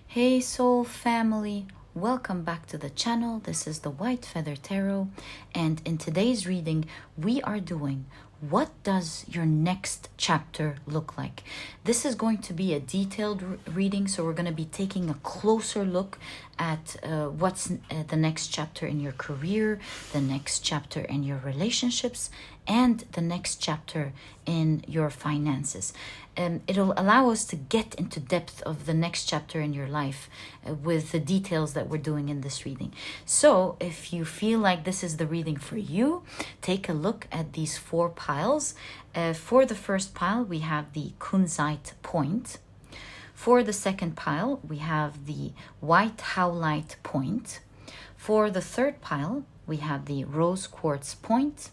Hey soul family, welcome back to the channel. This is the White Feather Tarot, and in today's reading we are doing what does your next chapter look like. This is going to be a detailed reading, so we're going to be taking a closer look at what's the next chapter in your career, the next chapter in your relationships, and the next chapter in your finances. It'll allow us to get into depth of the next chapter in your life with the details that we're doing in this reading. So if you feel like this is the reading for you, take a look at these four piles. For the first pile, we have the Kunzite Pont. For the second pile, we have the white Howlite Pont. For the third pile, we have the rose quartz point.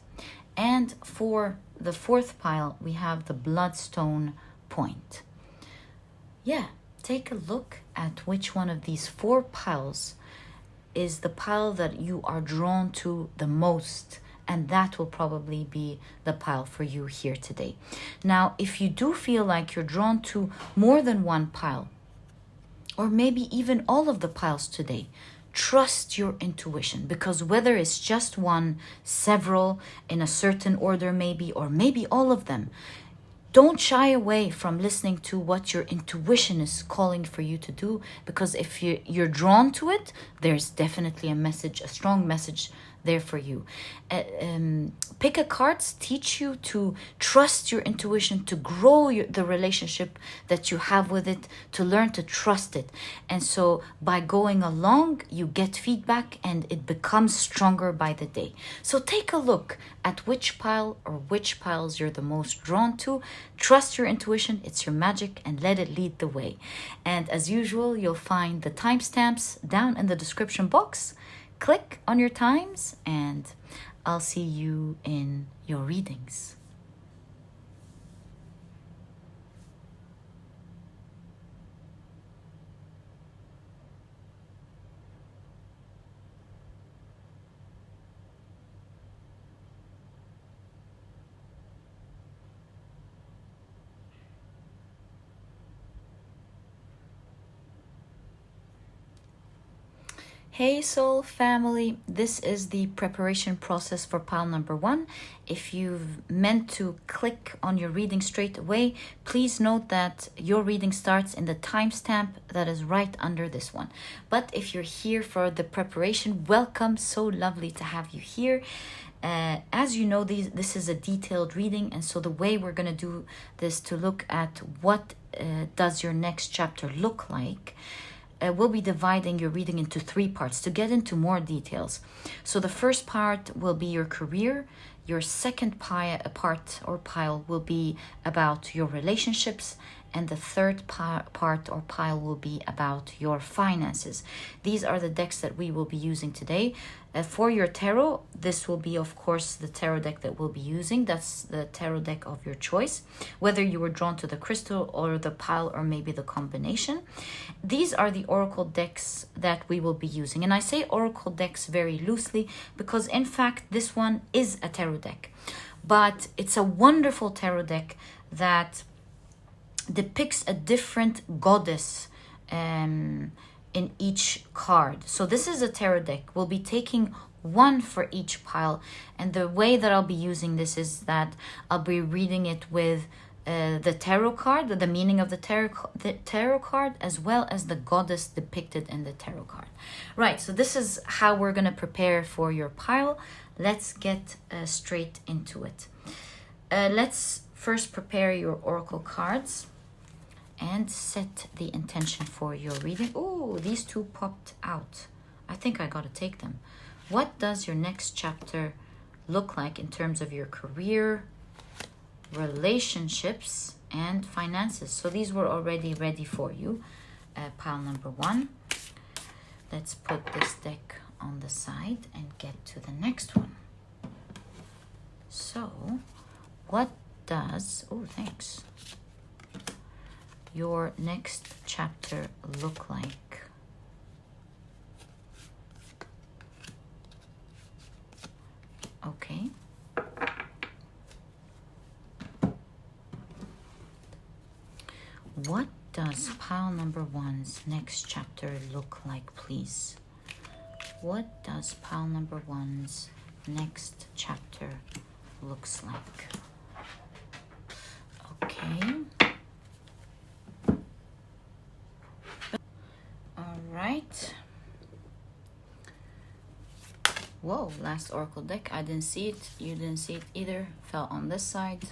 And for the fourth pile, we have the Bloodstone point. Yeah, take a look at which one of these four piles is the pile that you are drawn to the most, and that will probably be the pile for you here today. Now, if you do feel like you're drawn to more than one pile, or maybe even all of the piles today, trust your intuition, because whether it's just one, several, in a certain order maybe, or maybe all of them, don't shy away from listening to what your intuition is calling for you to do, because if you're drawn to it, there's definitely a message, a strong message there for you. Pick a cards teach you to trust your intuition, to grow the relationship that you have with it, to learn to trust it. And so by going along, you get feedback and it becomes stronger by the day. So take a look at which pile or which piles you're the most drawn to. Trust your intuition, it's your magic, and let it lead the way. And as usual, you'll find the timestamps down in the description box. Click on your times and I'll see you in your readings. Hey soul family, this is the preparation process for pile number 1. If you've meant to click on your reading straight away, please note that your reading starts in the timestamp that is right under this one. But if you're here for the preparation, welcome, so lovely to have you here. As you know, this is a detailed reading, and so the way we're going to do this to look at what does your next chapter look like, we'll be dividing your reading into 3 parts to get into more details. So the first part will be your career. Your second part or pile will be about your relationships, and the third part or pile will be about your finances. These are the decks that we will be using today. For your tarot, this will be, of course, the tarot deck that we'll be using. That's the tarot deck of your choice, whether you were drawn to the crystal or the pile or maybe the combination. These are the oracle decks that we will be using. And I say oracle decks very loosely because, in fact, this one is a tarot deck. But it's a wonderful tarot deck that depicts a different goddess in each card. So this is a tarot deck. We'll be taking one for each pile, and the way that I'll be using this is that I'll be reading it with the tarot card, the meaning of the tarot card, as well as the goddess depicted in the tarot card. Right, so this is how we're going to prepare for your pile. Let's get straight into it. Let's first prepare your oracle cards and set the intention for your reading. Oh, these 2 popped out. I think I gotta take them. What does your next chapter look like in terms of your career, relationships, and finances? So these were already ready for you. Pile number 1. Let's put this deck on the side and get to the next one. So, what does... Oh, thanks. Your next chapter look like? Okay. What does pile number one's next chapter look like, please? What does pile number one's next chapter looks like? Okay. All right. Whoa, last oracle deck. I didn't see it. You didn't see it either. Fell on this side.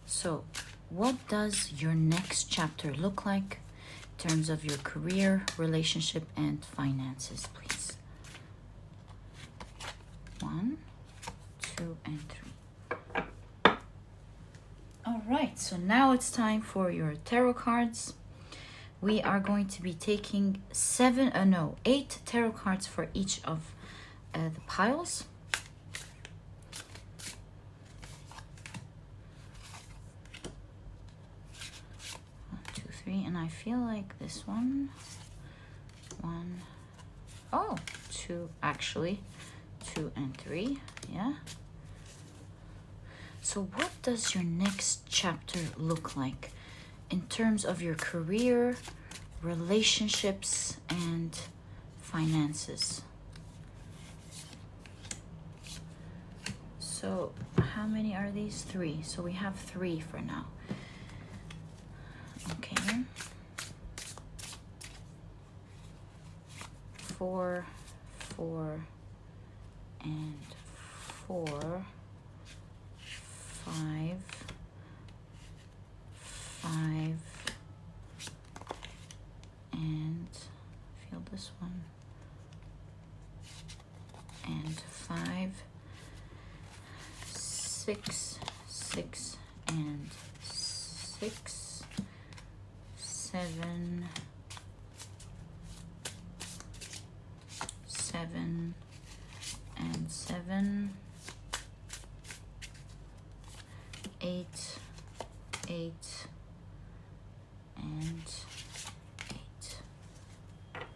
So, what does your next chapter look like in terms of your career, relationship, and finances, please? 1, 2, and 3. All right, so now it's time for your tarot cards. We are going to be taking 8 tarot cards for each of the piles. 3, and I feel like this one, 2, actually 2 and 3, yeah. So what does your next chapter look like in terms of your career, relationships, and finances? So how many are these? 3. So we have 3 for now. Okay. 4, 4, and 4. 5, 5, and feel this one, and 5, 6, 6, and 6, 7, 7, and 7, 8, 8, and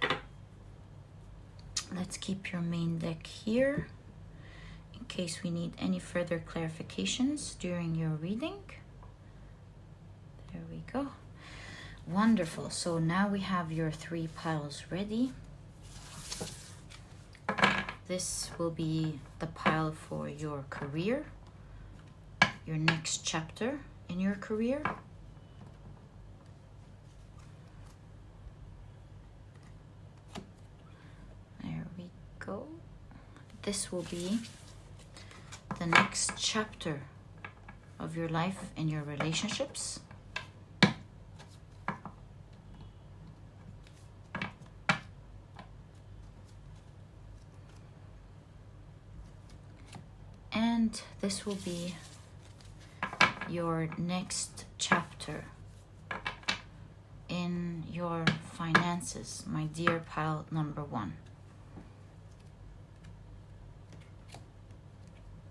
8. Let's keep your main deck here in case we need any further clarifications during your reading. There we go. Wonderful. So now we have your 3 piles ready. This will be the pile for your career, your next chapter in your career. There we go. This will be the next chapter of your life and your relationships. And this will be your next chapter in your finances, my dear pile number 1.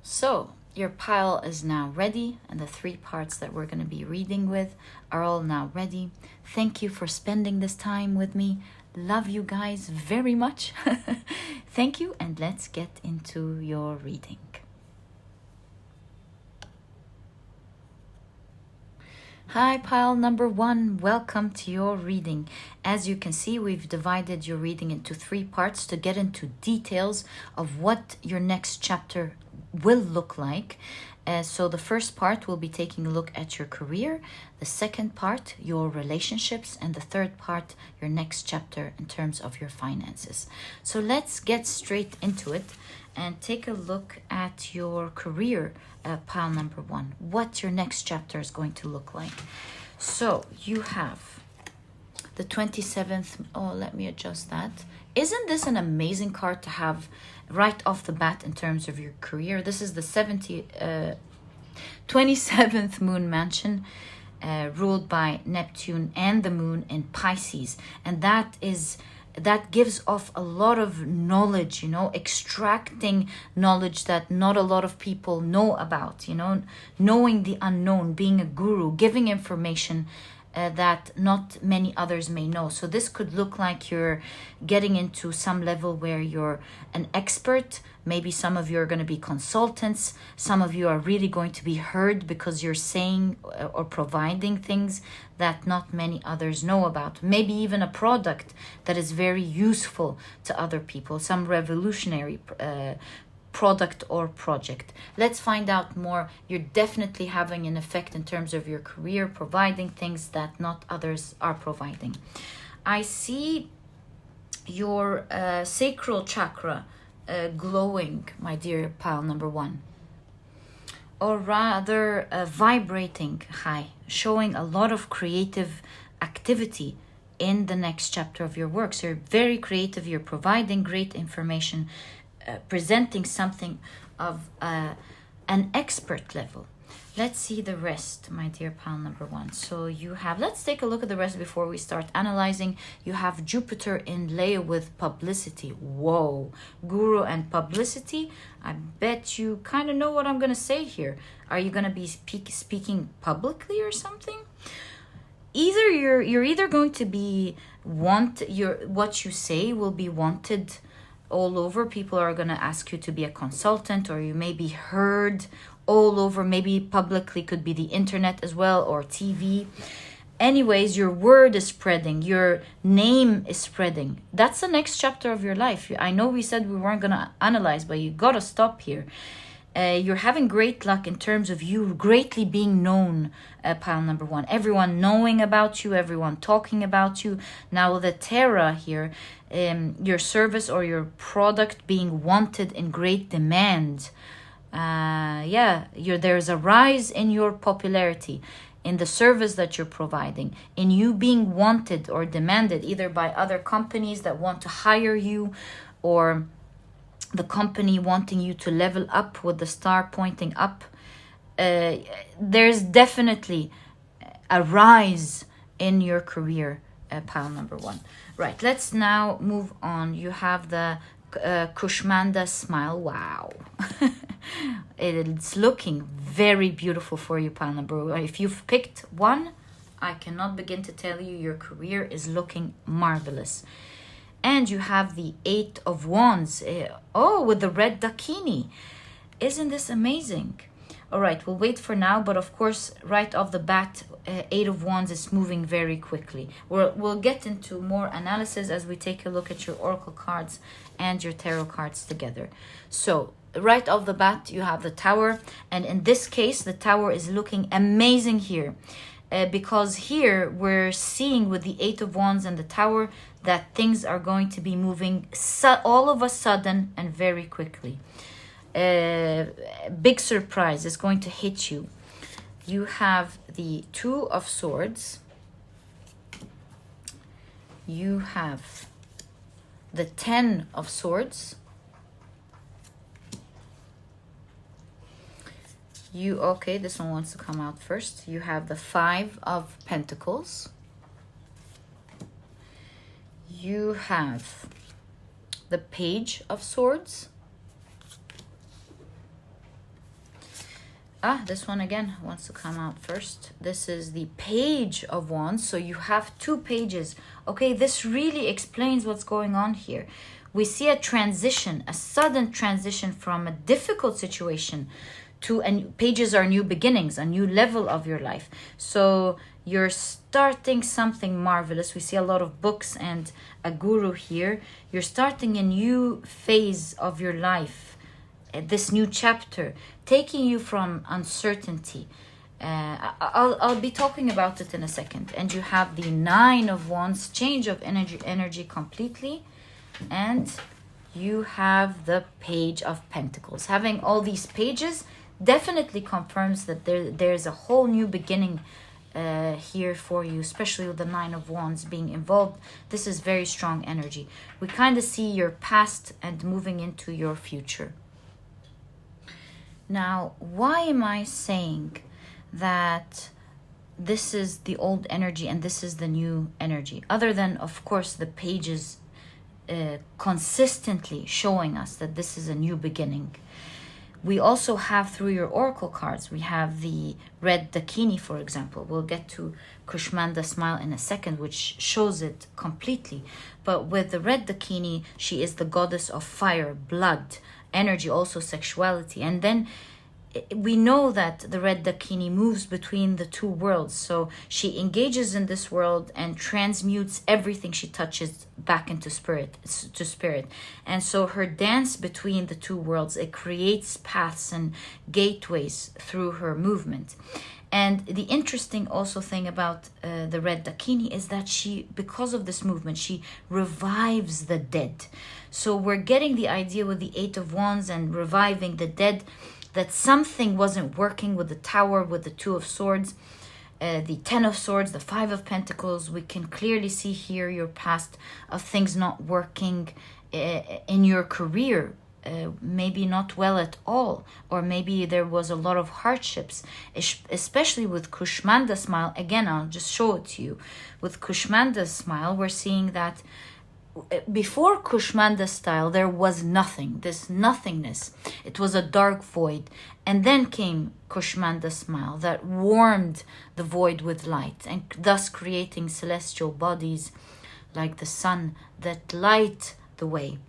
So your pile is now ready, and the 3 parts that we're going to be reading with are all now ready. Thank you for spending this time with me. Love you guys very much. Thank you, and let's get into your reading. Hi, pile number 1, welcome to your reading. As you can see, we've divided your reading into 3 parts to get into details of what your next chapter will look like. So the first part will be taking a look at your career, the second part, your relationships, and the third part, your next chapter in terms of your finances. So let's get straight into it and take a look at your career, pile number 1, what your next chapter is going to look like. So you have the 27th. Oh, let me adjust that. Isn't this an amazing card to have right off the bat in terms of your career? This is the 27th moon mansion, ruled by Neptune and the moon in Pisces, and that gives off a lot of knowledge, you know, extracting knowledge that not a lot of people know about, you know, knowing the unknown, being a guru, giving information that not many others may know. So this could look like you're getting into some level where you're an expert. Maybe some of you are going to be consultants. Some of you are really going to be heard because you're saying or providing things that not many others know about. Maybe even a product that is very useful to other people, some revolutionary product or project. Let's find out more. You're definitely having an effect in terms of your career, providing things that not others are providing. I see your sacral chakra glowing, my dear pile number 1, or rather vibrating high, showing a lot of creative activity in the next chapter of your work. So you're very creative, you're providing great information, presenting something of an expert level. Let's see the rest, my dear pile number 1. So you have, let's take a look at the rest before we start analyzing. You have Jupiter in Leo with publicity. Whoa, guru and publicity. I bet you kind of know what I'm going to say here. Are you going to be speaking publicly or something? Either you're either going to be what you say will be wanted all over. People are going to ask you to be a consultant, or you may be heard all over. Maybe publicly, could be the internet as well, or TV. Anyways, your word is spreading, your name is spreading. That's the next chapter of your life. I know we said we weren't going to analyze, but you got to stop here. You're having great luck in terms of you greatly being known, pile number 1. Everyone knowing about you, everyone talking about you. Now the Terra here, your service or your product being wanted in great demand. There's a rise in your popularity, in the service that you're providing, in you being wanted or demanded either by other companies that want to hire you, or the company wanting you to level up with the star pointing up. There's definitely a rise in your career, pile number 1. Right, let's now move on. You have the Kushmanda smile. Wow. It's looking very beautiful for you, pile number 1. If you've picked one, I cannot begin to tell you your career is looking marvelous. And you have the 8 of Wands. With the red dakini. Isn't this amazing? All right, we'll wait for now. But of course, right off the bat, 8 of Wands is moving very quickly. We'll get into more analysis as we take a look at your oracle cards and your tarot cards together. So right off the bat, you have the Tower. And in this case, the Tower is looking amazing here. Because here we're seeing with the 8 of Wands and the Tower that things are going to be moving all of a sudden and very quickly. Big surprise is going to hit you. You have the 2 of Swords. You have the 10 of Swords. This one wants to come out first. You have the 5 of Pentacles. You have the Page of Swords. This one again wants to come out first. This is the Page of Wands. So you have 2 pages. Okay, this really explains what's going on here. We see a transition, a sudden transition from a difficult situation and pages are new beginnings, a new level of your life. So you're starting something marvelous. We see a lot of books and a guru here. You're starting a new phase of your life, this new chapter, taking you from uncertainty. I'll be talking about it in a second. And you have the 9 of Wands, change of energy completely. And you have the Page of Pentacles. Having all these pages definitely confirms that there's a whole new beginning here for you, especially with the 9 of Wands being involved. This is very strong energy. We kind of see your past and moving into your future. Now, why am I saying that this is the old energy and this is the new energy? Other than, of course, the pages consistently showing us that this is a new beginning. We also have through your oracle cards, we have the red dakini, for example. We'll get to Kushmanda smile in a second, which shows it completely. But with the red dakini, she is the goddess of fire, blood, energy, also sexuality. And then we know that the red dakini moves between the two worlds. So she engages in this world and transmutes everything she touches back into spirit. And so her dance between the two worlds, it creates paths and gateways through her movement. And the interesting also thing about the red dakini is that she, because of this movement, she revives the dead. So we're getting the idea with the Eight of Wands and reviving the dead, that something wasn't working with the Tower, with the Two of Swords, the Ten of Swords, the Five of Pentacles. We can clearly see here your past of things not working in your career, maybe not well at all, or maybe there was a lot of hardships, especially with Kushmanda smile. Again, I'll just show it to you. With Kushmanda smile, we're seeing that before Kushmanda style, there was nothing, this nothingness. It was a dark void. And then came Kushmanda smile that warmed the void with light, and thus creating celestial bodies like the sun that light the way.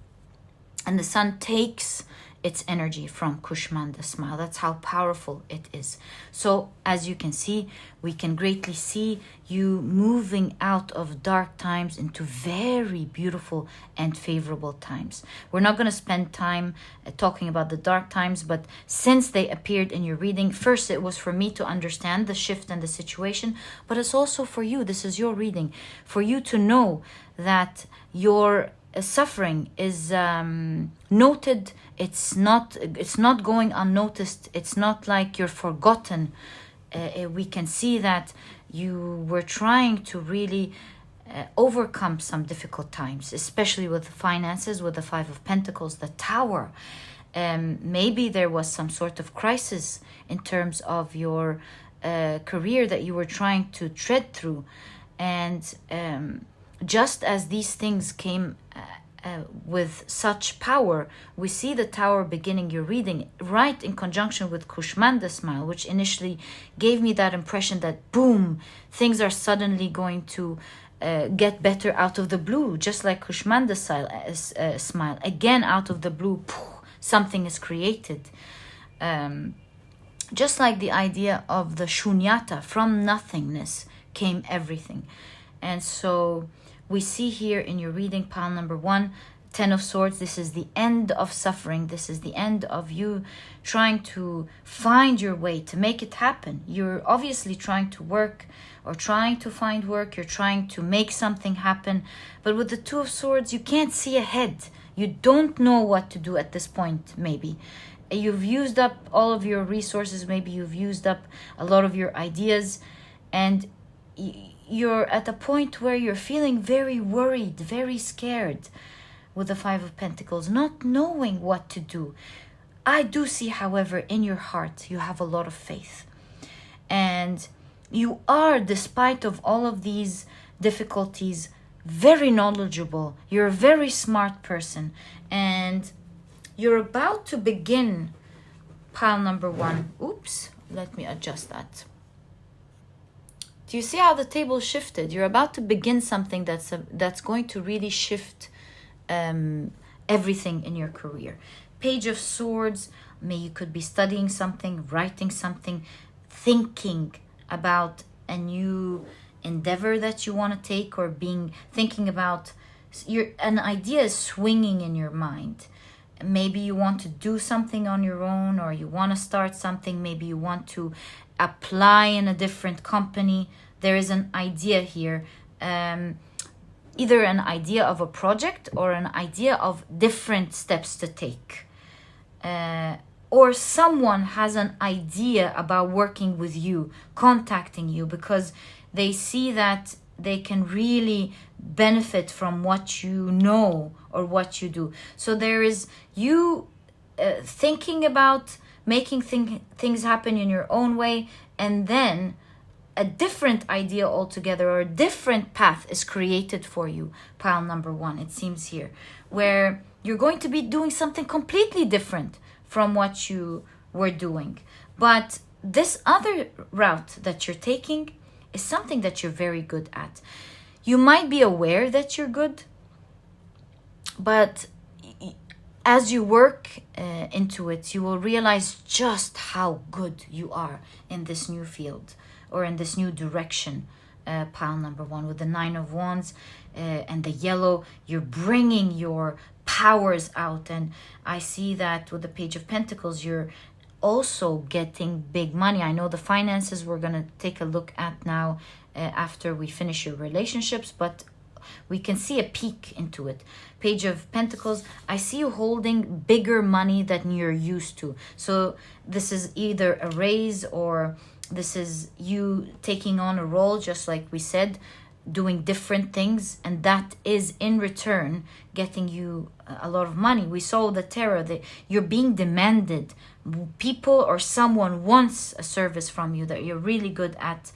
And the sun takes its energy from Kushmanda smile. That's how powerful it is. So as you can see, we can greatly see you moving out of dark times into very beautiful and favorable times. We're not going to spend time talking about the dark times, but since they appeared in your reading, first it was for me to understand the shift and the situation, but it's also for you. This is your reading, for you to know that your suffering is noted. It's not going unnoticed. It's not like you're forgotten. We can see that you were trying to really overcome some difficult times, especially with finances, with the Five of Pentacles, the Tower. Maybe there was some sort of crisis in terms of your career that you were trying to tread through. And just as these things came with such power, we see the Tower beginning your reading right in conjunction with Kushmanda smile, which initially gave me that impression that boom, things are suddenly going to get better out of the blue, just like Kushmanda smile. Again, out of the blue, something is created. Just like the idea of the shunyata, from nothingness came everything. And so we see here in your reading, pile number 1, Ten of Swords. This is the end of suffering. This is the end of you trying to find your way to make it happen. You're obviously trying to work or trying to find work. You're trying to make something happen. But with the Two of Swords, you can't see ahead. You don't know what to do at this point, maybe. You've used up all of your resources. Maybe you've used up a lot of your ideas. And you're at a point where you're feeling very worried, very scared with the Five of Pentacles, not knowing what to do. I do see, however, in your heart, you have a lot of faith. And you are, despite of all of these difficulties, very knowledgeable. You're a very smart person. And you're about to begin pile number 1. Oops, let me adjust that. Do you see how the table shifted? You're about to begin something that's going to really shift everything in your career. Page of Swords, you could be studying something, writing something, thinking about a new endeavor that you want to take, or thinking about an idea is swinging in your mind. Maybe you want to do something on your own, or you want to start something. Maybe you want to apply in a different company. There is an idea here, either an idea of a project or an idea of different steps to take. Or someone has an idea about working with you, contacting you, because they see that they can really benefit from what you know or what you do. So there is you thinking about making things happen in your own way, and then a different idea altogether, or a different path is created for you, pile number 1, it seems here, where you're going to be doing something completely different from what you were doing. But this other route that you're taking is something that you're very good at. You might be aware that you're good, but as you work into it, you will realize just how good you are in this new field or in this new direction. Pile number 1 with the 9 of Wands and the yellow, you're bringing your powers out. And I see that with the Page of Pentacles, you're also getting big money. I know the finances we're going to take a look at now after we finish your relationships, but we can see a peek into it. Page of Pentacles, I see you holding bigger money than you're used to. So this is either a raise, or this is you taking on a role, just like we said, doing different things, and that is in return getting you a lot of money. We saw the tarot that you're being demanded. People or someone wants a service from you that you're really good at.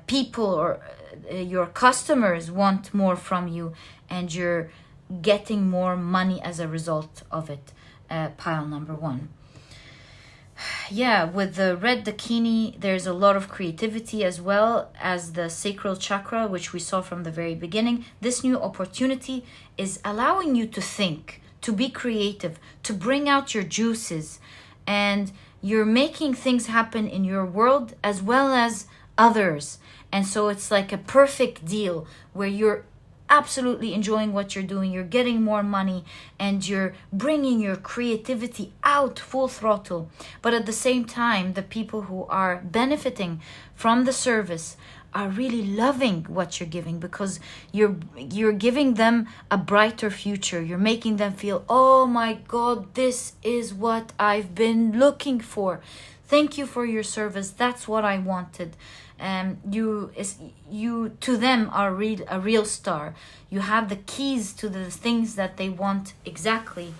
People or your customers want more from you, and you're getting more money as a result of it. Pile number 1. Yeah, with the red dakini, there's a lot of creativity as well as the sacral chakra, which we saw from the very beginning. This new opportunity is allowing you to think, to be creative, to bring out your juices, and you're making things happen in your world as well as others. And so it's like a perfect deal where you're absolutely enjoying what you're doing, you're getting more money, and you're bringing your creativity out full throttle. But at the same time, the people who are benefiting from the service are really loving what you're giving, because you're giving them a brighter future. You're making them feel, oh my God, this is what I've been looking for. Thank you for your service. That's what I wanted. You to them are a real star. You have the keys to the things that they want exactly,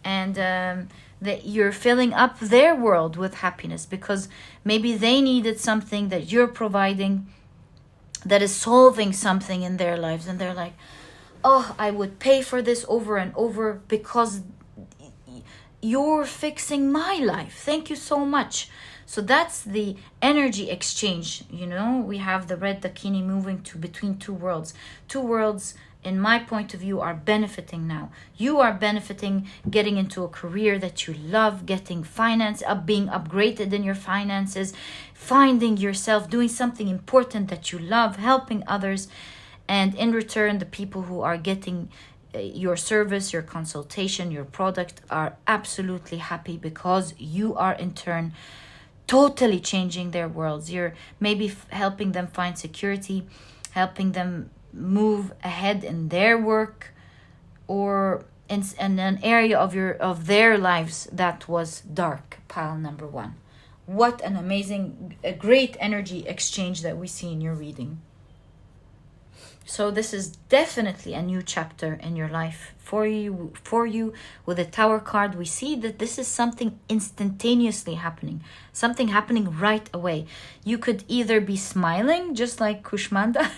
and that you're filling up their world with happiness, because maybe they needed something that you're providing that is solving something in their lives, and they're like, oh, I would pay for this over and over because you're fixing my life. Thank you so much. So that's the energy exchange. You know, we have the red dakini moving to between two worlds. Two worlds, in my point of view, are benefiting now. You are benefiting, getting into a career that you love, getting finance up, being upgraded in your finances, finding yourself doing something important that you love, helping others. And in return, the people who are getting your service, your consultation, your product are absolutely happy, because you are in turn totally changing their worlds. You're maybe helping them find security, helping them move ahead in their work, or in an area of their lives that was dark. Pile number 1. What an amazing, a great energy exchange that we see in your reading. So this is definitely a new chapter in your life for you. With the Tower card, we see that this is something instantaneously happening, something happening right away. You could either be smiling, just like Kushmanda,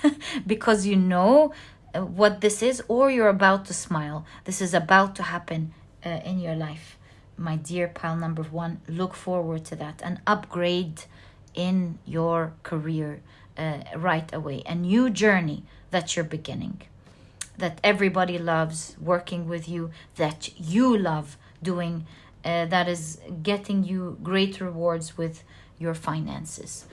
because you know what this is, or you're about to smile. This is about to happen in your life. My dear pile number 1, look forward to that. An upgrade in your career right away. A new journey that you're beginning, that everybody loves working with you, that you love doing, that is getting you great rewards with your finances.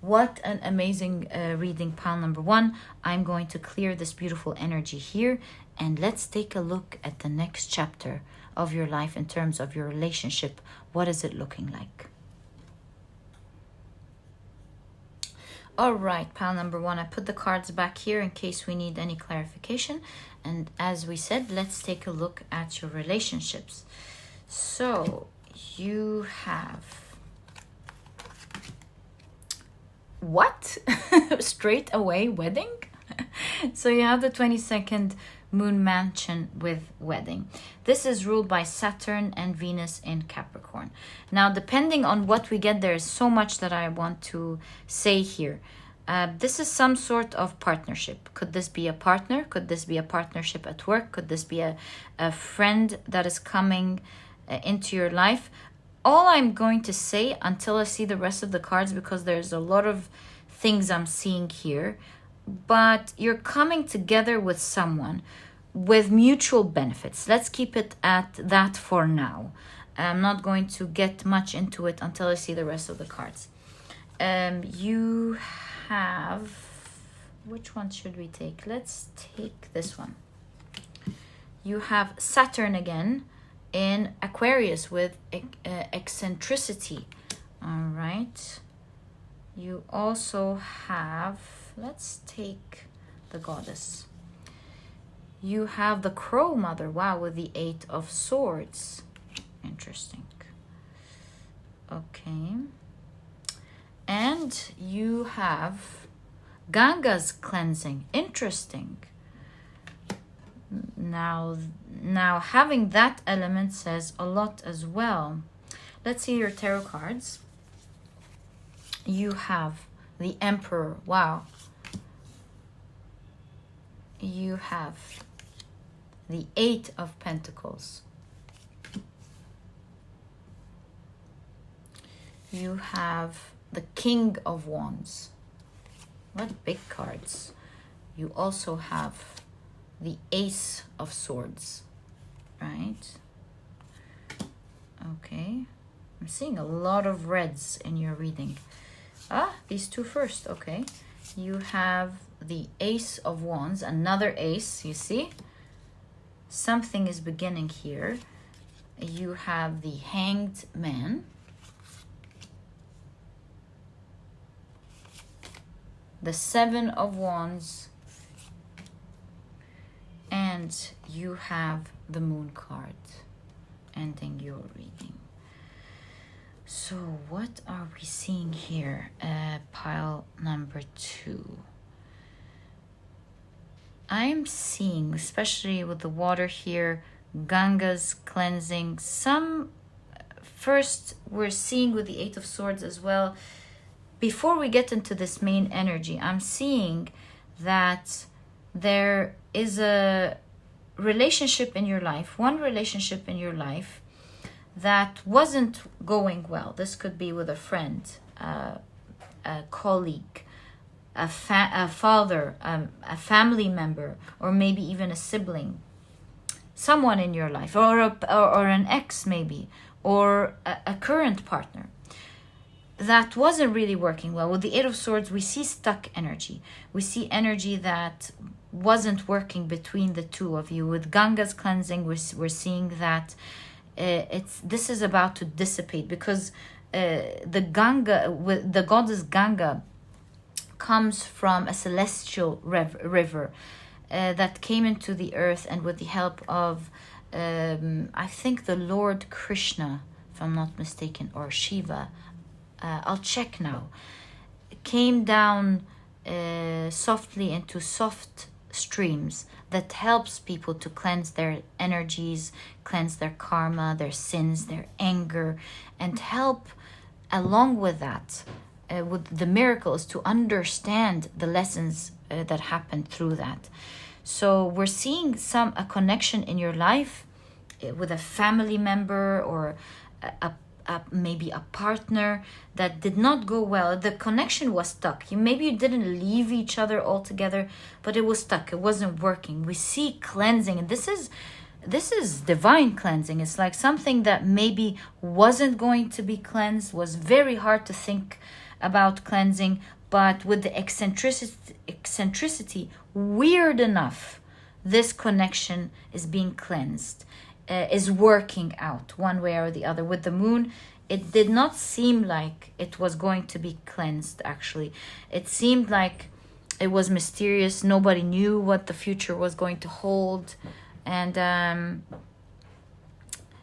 What an amazing reading, pile number 1. I'm going to clear this beautiful energy here, and let's take a look at the next chapter of your life in terms of your relationship. What is it looking like? All right, pile number 1, I put the cards back here in case we need any clarification. And as we said, let's take a look at your relationships. So you have what? Straight away wedding? So you have the 22nd moon mansion with wedding. This is ruled by Saturn and Venus in Capricorn. Now, depending on what we get, there is so much that I want to say here. This is some sort of partnership. Could this be a partner? Could this be a partnership at work? Could this be a friend that is coming into your life. All I'm going to say until I see the rest of the cards, because there's a lot of things I'm seeing here, but you're coming together with someone with mutual benefits. Let's keep it at that for now. I'm not going to get much into it until I see the rest of the cards. You have... Which one should we take? Let's take this one. You have Saturn again in Aquarius with eccentricity. All right. You also have... Let's take the Goddess. You have the Crow Mother. Wow, with the 8 of Swords. Interesting. Okay. And you have Ganga's cleansing. Interesting. Now having that element says a lot as well. Let's see your tarot cards. You have the Emperor. Wow. You have the 8 of Pentacles. You have the King of Wands. What big cards. You also have the Ace of Swords, right? Okay. I'm seeing a lot of reds in your reading. These two first, okay. You have the Ace of Wands, another ace, you see? Something is beginning here. You have the Hanged Man. The 7 of Wands. And you have the Moon card ending your reading. So what are we seeing here? Pile number 2. I'm seeing, especially with the water here, Ganga's cleansing. First, we're seeing with the 8 of Swords as well. Before we get into this main energy, I'm seeing that there is a relationship in your life, one relationship in your life that wasn't going well. This could be with a friend, a colleague, a father, a family member, or maybe even a sibling, someone in your life, or an ex maybe, or a current partner. That wasn't really working well. With the 8 of Swords, we see stuck energy. We see energy that wasn't working between the two of you. With Ganga's cleansing, we're seeing that this is about to dissipate, because the goddess Ganga comes from a celestial river that came into the earth, and with the help of I think the Lord Krishna, if I'm not mistaken, or Shiva, I'll check now, came down softly into soft streams that helps people to cleanse their energies, cleanse their karma, their sins, their anger, and help along with that, with the miracles, to understand the lessons that happened through that. So we're seeing a connection in your life with a family member, or maybe a partner that did not go well. The connection was stuck. Maybe you didn't leave each other altogether, but it was stuck. It wasn't working. We see cleansing, and this is divine cleansing. It's like something that maybe wasn't going to be cleansed, was very hard to think about cleansing, but with the eccentricity, weird enough, this connection is being cleansed. Is working out one way or the other. With the Moon, it did not seem like it was going to be cleansed, actually. It seemed like it was mysterious. Nobody knew what the future was going to hold. And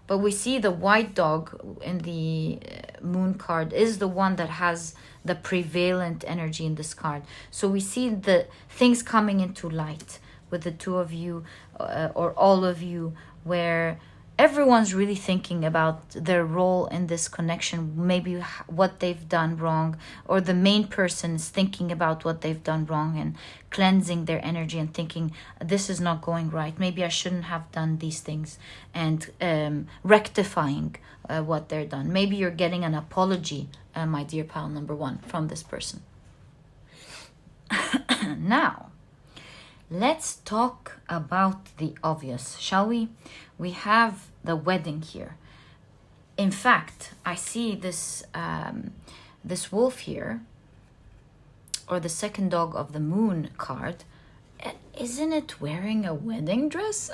but we see the white dog in the Moon card is the one that has the prevalent energy in this card. So we see the things coming into light with the two of you, or all of you, where everyone's really thinking about their role in this connection, maybe what they've done wrong, or the main person is thinking about what they've done wrong and cleansing their energy and thinking, this is not going right, maybe I shouldn't have done these things, and rectifying what they're done. Maybe you're getting an apology, my dear pile number 1, from this person. Now, let's talk about the obvious, shall we? We have the wedding here. In fact, I see this this wolf here, or the second dog of the moon card. Isn't it wearing a wedding dress?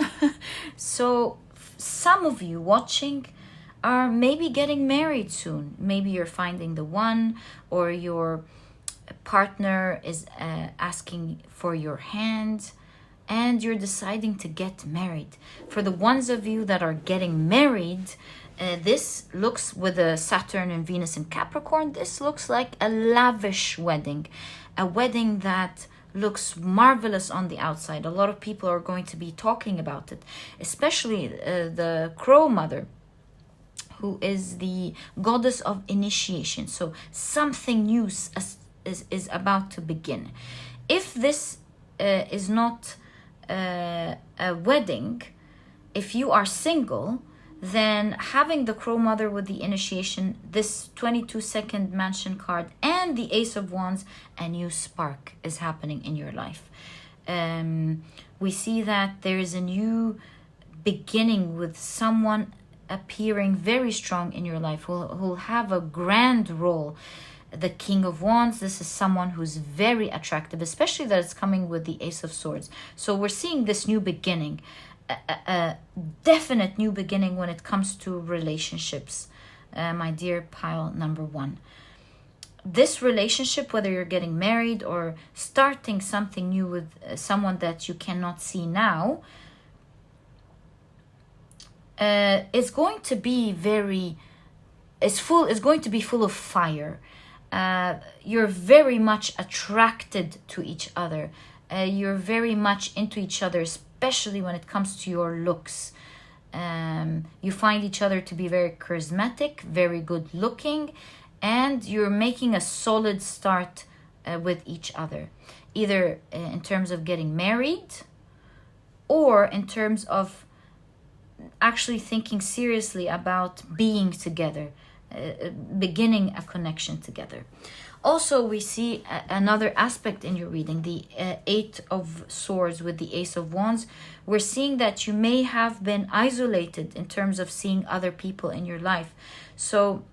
So some of you watching are maybe getting married soon. Maybe you're finding the one, or your partner is asking for your hand, and you're deciding to get married. For the ones of you that are getting married, this looks, with the Saturn and Venus in Capricorn, this looks like a lavish wedding, a wedding that looks marvelous on the outside. A lot of people are going to be talking about it, especially the Crow Mother, who is the goddess of initiation. So something new is about to begin. If this is not a wedding, if you are single, then having the Crow Mother with the initiation, this 22nd mansion card, and the Ace of Wands, a new spark is happening in your life. We see that there is a new beginning with someone appearing very strong in your life, who'll have a grand role. The King of Wands, this is someone who's very attractive, especially that it's coming with the Ace of Swords. So we're seeing this new beginning, a definite new beginning when it comes to relationships, my dear pile number 1. This relationship, whether you're getting married or starting something new with someone that you cannot see now, is going to be full of fire. You're very much attracted to each other. You're very much into each other, especially when it comes to your looks. You find each other to be very charismatic, very good looking, and you're making a solid start with each other, either in terms of getting married or in terms of actually thinking seriously about being together, beginning a connection together. Also, we see another aspect in your reading, the 8 of Swords with the Ace of Wands. We're seeing that you may have been isolated in terms of seeing other people in your life. So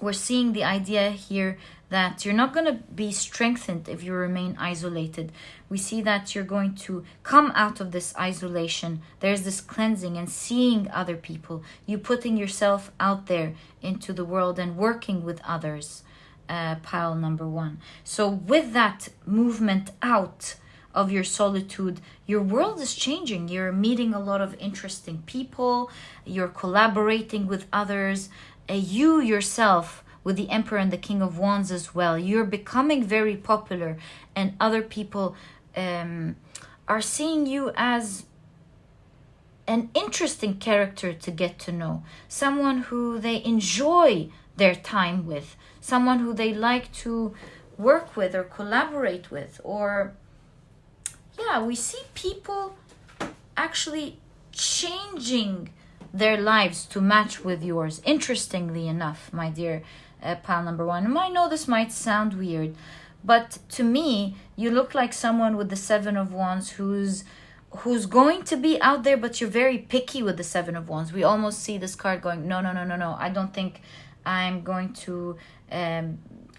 we're seeing the idea here that you're not going to be strengthened if you remain isolated. We see that you're going to come out of this isolation. There's this cleansing and seeing other people. You putting yourself out there into the world and working with others, pile number 1. So with that movement out of your solitude, your world is changing. You're meeting a lot of interesting people. You're collaborating with others. You yourself, with the Emperor and the King of Wands as well, you're becoming very popular, and other people are seeing you as an interesting character to get to know, someone who they enjoy their time with, someone who they like to work with or collaborate with. Or we see people actually changing their lives to match with yours, interestingly enough, my dear pile number 1. I know this might sound weird, but to me, you look like someone with the 7 of Wands who's going to be out there, but you're very picky with the 7 of Wands. We almost see this card going, no, I don't think I'm going to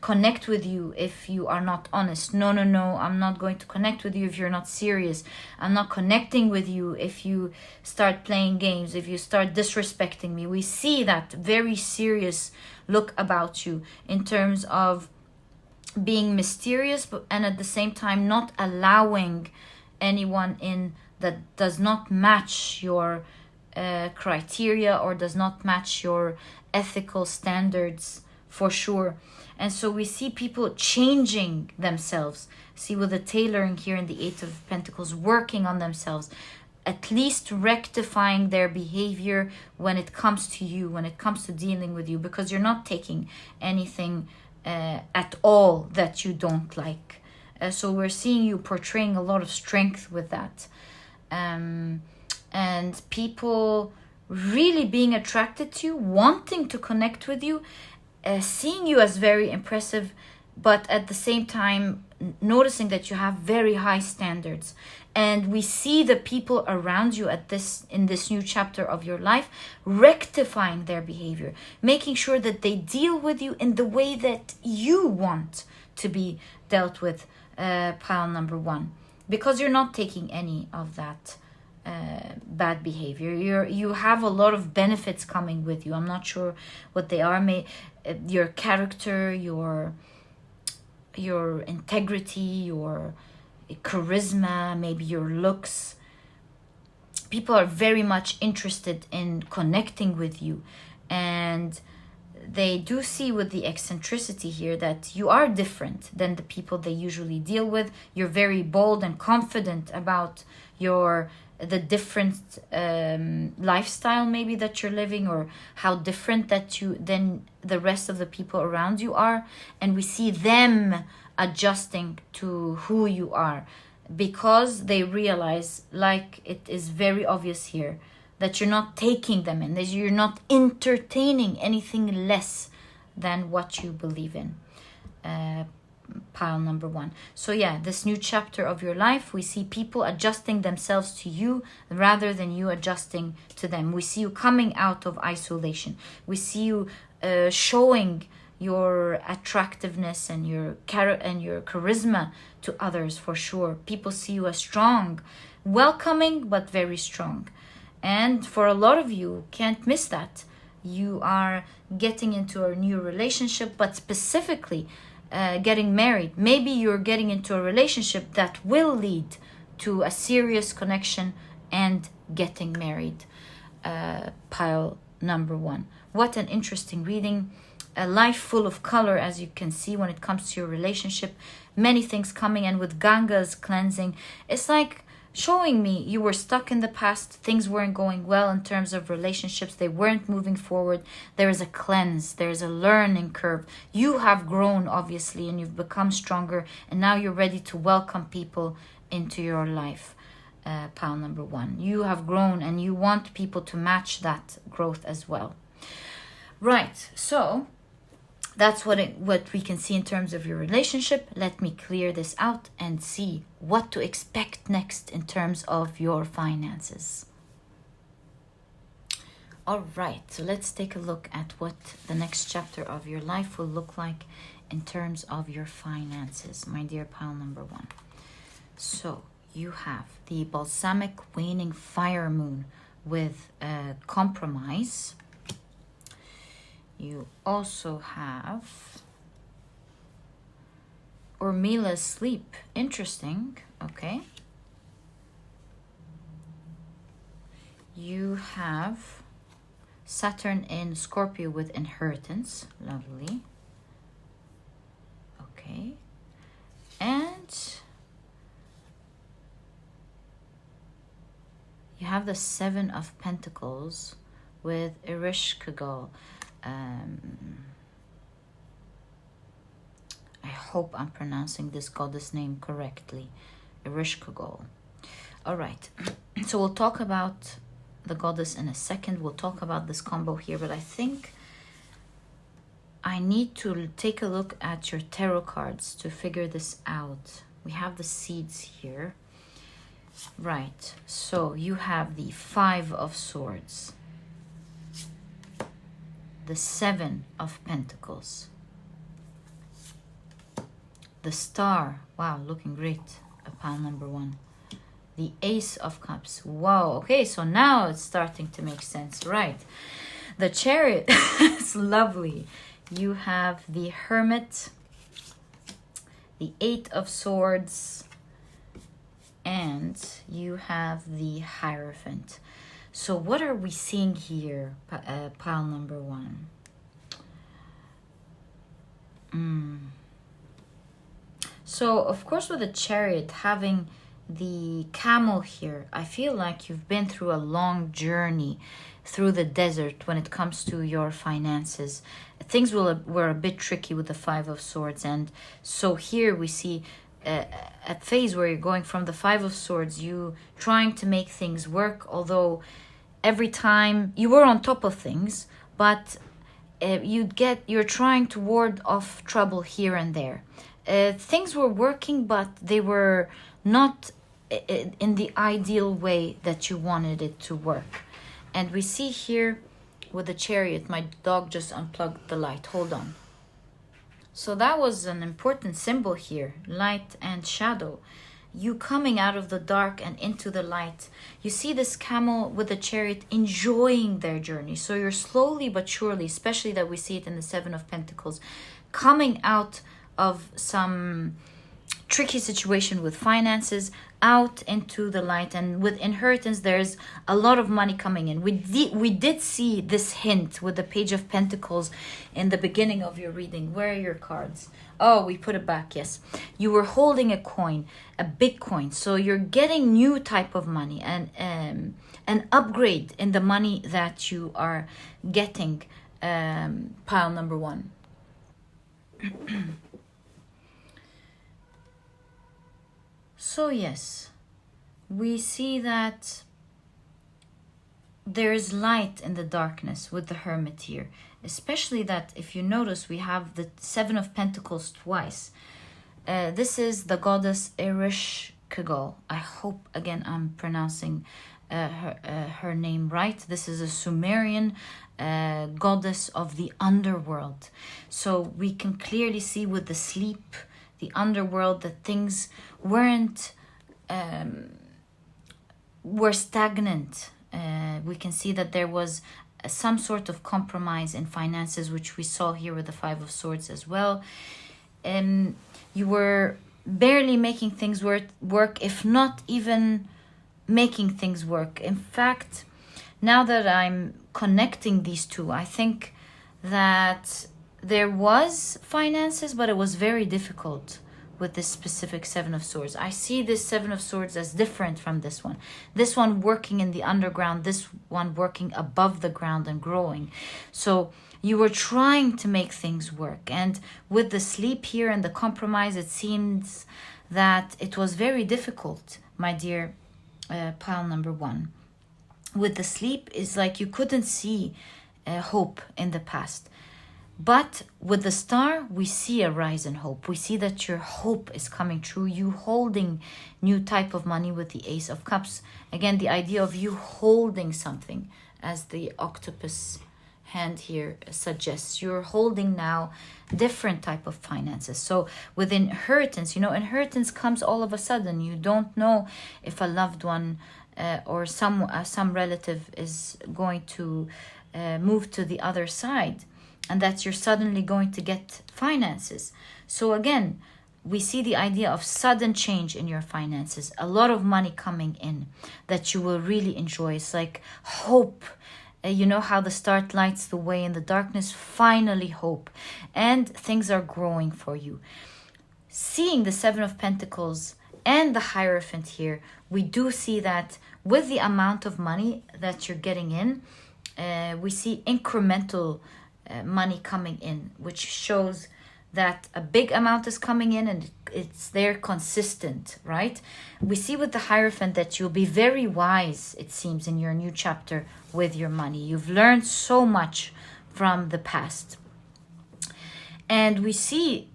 connect with you if you are not honest. No, I'm not going to connect with you if you're not serious. I'm not connecting with you if you start playing games, if you start disrespecting me. We see that very serious look about you in terms of being mysterious, and at the same time not allowing anyone in that does not match your criteria or does not match your ethical standards, for sure. And so we see people changing themselves. See, with the tailoring here in the 8 of Pentacles, working on themselves, at least rectifying their behavior when it comes to you, when it comes to dealing with you, because you're not taking anything at all that you don't like. So we're seeing you portraying a lot of strength with that. And people really being attracted to you, wanting to connect with you, seeing you as very impressive, but at the same time noticing that you have very high standards. And we see the people around you in this new chapter of your life rectifying their behavior, making sure that they deal with you in the way that you want to be dealt with, pile number 1, because you're not taking any of that bad behavior. You have a lot of benefits coming with you. I'm not sure what they are. Your character, your integrity, your charisma, maybe your looks. People are very much interested in connecting with you, and they do see with the eccentricity here that you are different than the people they usually deal with. You're very bold and confident about the different lifestyle maybe that you're living, or how different than the rest of the people around you are. And we see them adjusting to who you are, because they realize, like it is very obvious here, that you're not taking them in, that you're not entertaining anything less than what you believe in. Pile number 1. So yeah, this new chapter of your life, we see people adjusting themselves to you rather than you adjusting to them. We see you coming out of isolation. We see you showing your attractiveness and your charisma to others, for sure. People see you as strong, welcoming, but very strong. And for a lot of you, can't miss that. You are getting into a new relationship, but specifically getting married. Maybe you're getting into a relationship that will lead to a serious connection and getting married. Pile number 1. What an interesting reading. A life full of color, as you can see, when it comes to your relationship. Many things coming, and with Ganga's cleansing, it's like showing me you were stuck in the past. Things weren't going well in terms of relationships. They weren't moving forward. There is a cleanse. There is a learning curve. You have grown, obviously, and you've become stronger. And now you're ready to welcome people into your life. Pile number 1. You have grown, and you want people to match that growth as well. Right, so that's what we can see in terms of your relationship. Let me clear this out and see what to expect next in terms of your finances. All right, so let's take a look at what the next chapter of your life will look like in terms of your finances, my dear pile number 1. So you have the balsamic waning fire moon with compromise. You also have Urmila's sleep. Interesting. Okay. You have Saturn in Scorpio with inheritance. Lovely. Okay. And you have the 7 of Pentacles with Ereshkigal. I hope I'm pronouncing this goddess name correctly. Ereshkigal. All right. So we'll talk about the goddess in a second. We'll talk about this combo here, but I think I need to take a look at your tarot cards to figure this out. We have the seeds here. Right. So you have the 5 of Swords, the 7 of Pentacles, the Star, wow, looking great, a pile number 1, the Ace of Cups, wow, okay, so now it's starting to make sense, right? The Chariot, it's lovely. You have the Hermit, the 8 of Swords, and you have the Hierophant. So what are we seeing here, pile number 1? So, of course, with the Chariot, having the camel here, I feel like you've been through a long journey through the desert when it comes to your finances. Things were a bit tricky with the Five of Swords, and so here we see a phase where you're going from the Five of Swords, you trying to make things work, although every time you were on top of things, but you're trying to ward off trouble here and there. Things were working, but they were not in the ideal way that you wanted it to work. And we see here with the Chariot, my dog just unplugged the light. Hold on. So that was an important symbol here, light and shadow. You coming out of the dark and into the light. You see this camel with the Chariot enjoying their journey. So you're slowly but surely, especially that we see it in the Seven of Pentacles, coming out of some tricky situation with finances, out into the light. And with inheritance, there's a lot of money coming in. We did see this hint with the Page of Pentacles in the beginning of your reading. Where are your cards? Oh, we put it back. Yes, you were holding a coin, a big coin, so you're getting new type of money and an upgrade in the money that you are getting. Pile number one. So yes, we see that there's light in the darkness with the Hermit here. Especially that if you notice, we have the Seven of Pentacles twice. This is the goddess Ereshkigal. I hope, again, I'm pronouncing her name right. This is a Sumerian goddess of the underworld. So we can clearly see with the sleep, the underworld, that things were stagnant. We can see that there was some sort of compromise in finances, which we saw here with the Five of Swords as well. You were barely making things work, if not even making things work. In fact, now that I'm connecting these two, I think that there was finances, but it was very difficult with this specific Seven of Swords. I see this Seven of Swords as different from this one. This one working in the underground, this one working above the ground and growing. So you were trying to make things work. And with the sleep here and the compromise, it seems that it was very difficult, my dear pile number one. With the sleep, it's like you couldn't see hope in the past. But with the Star, we see a rise in hope. We see that your hope is coming true. You holding new type of money with the Ace of Cups. Again, the idea of you holding something, as the octopus hand here suggests. You're holding now different type of finances. So with inheritance, inheritance comes all of a sudden. You don't know if a loved one or some relative is going to move to the other side, and that you're suddenly going to get finances. So again, we see the idea of sudden change in your finances, a lot of money coming in that you will really enjoy. It's like hope. You know how the star lights the way in the darkness, finally hope. And things are growing for you. Seeing the Seven of Pentacles and the Hierophant here, we do see that with the amount of money that you're getting in, we see incremental money coming in, which shows that a big amount is coming in and it's there consistent, right? We see with the Hierophant that you'll be very wise, it seems, in your new chapter with your money. You've learned so much from the past. And we see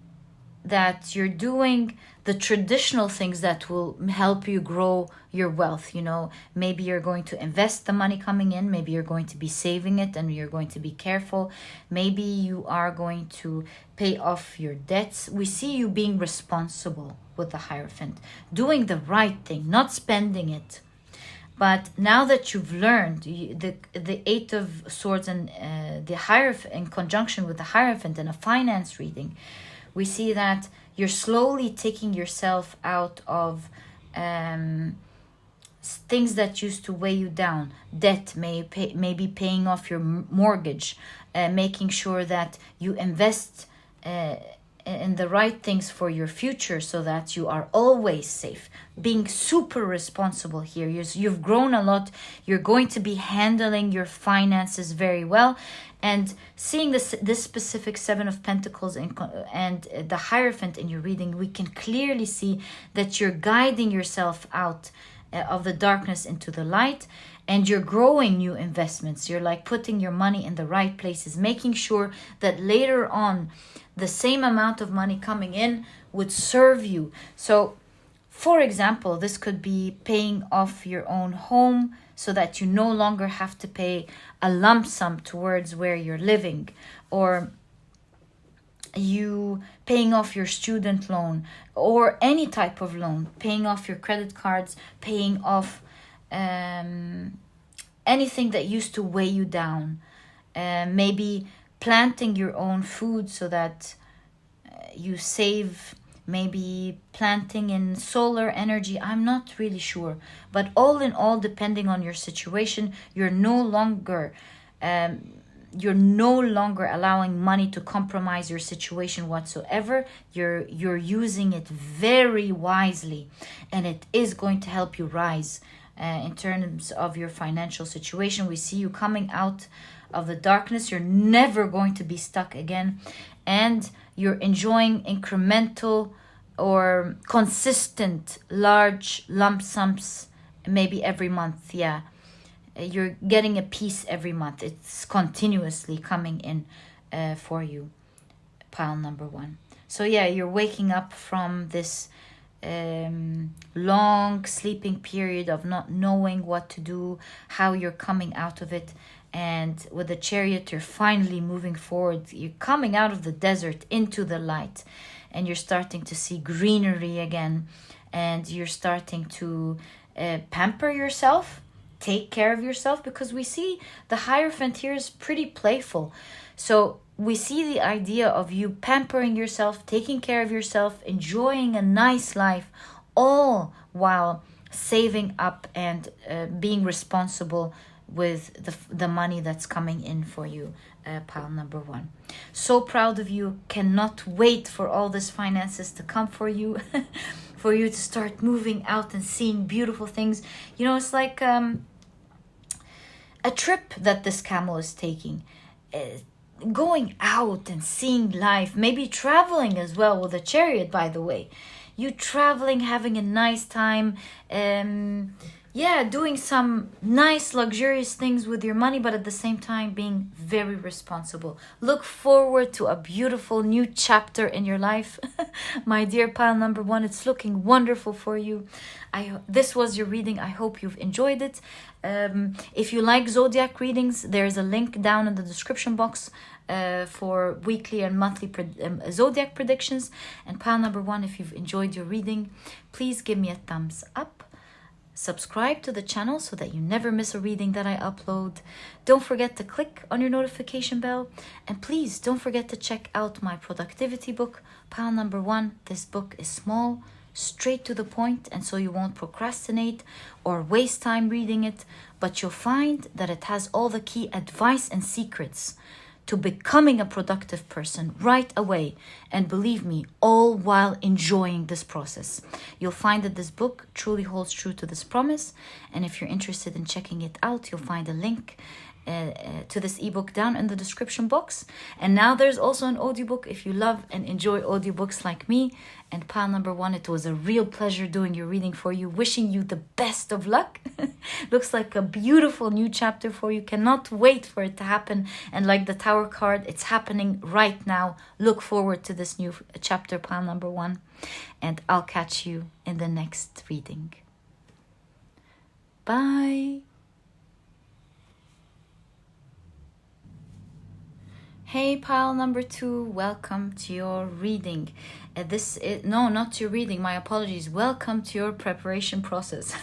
that you're doing the traditional things that will help you grow your wealth. Maybe you're going to invest the money coming in. Maybe you're going to be saving it and you're going to be careful. Maybe you are going to pay off your debts. We see you being responsible with the Hierophant, doing the right thing, not spending it. But now that you've learned the Eight of Swords and the Hierophant in conjunction with the Hierophant in a finance reading, we see that you're slowly taking yourself out of things that used to weigh you down. Debt, maybe paying off your mortgage, making sure that you invest and the right things for your future so that you are always safe. Being super responsible here. You've grown a lot. You're going to be handling your finances very well. And seeing this specific Seven of Pentacles and the Hierophant in your reading, we can clearly see that you're guiding yourself out of the darkness into the light, and you're growing new investments. You're like putting your money in the right places, making sure that later on the same amount of money coming in would serve you. So, for example, this could be paying off your own home so that you no longer have to pay a lump sum towards where you're living, or you paying off your student loan or any type of loan, paying off your credit cards, paying off anything that used to weigh you down. Maybe planting your own food so that you save, maybe planting in solar energy. I'm not really sure, but all in all, depending on your situation, you're no longer allowing money to compromise your situation whatsoever. You're using it very wisely, and it is going to help you rise in terms of your financial situation. We see you coming out of the darkness. You're never going to be stuck again, and you're enjoying incremental or consistent large lump sums, maybe every month. Yeah, you're getting a piece every month. It's continuously coming in for you, pile number one. So yeah, you're waking up from this long sleeping period of not knowing what to do, how you're coming out of it. And with the Chariot, you're finally moving forward. You're coming out of the desert into the light, and you're starting to see greenery again, and you're starting to pamper yourself, take care of yourself, because we see the Hierophant here is pretty playful. So we see the idea of you pampering yourself, taking care of yourself, enjoying a nice life, all while saving up and being responsible with the money that's coming in for you, pile number one. So proud of you. Cannot wait for all this finances to come for you, for you to start moving out and seeing beautiful things. You know, it's like a trip that this camel is taking. Going out and seeing life, maybe traveling as well with a Chariot, by the way. You traveling, having a nice time, doing some nice luxurious things with your money, but at the same time being very responsible. Look forward to a beautiful new chapter in your life. My dear pile number one, it's looking wonderful for you. This was your reading. I hope you've enjoyed it. If you like zodiac readings, there's a link down in the description box for weekly and monthly zodiac predictions. And pile number one, if you've enjoyed your reading, please give me a thumbs up. Subscribe to the channel so that you never miss a reading that I upload. Don't forget to click on your notification bell. And please don't forget to check out my productivity book, pile number one. This book is small, straight to the point, and so you won't procrastinate or waste time reading it, but you'll find that it has all the key advice and secrets to becoming a productive person right away. And believe me, all while enjoying this process. You'll find that this book truly holds true to this promise. And if you're interested in checking it out, you'll find a link to this ebook down in the description box. And now there's also an audiobook if you love and enjoy audiobooks like me. And pile number one, it was a real pleasure doing your reading for you. Wishing you the best of luck. Looks like a beautiful new chapter for you. Cannot wait for it to happen. And like the Tower card, it's happening right now. Look forward to this new chapter, pile number one. And I'll catch you in the next reading. Bye. Hey pile number two, welcome to your reading. Not your reading, my apologies. Welcome to your preparation process.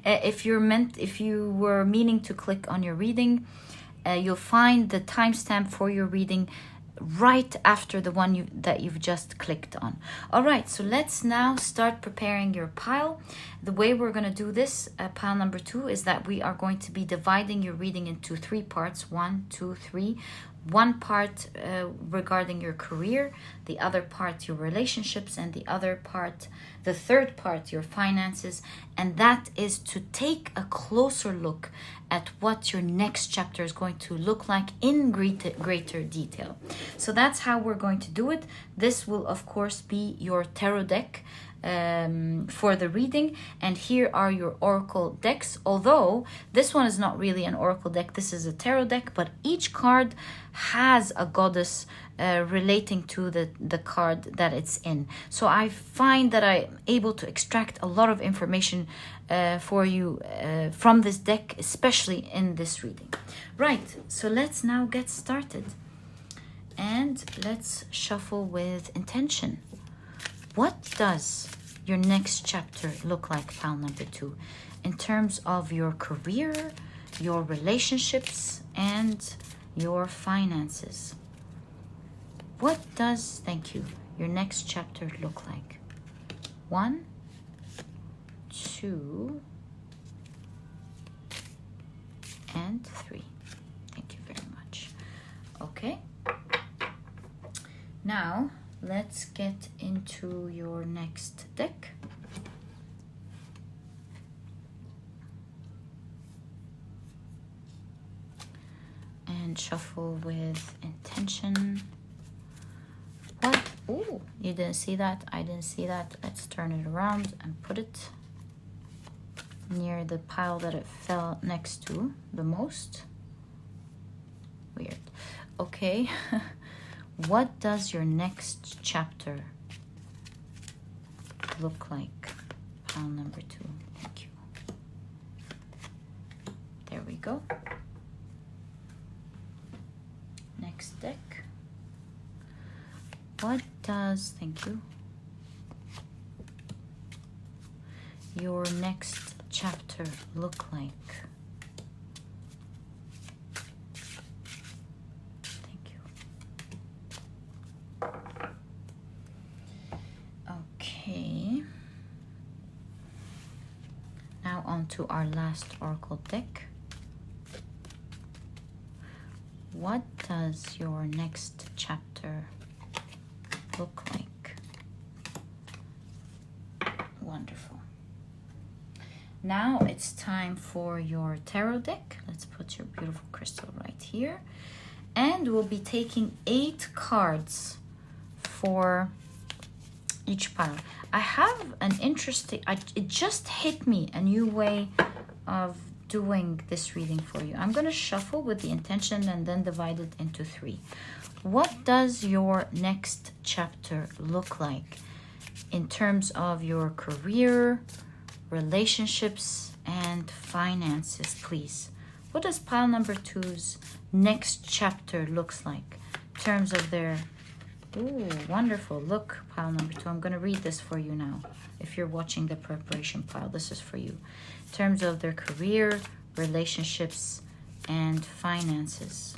If you were meaning to click on your reading, you'll find the timestamp for your reading right after the one that you've just clicked on. All right, so let's now start preparing your pile. The way we're going to do this, pile number two, is that we are going to be dividing your reading into 3 parts. 1, 2, 3. one part regarding your career, the other part your relationships, and the third part your finances. And that is to take a closer look at what your next chapter is going to look like in greater detail. So that's how we're going to do it. This will of course be your tarot deck for the reading, and here are your oracle decks. Although this one is not really an oracle deck, this is a tarot deck, but each card has a goddess relating to the card that it's in. So I find that I'm able to extract a lot of information for you from this deck, especially in this reading. Right, so let's now get started, and let's shuffle with intention. What does your next chapter look like, pile number 2, in terms of your career, your relationships, and your finances? What does, thank you, your next chapter look like? 1, 2, and 3. Thank you very much. Okay. Now, let's get into your next deck. And shuffle with intention. What? Oh, you didn't see that? I didn't see that. Let's turn it around and put it near the pile that it fell next to the most. Weird. Okay. What does your next chapter look like? Pile number 2. Thank you. There we go. Next deck. What does, thank you, your next chapter look like? To our last oracle deck. What does your next chapter look like? Wonderful. Now it's time for your tarot deck. Let's put your beautiful crystal right here, and we'll be taking 8 cards for each pile. I have an interesting, it just hit me, a new way of doing this reading for you. I'm going to shuffle with the intention and then divide it into 3. What does your next chapter look like in terms of your career, relationships, and finances, please? What does pile number 2's next chapter looks like in terms of their... Ooh, wonderful. Look, pile number 2. I'm going to read this for you now. If you're watching the preparation pile, this is for you. In terms of their career, relationships, and finances.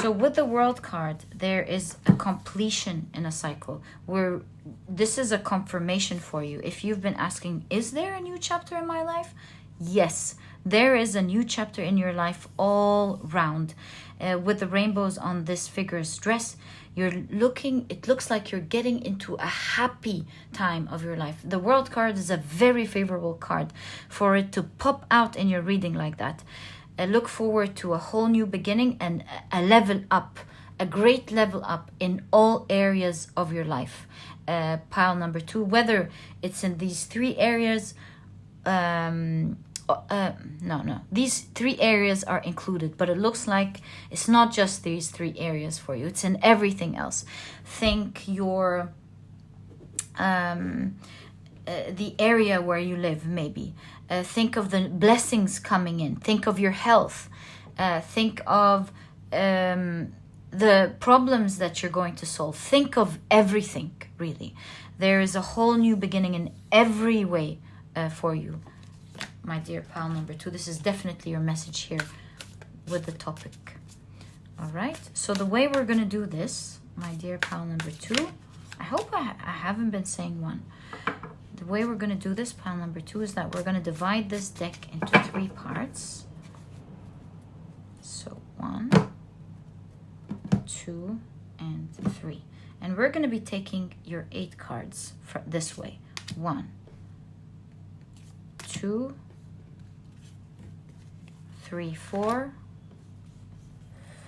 So with the World card, there is a completion in a cycle. Where this is a confirmation for you. If you've been asking, is there a new chapter in my life? Yes, there is a new chapter in your life all round. With the rainbows on this figure's dress, it looks like you're getting into a happy time of your life. The World card is a very favorable card for it to pop out in your reading like that. Look forward to a whole new beginning and a level up, a great level up in all areas of your life. Pile number 2, whether it's in these 3 areas, these 3 areas are included, but it looks like it's not just these 3 areas for you. It's in everything else. Think your the area where you live, maybe. Think of the blessings coming in. Think of your health. Think of the problems that you're going to solve. Think of everything, really. There is a whole new beginning in every way for you, my dear pile number 2. This is definitely your message here with the topic. All right. So the way we're going to do this, my dear pile number 2, I hope I haven't been saying 1. The way we're going to do this, pile number 2, is that we're going to divide this deck into 3 parts. So 1, 2, and 3. And we're going to be taking your 8 cards this way. 1, 2, 3, 4,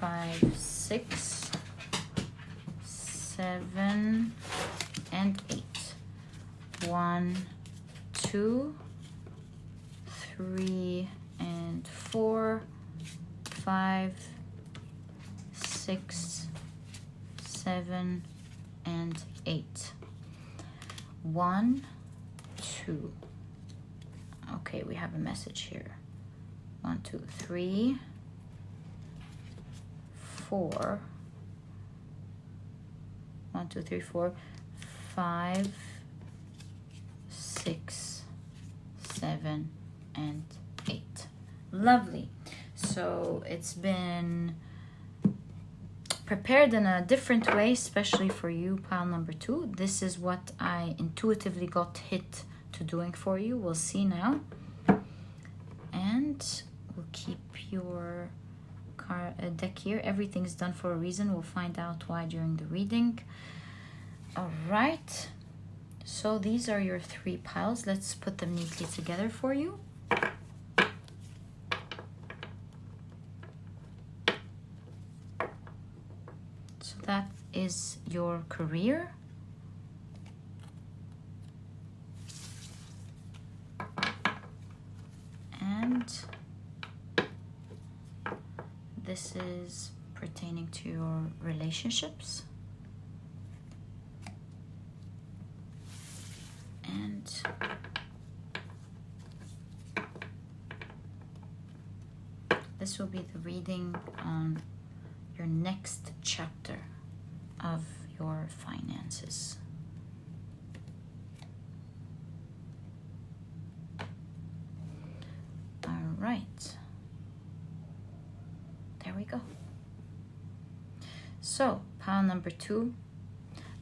5, 6, 7, and 8. 1, 2, 3, and 4, 5, 6, 7, and 8. 1, 2. Okay, we have a message here. 1, 2, 3, 4. 1, 2, 3, 4, 5, 6, 7, and 8. Lovely. So it's been prepared in a different way, especially for you, pile number 2. This is what I intuitively got hit to doing for you. We'll see now. And we'll keep your deck here. Everything's done for a reason. We'll find out why during the reading. All right. So these are your 3 piles. Let's put them neatly together for you. So that is your career. And this is pertaining to your relationships. And this will be the reading on your next chapter of your finances. All right. There we go. So, pile number 2.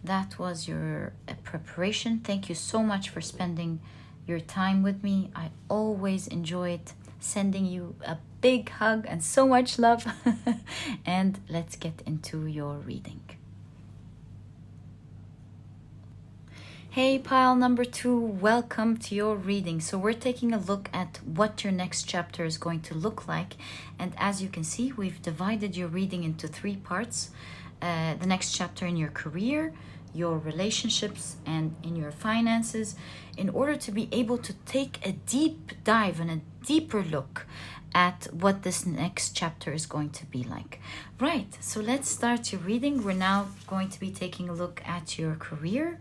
That was your preparation. Thank you so much for spending your time with me. I always enjoyed sending you a big hug and so much love. And let's get into your reading. Hey, pile number 2, welcome to your reading. So we're taking a look at what your next chapter is going to look like. And as you can see, we've divided your reading into 3 parts. The next chapter in your career, your relationships, and in your finances, in order to be able to take a deep dive and a deeper look at what this next chapter is going to be like. Right, so let's start your reading. We're now going to be taking a look at your career.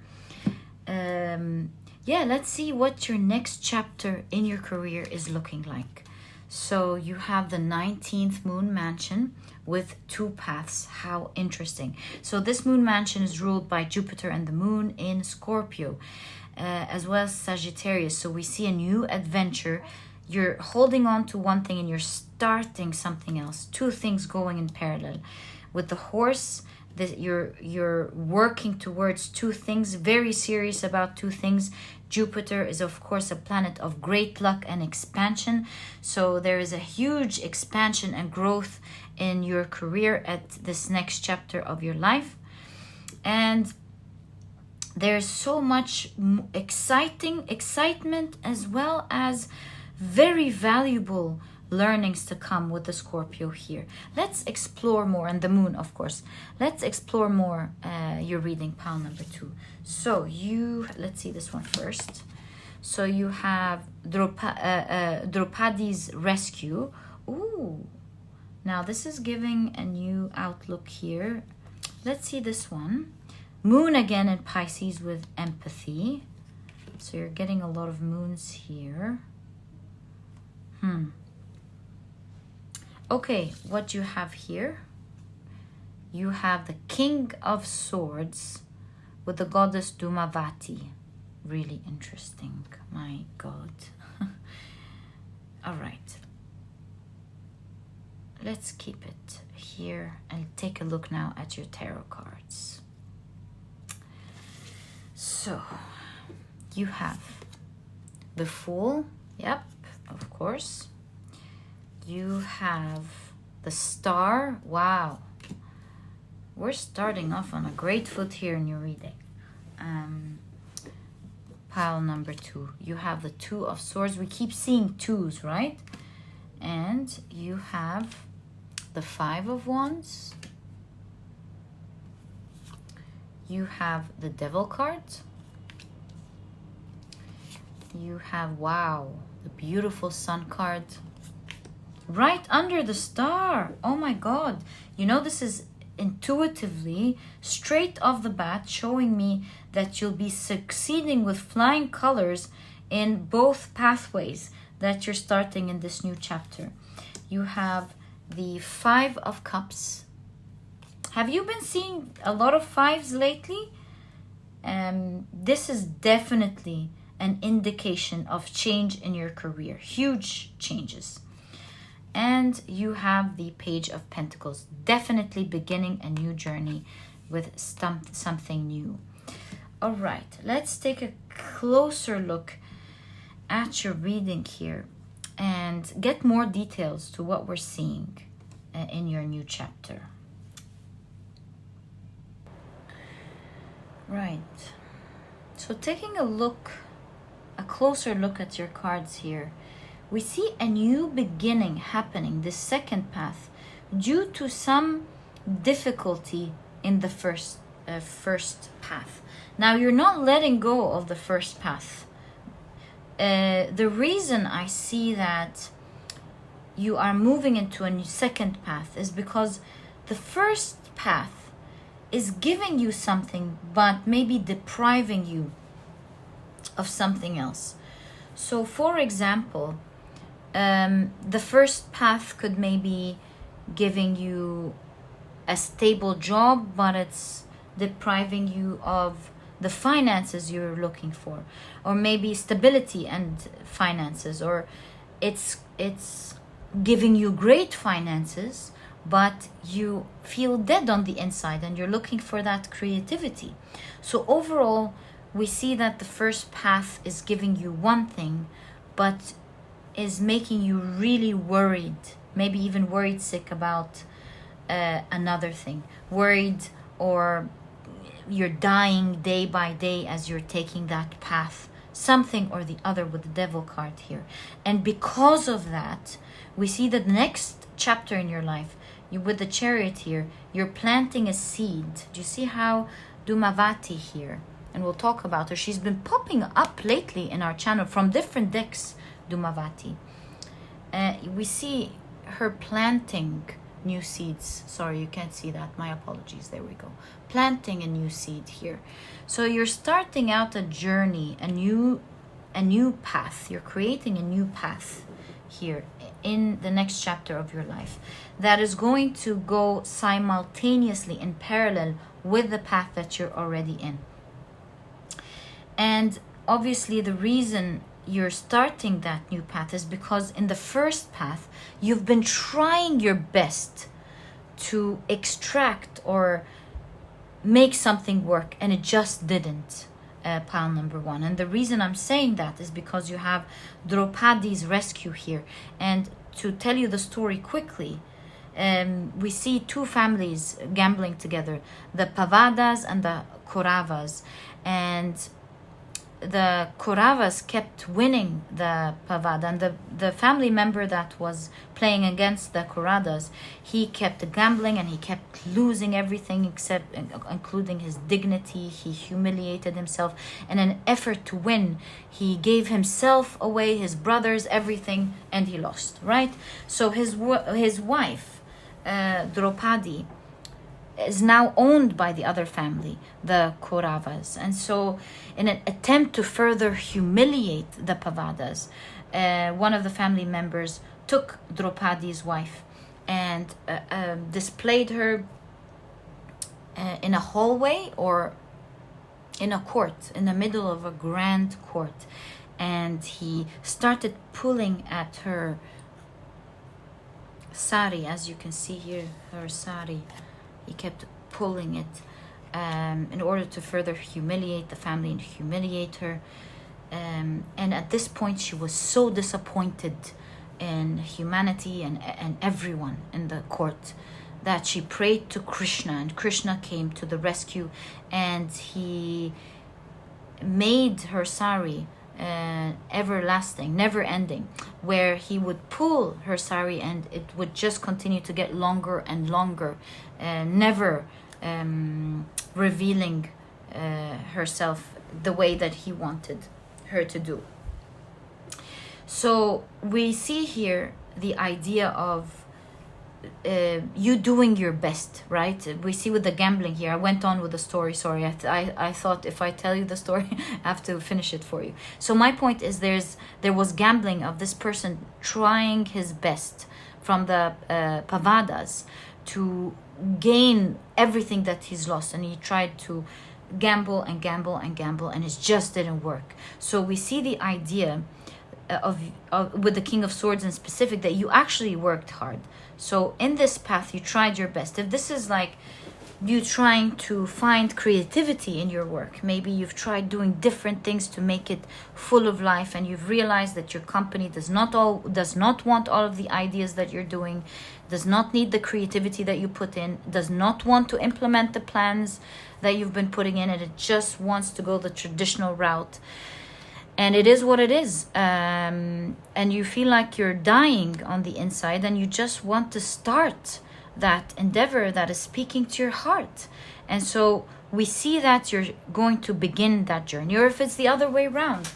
Let's see what your next chapter in your career is looking like. So you have the 19th moon mansion with 2 paths. How interesting. So this moon mansion is ruled by Jupiter and the moon in Scorpio, as well as Sagittarius. So we see a new adventure. You're holding on to one thing and you're starting something else. 2 things going in parallel. With the horse, you're working towards 2 things, very serious about 2 things. Jupiter is, of course, a planet of great luck and expansion. So there is a huge expansion and growth in your career at this next chapter of your life. And there's so much excitement as well as very valuable learnings to come with the Scorpio here. Let's explore more, and the moon, of course. Let's explore more your reading, pile number 2. So let's see this one first. So you have Draupadi's rescue. Ooh, now this is giving a new outlook here. Let's see this one. Moon again in Pisces with empathy. So you're getting a lot of moons here. Okay, what you have here, you have the King of Swords with the goddess Dhumavati. Really interesting, my God. All right. Let's keep it here and take a look now at your tarot cards. So, you have the Fool. Yep, of course. You have the Star. Wow. we're starting off on a great foot here in your reading. Pile number 2. You have the 2 of Swords. We keep seeing 2s, right? And you have the 5 of Wands. You have the Devil card. You have, wow, the beautiful Sun card. Right under the Star. Oh my God. You know, this is intuitively, straight off the bat, showing me that you'll be succeeding with flying colors in both pathways that you're starting in this new chapter. You have the 5 of Cups. Have you been seeing a lot of 5s lately? This is definitely an indication of change in your career, huge changes. And you have the Page of Pentacles, definitely beginning a new journey with something new. All right, let's take a closer look at your reading here and get more details to what we're seeing in your new chapter. Right, so taking a closer look at your cards here, we see a new beginning happening, the second path, due to some difficulty in the first path. Now, you're not letting go of the first path. The reason I see that you are moving into a new second path is because the first path is giving you something, but maybe depriving you of something else. So, for example, the first path could maybe giving you a stable job, but it's depriving you of the finances you're looking for, or maybe stability and finances, or it's giving you great finances, but you feel dead on the inside and you're looking for that creativity. So overall, we see that the first path is giving you one thing, but is making you really worried, maybe even worried sick about another thing. Worried, or you're dying day by day as you're taking that path, something or the other, with the Devil card here. And because of that, we see that the next chapter in your life, with the Chariot here, you're planting a seed. Do you see how Dhumavati here, and we'll talk about her, she's been popping up lately in our channel from different decks, Dhumavati. We see her planting new seeds. Sorry, you can't see that. My apologies. There we go. Planting a new seed here. So you're starting out a journey, a new path. You're creating a new path here in the next chapter of your life that is going to go simultaneously in parallel with the path that you're already in. And obviously the reason you're starting that new path is because in the first path you've been trying your best to extract or make something work, and it just didn't. Pile number 1. And the reason I'm saying that is because you have Draupadi's rescue here. And to tell you the story quickly, we see 2 families gambling together, the Pavadas and the Kauravas, and the Kauravas kept winning the Pavada, and the family member that was playing against the Kauravas, he kept gambling and he kept losing everything except including his dignity. He humiliated himself in an effort to win. He gave himself away, his brothers, everything, and he lost, right? So his wife, Draupadi, is now owned by the other family, the Kauravas. And so in an attempt to further humiliate the Pavadas, one of the family members took Draupadi's wife and displayed her in a hallway or in a court, in the middle of a grand court. And he started pulling at her sari, as you can see here, her sari. He kept pulling it in order to further humiliate the family and humiliate her. And at this point, she was so disappointed in humanity and everyone in the court that she prayed to Krishna, and Krishna came to the rescue, and he made her sari everlasting, never ending, where he would pull her sari and it would just continue to get longer and longer, never revealing herself the way that he wanted her to do. So we see here the idea of you doing your best, right? We see with the gambling here. I went on with the story. Sorry, I thought if I tell you the story, I have to finish it for you. So my point is, there was gambling of this person trying his best from the Pavadas to gain everything that he's lost, and he tried to gamble and gamble and gamble, and it just didn't work. So we see the idea of with the King of Swords in specific, that you actually worked hard. So in this path, you tried your best. If this is like you trying to find creativity in your work, maybe you've tried doing different things to make it full of life, and you've realized that your company does not want all of the ideas that you're doing, does not need the creativity that you put in, does not want to implement the plans that you've been putting in, and it just wants to go the traditional route. And it is what it is, and you feel like you're dying on the inside, and you just want to start that endeavor that is speaking to your heart. And so we see that you're going to begin that journey. Or if it's the other way around,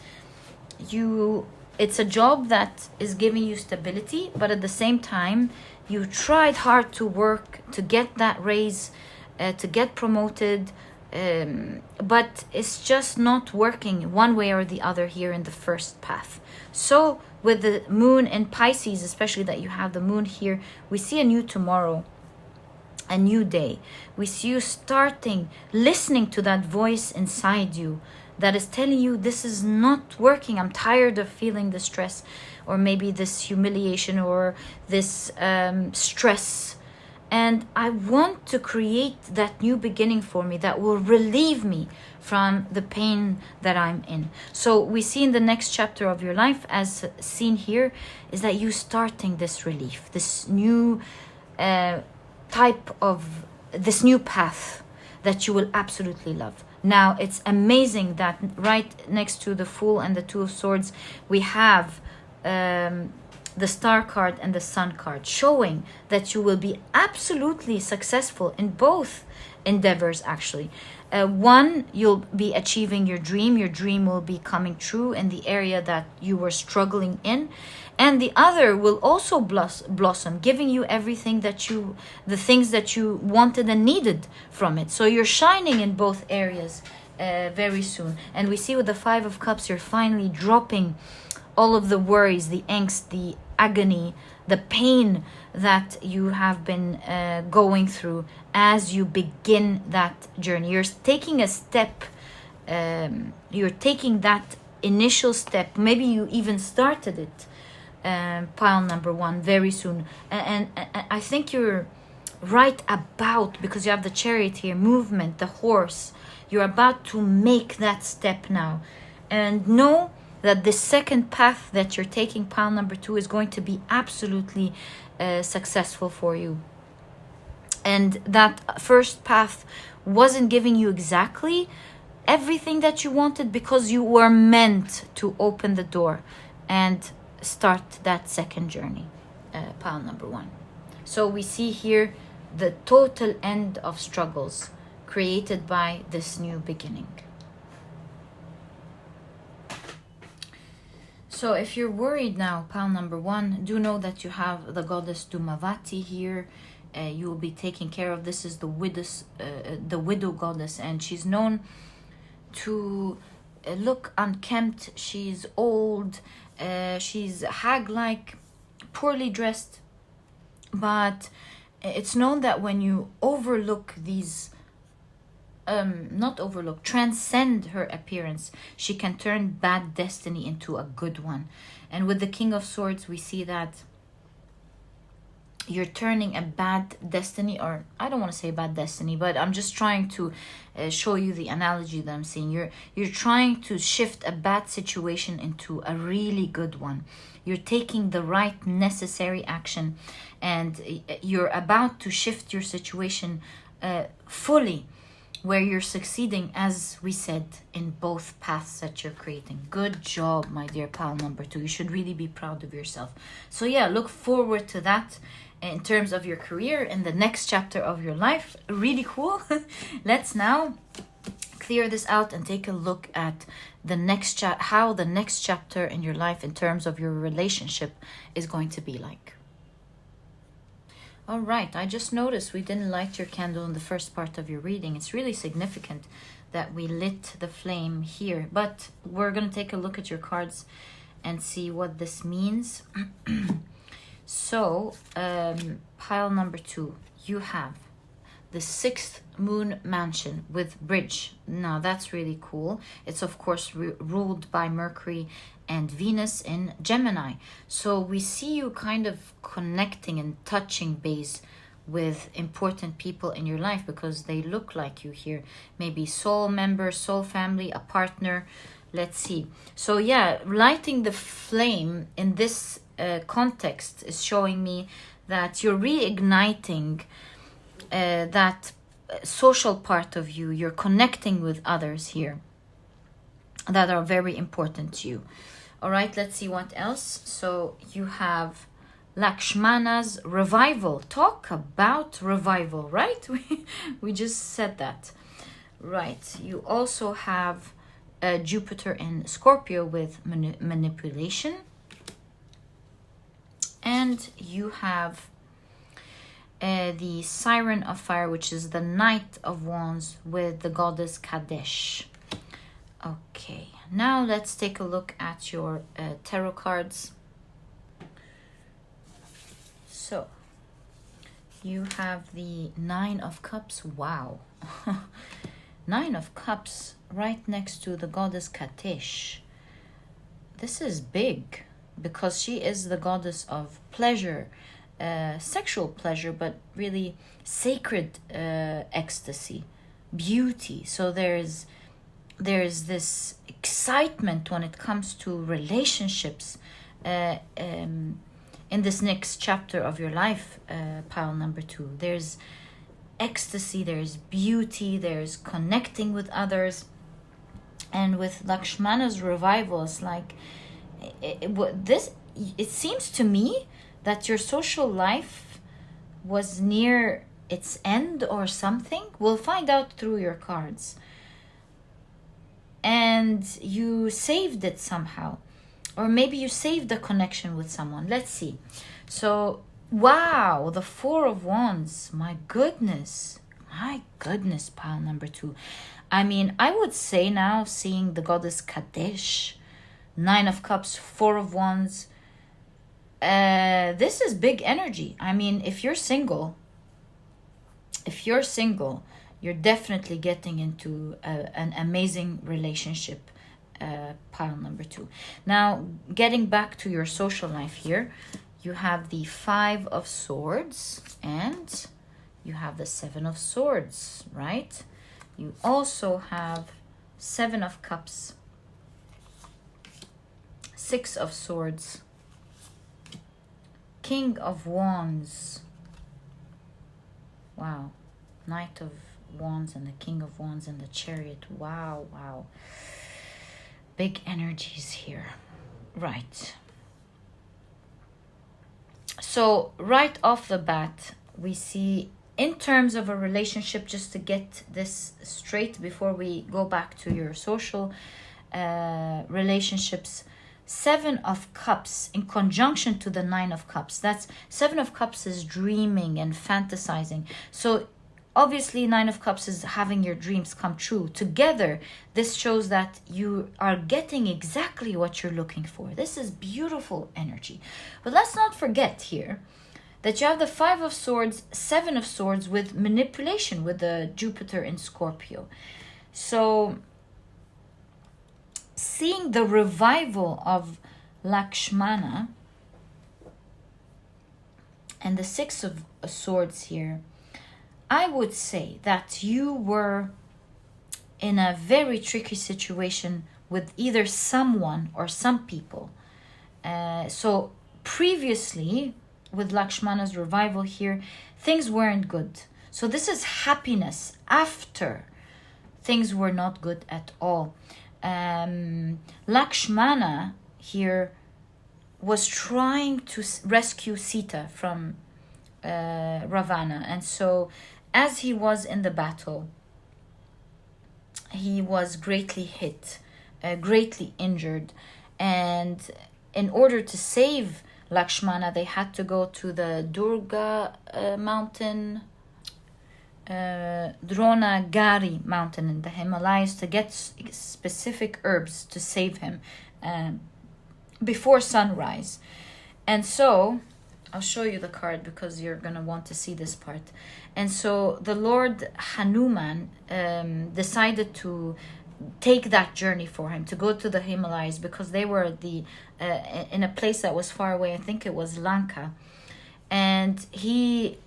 it's a job that is giving you stability, but at the same time you tried hard to work to get that raise, to get promoted, but it's just not working one way or the other here in the first path. So with the moon in Pisces, especially that you have the moon here, we see a new tomorrow, a new day. We see you starting listening to that voice inside you that is telling you, this is not working, I'm tired of feeling the stress, or maybe this humiliation, or this stress, and I want to create that new beginning for me that will relieve me from the pain that I'm in. So we see in the next chapter of your life, as seen here, is that you starting this relief, this new type of, this new path that you will absolutely love. Now, it's amazing that right next to the Fool and the Two of Swords, we have the Star card and the Sun card, showing that you will be absolutely successful in both endeavors, actually. One, you'll be achieving your dream will be coming true in the area that you were struggling in, and the other will also blossom, giving you everything that the things that you wanted and needed from it. So you're shining in both areas very soon. And we see with the Five of Cups, you're finally dropping all of the worries, the angst, the agony, the pain that you have been going through as you begin that journey. You're taking a step, you're taking that initial step. Maybe you even started it, pile number one, very soon. And I think you're right about, because you have the Chariot here, movement, the horse. You're about to make that step now. And know that the second path that you're taking, pile number two, is going to be absolutely successful for you. And that first path wasn't giving you exactly everything that you wanted, because you were meant to open the door and start that second journey, pile number one. So we see here the total end of struggles created by this new beginning. So if you're worried now, pile number one, do know that you have the goddess Dhumavati here. You will be taken care of. This is the widow goddess, and she's known to look unkempt. She's old, she's hag-like, poorly dressed, but it's known that when you overlook these, transcend her appearance, she can turn bad destiny into a good one. And with the King of Swords, we see that you're turning a bad destiny, or I don't want to say bad destiny, but I'm just trying to show you the analogy that I'm seeing. You're trying to shift a bad situation into a really good one. You're taking the right necessary action, and you're about to shift your situation fully, where you're succeeding, as we said, in both paths that you're creating. Good job, my dear pal number 2. You should really be proud of yourself. So yeah, look forward to that in terms of your career in the next chapter of your life. Really cool. Let's now clear this out and take a look at the next how the next chapter in your life in terms of your relationship is going to be like. All right, I just noticed we didn't light your candle in the first part of your reading. It's really significant that we lit the flame here, but we're going to take a look at your cards and see what this means. So, pile number 2, you have the 6th moon mansion with bridge. Now, that's really cool. It's, of course, ruled by Mercury and Venus in Gemini. So we see you kind of connecting and touching base with important people in your life because they look like you here. Maybe soul member, soul family, a partner. Let's see. So yeah, lighting the flame in this context is showing me that you're reigniting that social part of you. You're connecting with others here that are very important to you. All right, let's see what else. So you have Lakshmana's revival. Talk about revival, right? We just said that. Right. You also have Jupiter in Scorpio with manipulation. And you have the Siren of Fire, which is the Knight of Wands with the goddess Kadesh. Okay, now let's take a look at your tarot cards. So, you have the 9 of Cups. Wow. 9 of Cups right next to the goddess Kadesh. This is big because she is the goddess of pleasure, sexual pleasure, but really sacred ecstasy, beauty. So there's this excitement when it comes to relationships in this next chapter of your life, pile number 2. There's ecstasy, there's beauty, there's connecting with others. And with Lakshmana's revival, it's like it seems to me that your social life was near its end or something. We'll find out through your cards. And you saved it somehow. Or maybe you saved a connection with someone. Let's see. So, wow, the 4 of Wands. My goodness, pile number 2. I mean, I would say now, seeing the goddess Kadesh, 9 of Cups, 4 of Wands, this is big energy. I mean, if you're single, you're definitely getting into an amazing relationship, pile number 2. Now, getting back to your social life here, you have the 5 of Swords and you have the 7 of Swords, right? You also have 7 of Cups, 6 of Swords, King of Wands. Wow. Knight of Wands and the King of Wands and the Chariot. Wow. Big energies here. Right. So right off the bat, we see, in terms of a relationship, just to get this straight before we go back to your social relationships, 7 of Cups in conjunction to the 9 of Cups. That's 7 of Cups is dreaming and fantasizing. So obviously 9 of Cups is having your dreams come true. Together, this shows that you are getting exactly what you're looking for. This is beautiful energy. But let's not forget here that you have the 5 of Swords, 7 of Swords with manipulation, with the Jupiter in Scorpio. So seeing the revival of Lakshmana and the Six of Swords here, I would say that you were in a very tricky situation with either someone or some people. So previously, with Lakshmana's revival here, things weren't good. So this is happiness after things were not good at all. Lakshmana here was trying to rescue Sita from Ravana. And so as he was in the battle, he was greatly hit, greatly injured. And in order to save Lakshmana, they had to go to the Durga mountain, Dronagari mountain in the Himalayas to get specific herbs to save him before sunrise. And so I'll show you the card because you're going to want to see this part. And so the Lord Hanuman decided to take that journey for him, to go to the Himalayas, because they were in a place that was far away. I think it was Lanka. And he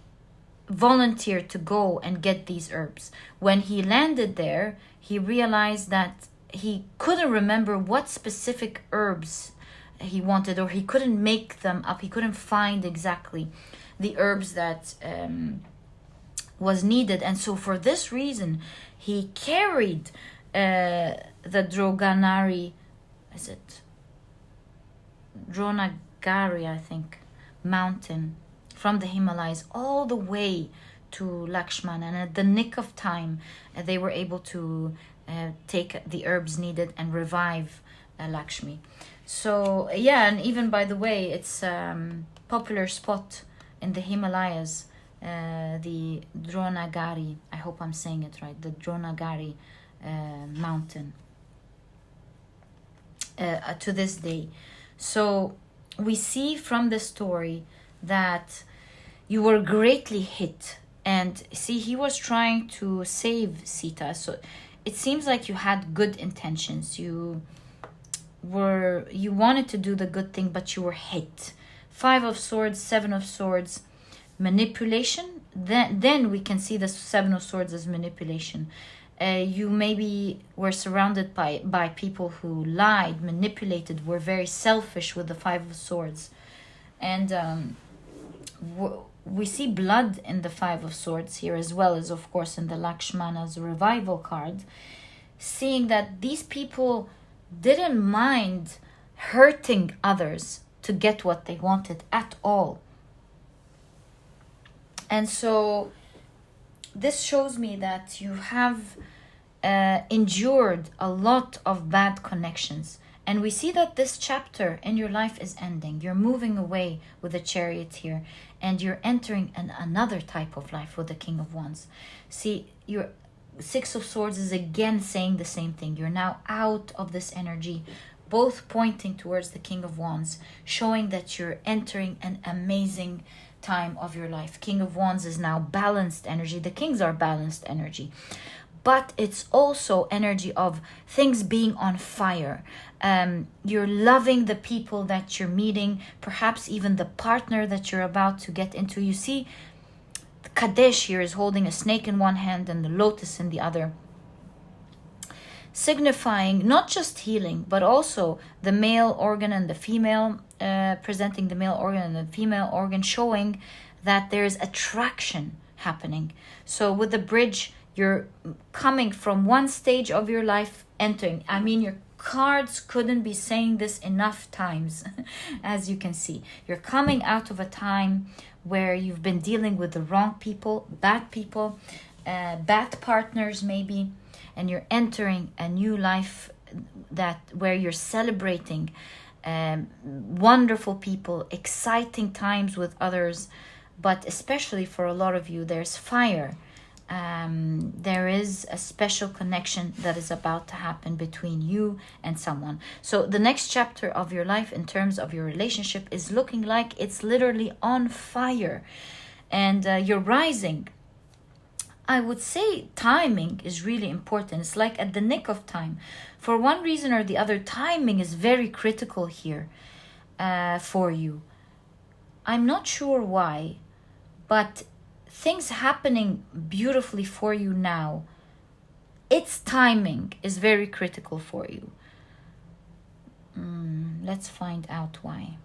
volunteered to go and get these herbs. When he landed there, he realized that he couldn't remember what specific herbs he wanted, or he couldn't make them up. He couldn't find exactly the herbs that was needed. And so for this reason, he carried the Dronagari, I think, mountain from the Himalayas all the way to Lakshmana. And at the nick of time, they were able to take the herbs needed and revive Lakshmi. So yeah, and even by the way, it's popular spot in the Himalayas, the Dronagari, I hope I'm saying it right, the Dronagari mountain to this day. So we see from the story that you were greatly hit, and see, he was trying to save Sita. So it seems like you had good intentions. You wanted to do the good thing, but you were hit. 5 of Swords, 7 of Swords, manipulation. Then we can see the 7 of Swords as manipulation. You maybe were surrounded by people who lied, manipulated, were very selfish with the 5 of Swords. And we see blood in the 5 of Swords here, as well as, of course, in the Lakshmana's revival card, seeing that these people didn't mind hurting others to get what they wanted at all. And so this shows me that you have endured a lot of bad connections. And we see that this chapter in your life is ending. You're moving away with the Chariot here, and you're entering another type of life with the King of Wands. See, your 6 of Swords is again saying the same thing. You're now out of this energy, both pointing towards the King of Wands, showing that you're entering an amazing time of your life. King of Wands is now balanced energy. The Kings are balanced energy. But it's also energy of things being on fire. You're loving the people that you're meeting, perhaps even the partner that you're about to get into. You see, Kadesh here is holding a snake in one hand and the lotus in the other, signifying not just healing, but also the male organ and the female, presenting the male organ and the female organ, showing that there's attraction happening. So with the bridge, you're coming from one stage of your life, entering. I mean, your cards couldn't be saying this enough times. As you can see, you're coming out of a time where you've been dealing with the wrong people, bad partners maybe, and you're entering a new life where you're celebrating wonderful people, exciting times with others. But especially for a lot of you, there's fire. There is a special connection that is about to happen between you and someone. So the next chapter of your life in terms of your relationship is looking like it's literally on fire, and you're rising. I would say timing is really important. It's like at the nick of time. For one reason or the other, timing is very critical here for you. I'm not sure why, but things happening beautifully for you now, its timing is very critical for you. Let's find out why.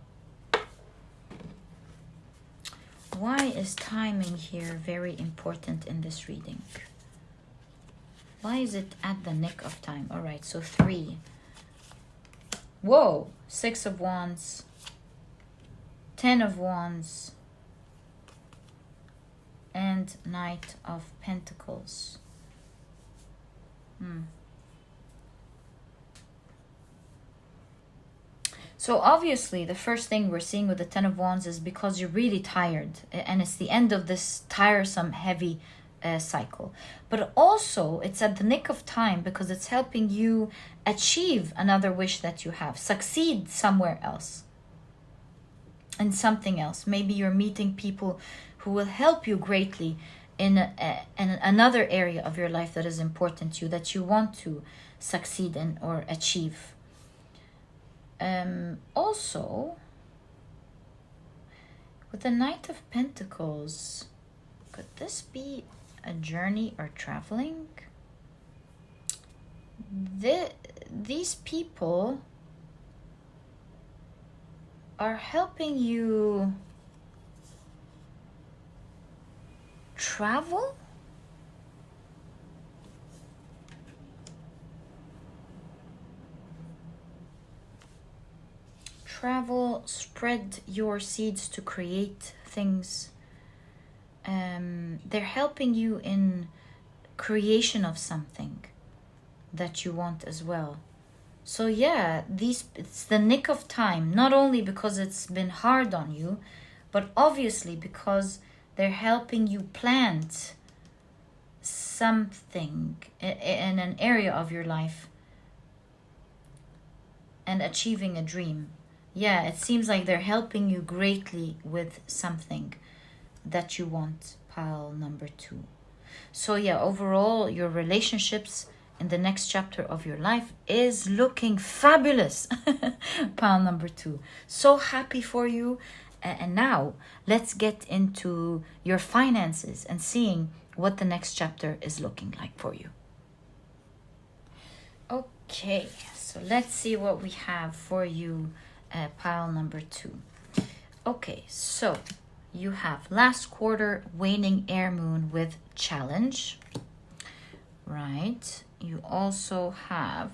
Why is timing here very important in this reading? Why is it at the nick of time? All right, so 3. Whoa, 6 of Wands, 10 of Wands, and Knight of Pentacles. So obviously the first thing we're seeing with the 10 of Wands is because you're really tired, and it's the end of this tiresome, heavy cycle. But also it's at the nick of time because it's helping you achieve another wish that you have, succeed somewhere else, in something else. Maybe you're meeting people who will help you greatly in another area of your life that is important to you, that you want to succeed in or achieve. Also, with the Knight of Pentacles, could this be a journey or traveling? These people are helping you travel? Travel, spread your seeds to create things. They're helping you in creation of something that you want as well. So yeah, it's the nick of time, not only because it's been hard on you, but obviously because they're helping you plant something in an area of your life and achieving a dream. Yeah, it seems like they're helping you greatly with something that you want, pile number 2. So yeah, overall, your relationships in the next chapter of your life is looking fabulous. Pile number 2. So happy for you. And now let's get into your finances and seeing what the next chapter is looking like for you. Okay, so let's see what we have for you, pile number 2. Okay, so you have last quarter waning air moon with challenge, right? You also have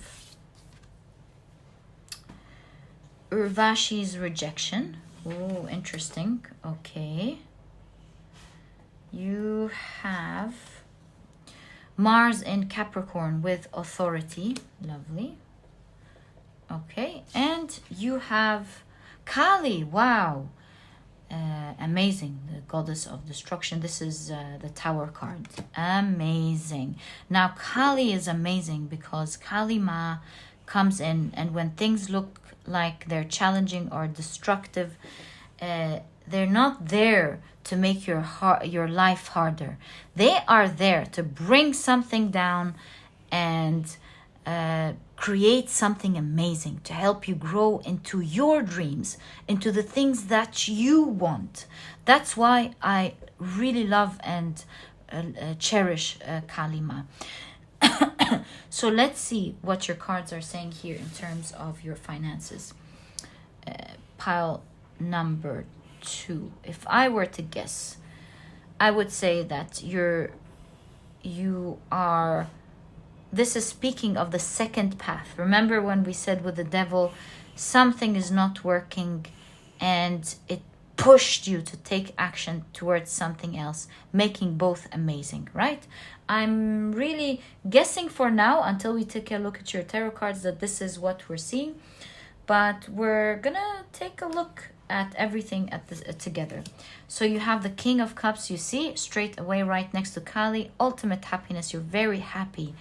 Urvashi's rejection. Oh, interesting. Okay. You have Mars in Capricorn with authority. Lovely. Okay. And you have Kali. Wow. Amazing. The goddess of destruction. This is the Tower card. Amazing. Now, Kali is amazing because Kali Ma comes in, and when things look like they're challenging or destructive, they're not there to make your life harder. They are there to bring something down and create something amazing, to help you grow into your dreams, into the things that you want. That's why I really love and cherish Kali Ma. So let's see what your cards are saying here in terms of your finances. Pile number 2. If I were to guess, I would say that this is speaking of the second path. Remember when we said with the devil, something is not working and it pushed you to take action towards something else, making both amazing, right? I'm really guessing for now, until we take a look at your tarot cards, that this is what we're seeing. But we're gonna take a look at everything together. So you have the King of Cups, you see, straight away right next to Kali. Ultimate happiness. You're very happy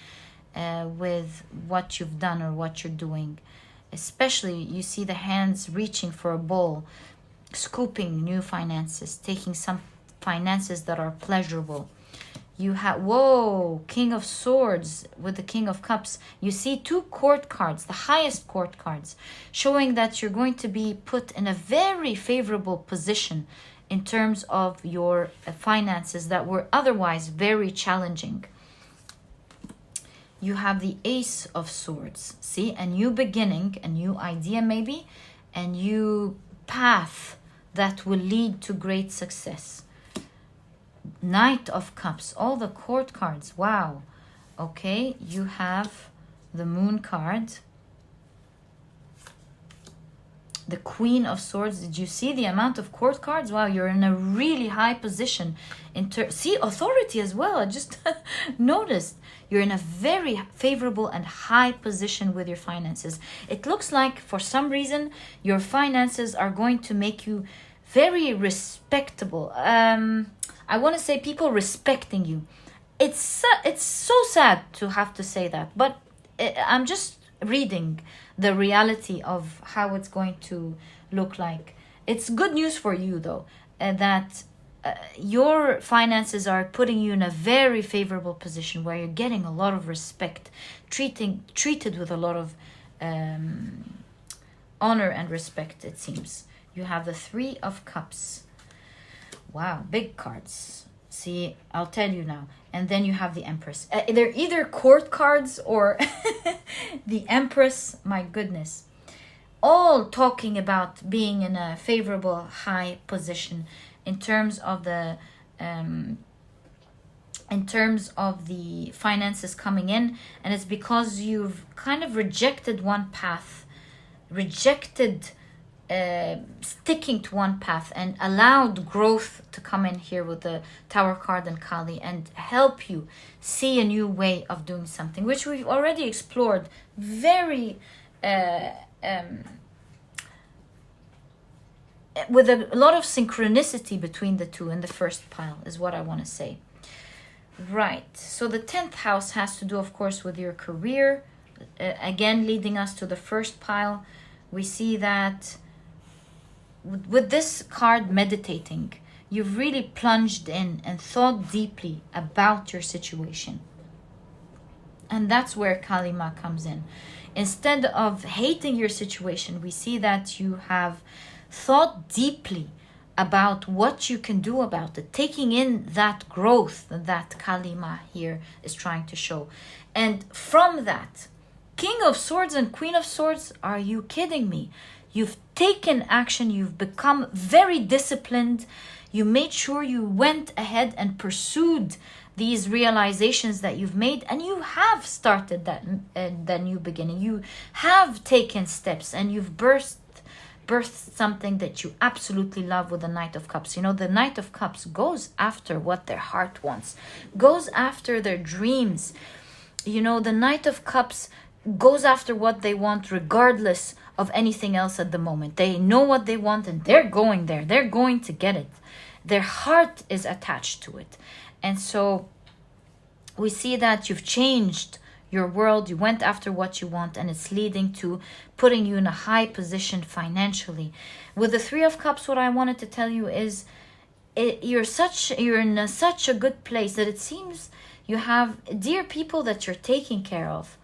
with what you've done or what you're doing. Especially, you see the hands reaching for a bowl, scooping new finances, taking some finances that are pleasurable. You have, whoa, King of Swords with the King of Cups. You see 2 court cards, the highest court cards, showing that you're going to be put in a very favorable position in terms of your finances that were otherwise very challenging. You have the Ace of Swords. See, a new beginning, a new idea maybe, a new path that will lead to great success. Knight of Cups, all the court cards. Wow. Okay, you have the Moon card. The Queen of Swords. Did you see the amount of court cards? Wow, you're in a really high position. See, authority as well. I just noticed. You're in a very favorable and high position with your finances. It looks like for some reason your finances are going to make you very respectable. I want to say people respecting you. It's so sad to have to say that, but I'm just reading the reality of how it's going to look like. It's good news for you though, that your finances are putting you in a very favorable position where you're getting a lot of respect, treated with a lot of honor and respect, it seems. You have the 3 of Cups. Wow, big cards. See, I'll tell you now. And then you have the Empress. They're either court cards or the Empress. My goodness. All talking about being in a favorable, high position in terms of the finances coming in. And it's because you've kind of rejected one path, sticking to one path, and allowed growth to come in here with the Tower card and Kali and help you see a new way of doing something, which we've already explored very with a lot of synchronicity between the two in the first pile is what I want to say. Right, so the 10th house has to do, of course, with your career. Again, leading us to the first pile, we see that with this card, meditating, you've really plunged in and thought deeply about your situation. And that's where Kalima comes in. Instead of hating your situation, we see that you have thought deeply about what you can do about it, taking in that growth that Kalima here is trying to show. And from that, King of Swords and Queen of Swords, are you kidding me? You've taken action, you've become very disciplined, you made sure you went ahead and pursued these realizations that you've made, and you have started that new beginning. You have taken steps and you've birthed something that you absolutely love with the Knight of Cups. You know, the Knight of Cups goes after what their heart wants, goes after their dreams. You know, the Knight of Cups goes after what they want regardless of anything else at the moment. They know what they want and they're going there. They're going to get it. Their heart is attached to it. And so we see that you've changed your world. You went after what you want, and it's leading to putting you in a high position financially. With the 3 of Cups, what I wanted to tell you is you're in such a good place that it seems you have dear people that you're taking care of.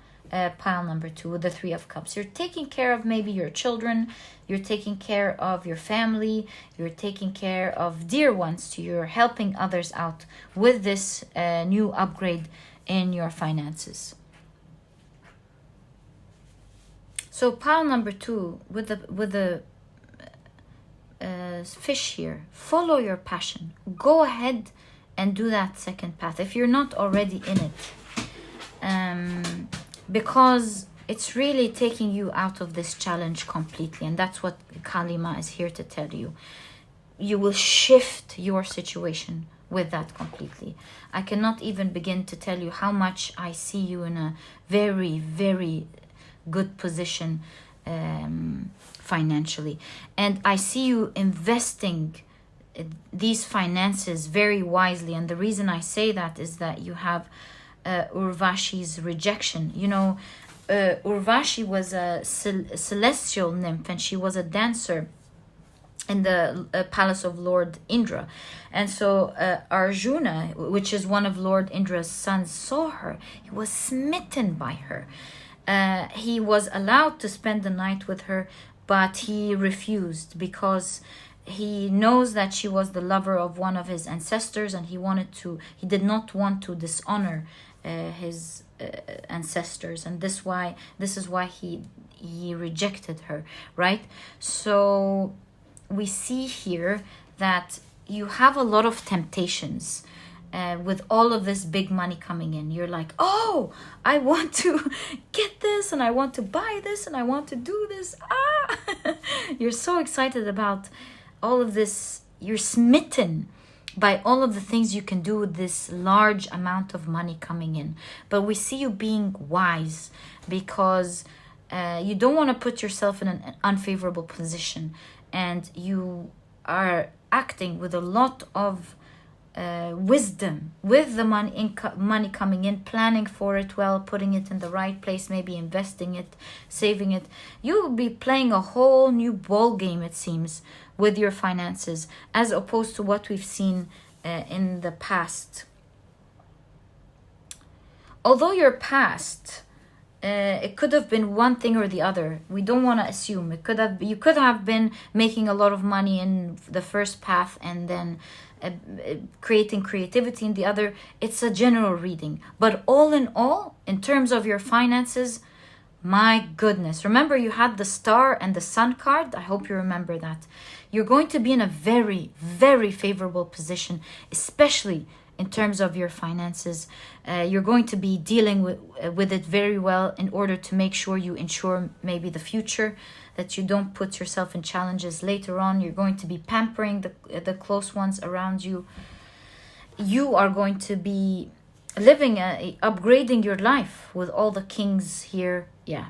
Pile number 2 with the 3 of Cups. You're taking care of maybe your children, you're taking care of your family, you're taking care of dear ones to you, you're helping others out with this new upgrade in your finances. So pile number 2 with the fish here, follow your passion. Go ahead and do that second path if you're not already in it. Because it's really taking you out of this challenge completely. And that's what Kalima is here to tell you. You will shift your situation with that completely. I cannot even begin to tell you how much I see you in a very, very good position financially. And I see you investing these finances very wisely. And the reason I say that is that you have Urvashi's rejection. You know, Urvashi was a celestial nymph and she was a dancer. in the palace of Lord Indra. And so Arjuna, which is one of Lord Indra's sons, saw her. He was smitten by her. He was allowed to spend the night with her, but he refused because he knows that she was the lover of one of his ancestors, and he did not want to dishonor his ancestors, and this is why he rejected her, right? So we see here that you have a lot of temptations with all of this big money coming in. You're like, oh, I want to get this, and I want to buy this, and I want to do this. You're so excited about all of this. You're smitten by all of the things you can do with this large amount of money coming in. But we see you being wise, because you don't want to put yourself in an unfavorable position, and you are acting with a lot of wisdom with the money coming in, planning for it well, putting it in the right place, maybe investing it, saving it. You'll be playing a whole new ball game, it seems, with your finances, as opposed to what we've seen in the past. Although your past, it could have been one thing or the other. We don't want to assume. You could have been making a lot of money in the first path and then creating creativity in the other. It's a general reading. But all in all, in terms of your finances, my goodness. Remember, you had the star and the sun card. I hope you remember that. You're going to be in a very, very favorable position, especially in terms of your finances. You're going to be dealing with it very well in order to make sure you ensure maybe the future, that you don't put yourself in challenges later on. You're going to be pampering the close ones around you. You are going to be living, upgrading your life with all the kings here. Yeah.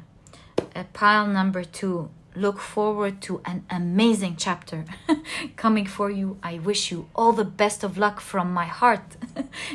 Pile number 2. Look forward to an amazing chapter coming for you. I wish you all the best of luck from my heart.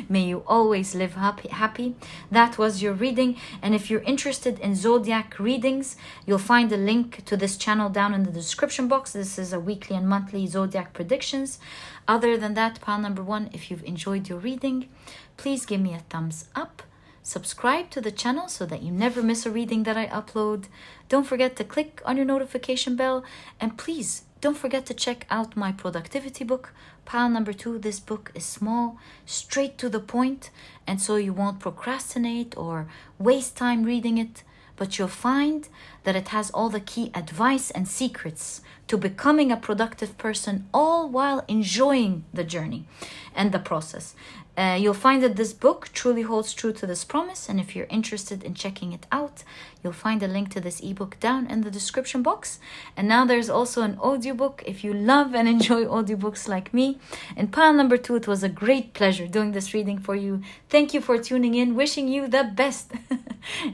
May you always live happy. That was your reading. And if you're interested in zodiac readings, you'll find a link to this channel down in the description box. This is a weekly and monthly zodiac predictions. Other than that, pile number 1, if you've enjoyed your reading, please give me a thumbs up. Subscribe to the channel so that you never miss a reading that I upload. Don't forget to click on your notification bell. And please don't forget to check out my productivity book, pile number 2. This book is small, straight to the point, and so you won't procrastinate or waste time reading it. But you'll find that it has all the key advice and secrets to becoming a productive person, all while enjoying the journey and the process. You'll find that this book truly holds true to this promise, and if you're interested in checking it out, you'll find a link to this ebook down in the description box. And now there's also an audiobook if you love and enjoy audiobooks like me. In pile number 2, it was a great pleasure doing this reading for you. Thank you for tuning in, wishing you the best.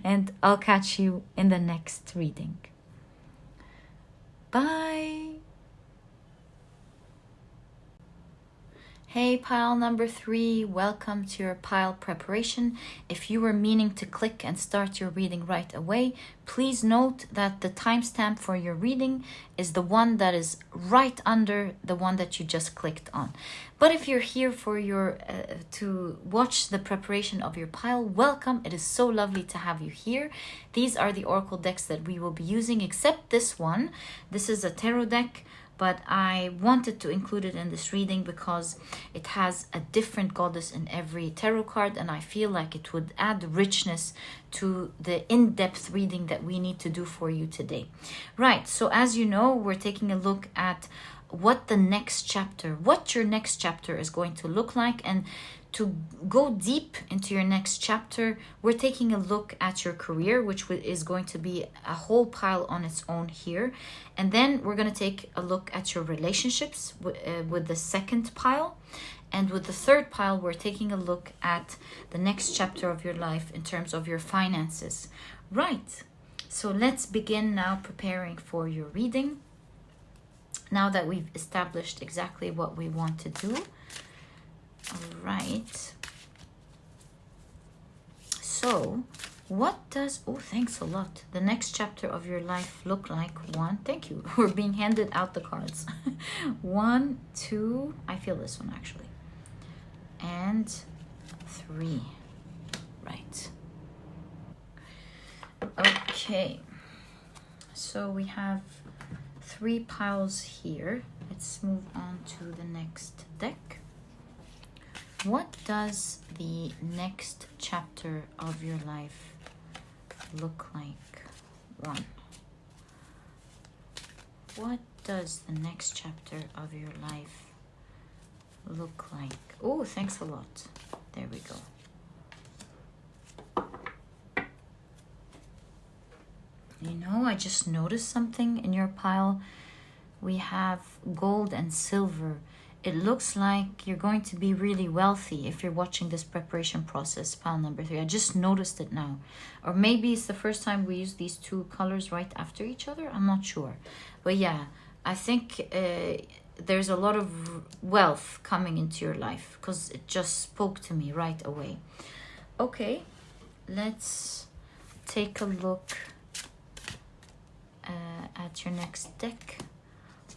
And I'll catch you in the next reading. Bye. Hey, pile number 3, welcome to your pile preparation. If you were meaning to click and start your reading right away, please note that the timestamp for your reading is the one that is right under the one that you just clicked on. But if you're here for your to watch the preparation of your pile, welcome. It is so lovely to have you here. These are the oracle decks that we will be using, except this one. This is a tarot deck, but I wanted to include it in this reading because it has a different goddess in every tarot card, and I feel like it would add richness to the in-depth reading that we need to do for you today. Right, so as you know, we're taking a look at what your next chapter is going to look like. And to go deep into your next chapter, we're taking a look at your career, which is going to be a whole pile on its own here. And then we're going to take a look at your relationships with the second pile. And with the third pile, we're taking a look at the next chapter of your life in terms of your finances. Right, so let's begin now preparing for your reading. Now that we've established exactly what we want to do. All right. So What does, oh, thanks a lot, the next chapter of your life look like? One, thank you. We're being handed out the cards. 1, 2, I feel this one actually. And 3. Right. Okay. So we have 3 piles here. Let's move on to the next deck. What does the next chapter of your life look like? 1. What does the next chapter of your life look like? Oh, thanks a lot. There we go. You know, I just noticed something in your pile. We have gold and silver. It looks like you're going to be really wealthy if you're watching this preparation process, pile number 3. I just noticed it now. Or maybe it's the first time we use these 2 colors right after each other. I'm not sure. But yeah, I think there's a lot of wealth coming into your life because it just spoke to me right away. Okay, let's take a look at your next deck.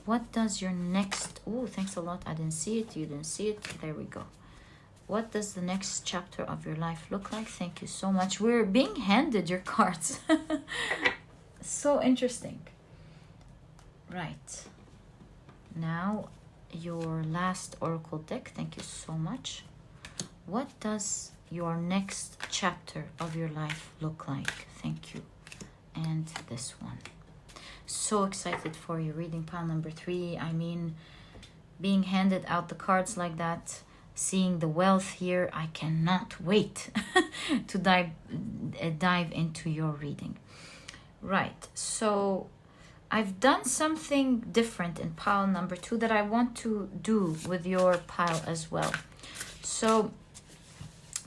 What does your next, oh, thanks a lot, I didn't see it, you didn't see it, there we go. What does the next chapter of your life look like? Thank you so much. We're being handed your cards. So interesting. Right, now your last oracle deck. Thank you so much. What does your next chapter of your life look like? Thank you. And this one. So excited for your reading, pile number 3. I mean, being handed out the cards like that, seeing the wealth here, I cannot wait to dive into your reading. Right, so I've done something different in pile number 2 that I want to do with your pile as well. So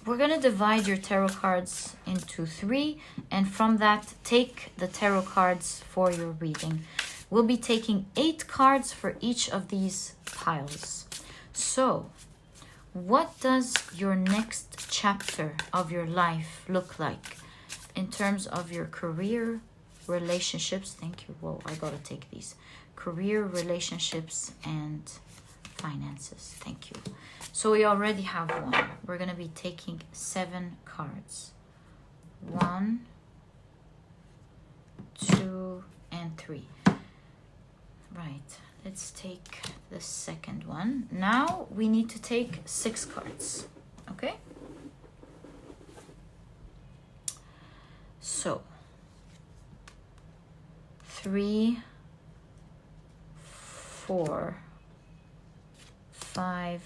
we're going to divide your tarot cards into 3, and from that, take the tarot cards for your reading. We'll be taking 8 cards for each of these piles. So, what does your next chapter of your life look like in terms of your career, relationships? Thank you. Whoa, I gotta take these. Career, relationships, and finances. Thank you. So we already have 1. We're going to be taking 7 cards. 1, 2, and 3. Right. Let's take the second one. Now we need to take 6 cards. Okay? So 3, 4, 5,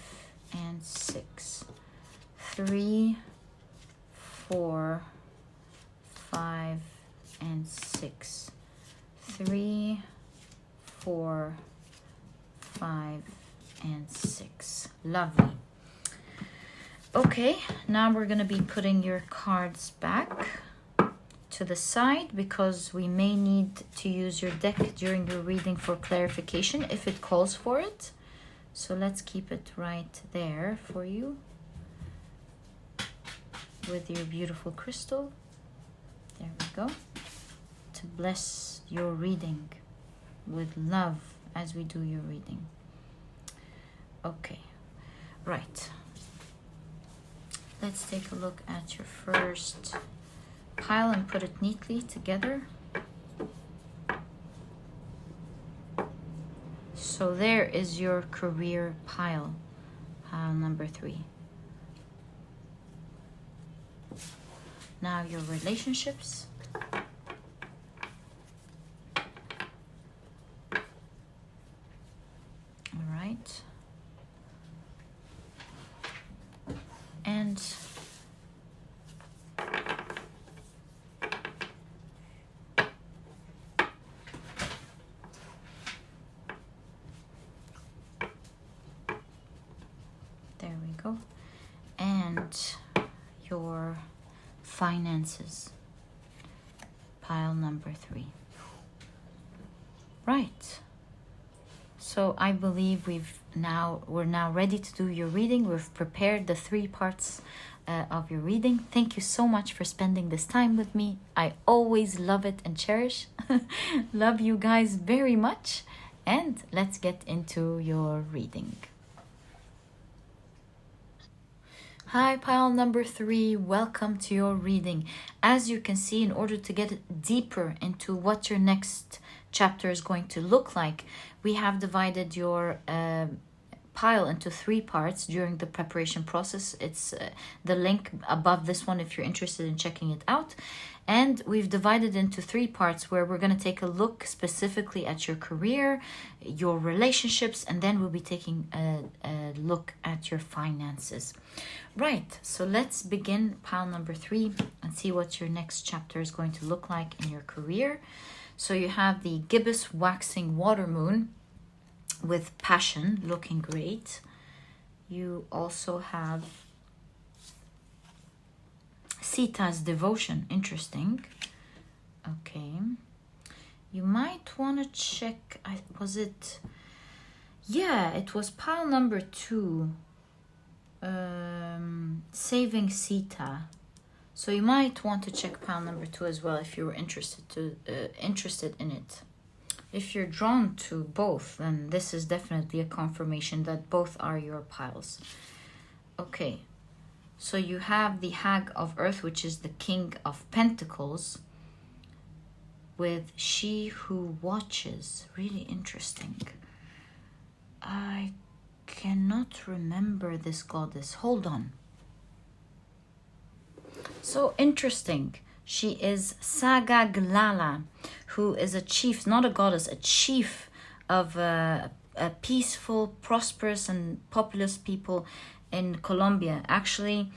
and 6. 3, 4, 5, and 6. 3, 4, 5, and 6. Lovely. Okay, now we're going to be putting your cards back to the side because we may need to use your deck during your reading for clarification if it calls for it. So let's keep it right there for you with your beautiful crystal. There we go. To bless your reading with love as we do your reading. Okay, right. Let's take a look at your first pile and put it neatly together. So there is your career pile, pile number 3. Now your relationships. All right. And there we go. And your finances, pile number 3. Right. So I believe we're now ready to do your reading. We've prepared the 3 parts of your reading. Thank you so much for spending this time with me. I always love it and cherish. Love you guys very much. And let's get into your reading. Hi, pile number 3. Welcome to your reading. As you can see, in order to get deeper into what your next chapter is going to look like, we have divided your pile into 3 parts during the preparation process. It's the link above this one if you're interested in checking it out. And we've divided into 3 parts where we're going to take a look specifically at your career, your relationships, and then we'll be taking a look at your finances. Right, so let's begin pile number 3 and see what your next chapter is going to look like in your career. So you have the gibbous waxing water moon with passion, looking great. You also have Sita's devotion, interesting. Okay. You might want to check, was it? Yeah, it was pile number 2. Saving Sita. So you might want to check pile number 2 as well if you were interested in it. If you're drawn to both, then this is definitely a confirmation that both are your piles. Okay, so you have the Hag of Earth, which is the King of Pentacles, with She Who Watches. Really interesting. I cannot remember this goddess. Hold on. So interesting. She is Sagaglala, who is a chief, not a goddess, a chief of a peaceful, prosperous, and populous people in Colombia. Actually,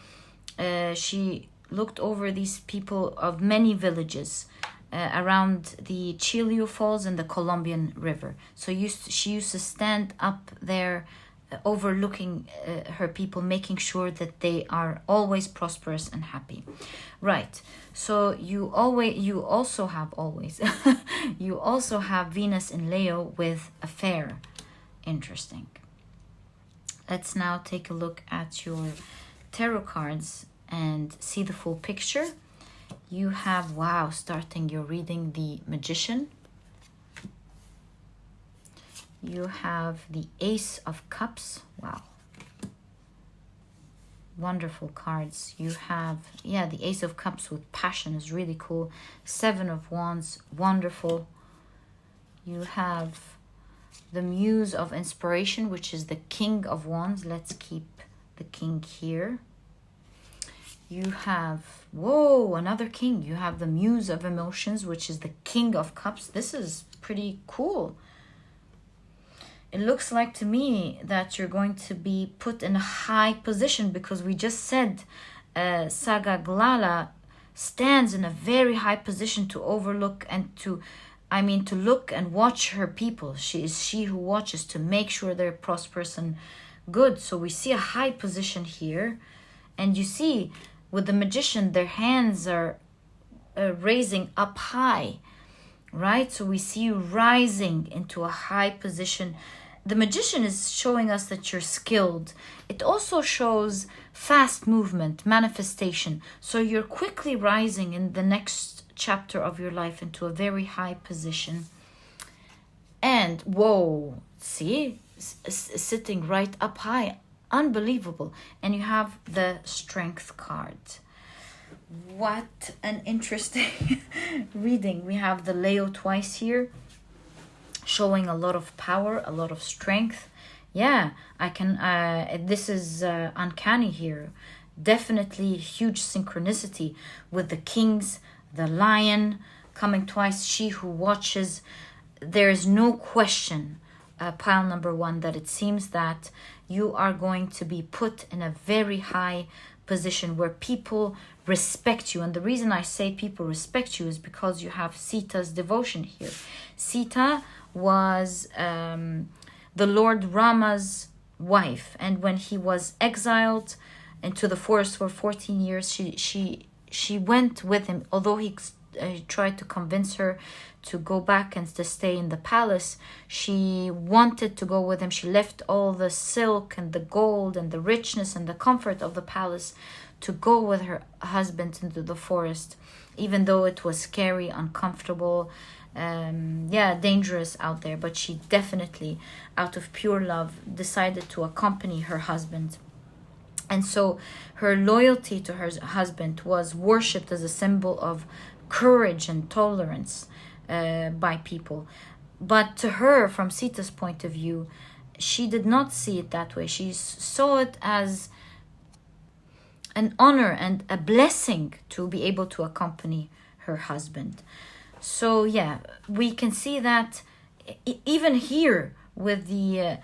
she looked over these people of many villages around the Chilio Falls and the Colombian River. So she used to stand up there overlooking her people, making sure that they are always prosperous and happy. Right, so you also have Venus in Leo with a fair. Interesting. Let's now take a look at your tarot cards and see the full picture. You have, wow, starting your reading, the Magician. You have the Ace of Cups. Wow. Wonderful cards. You have, yeah, the Ace of Cups with passion is really cool. 7 of Wands. Wonderful. You have the Muse of Inspiration, which is the King of Wands. Let's keep the King here. You have, whoa, another King. You have the Muse of Emotions, which is the King of Cups. This is pretty cool. It looks like to me that you're going to be put in a high position, because we just said Sagaglala stands in a very high position to overlook and to look and watch her people. She is she who watches to make sure they're prosperous and good. So we see a high position here. And you see, with the Magician, their hands are raising up high, right? So we see you rising into a high position. The Magician is showing us that you're skilled. It also shows fast movement, manifestation. So you're quickly rising in the next chapter of your life into a very high position. And whoa, see, sitting right up high, unbelievable. And you have the Strength card. What an interesting reading. We have the Leo twice here, showing a lot of power, a lot of strength. Yeah, I can, this is uncanny here. Definitely huge synchronicity with the Kings, the Lion coming twice, She Who Watches. There is no question, pile number 1, that it seems that you are going to be put in a very high position where people respect you. And the reason I say people respect you is because you have Sita's devotion here. Sita was the Lord Rama's wife, and when he was exiled into the forest for 14 years, she went with him, although he tried to convince her to go back and to stay in the palace. She wanted to go with him. She left all the silk and the gold and the richness and the comfort of the palace to go with her husband into the forest, even though it was scary, uncomfortable, dangerous out there. But she definitely, out of pure love, decided to accompany her husband. And so her loyalty to her husband was worshipped as a symbol of courage and tolerance by people. But to her, from Sita's point of view, she did not see it that way. She saw it as an honor and a blessing to be able to accompany her husband. So yeah, we can see that even here with the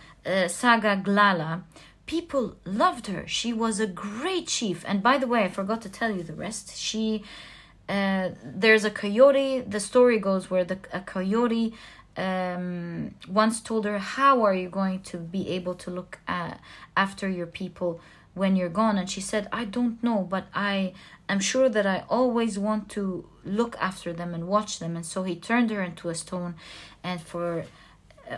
saga Glala, people loved her. She was a great chief. And by the way, I forgot to tell you the rest. There's a coyote. The story goes where a coyote once told her, how are you going to be able to look after your people when you're gone? And she said, I don't know, but I am sure that I always want to look after them and watch them. And so he turned her into a stone, and for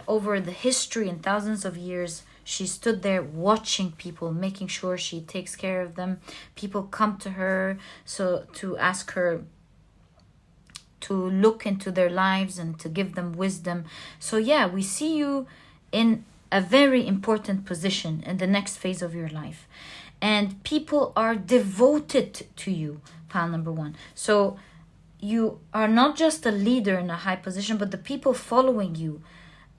over the history and thousands of years, she stood there watching people, making sure she takes care of them. People come to her so to ask her to look into their lives and to give them wisdom. So yeah, we see you in a very important position in the next phase of your life. And people are devoted to you, pile number 1. So you are not just a leader in a high position, but the people following you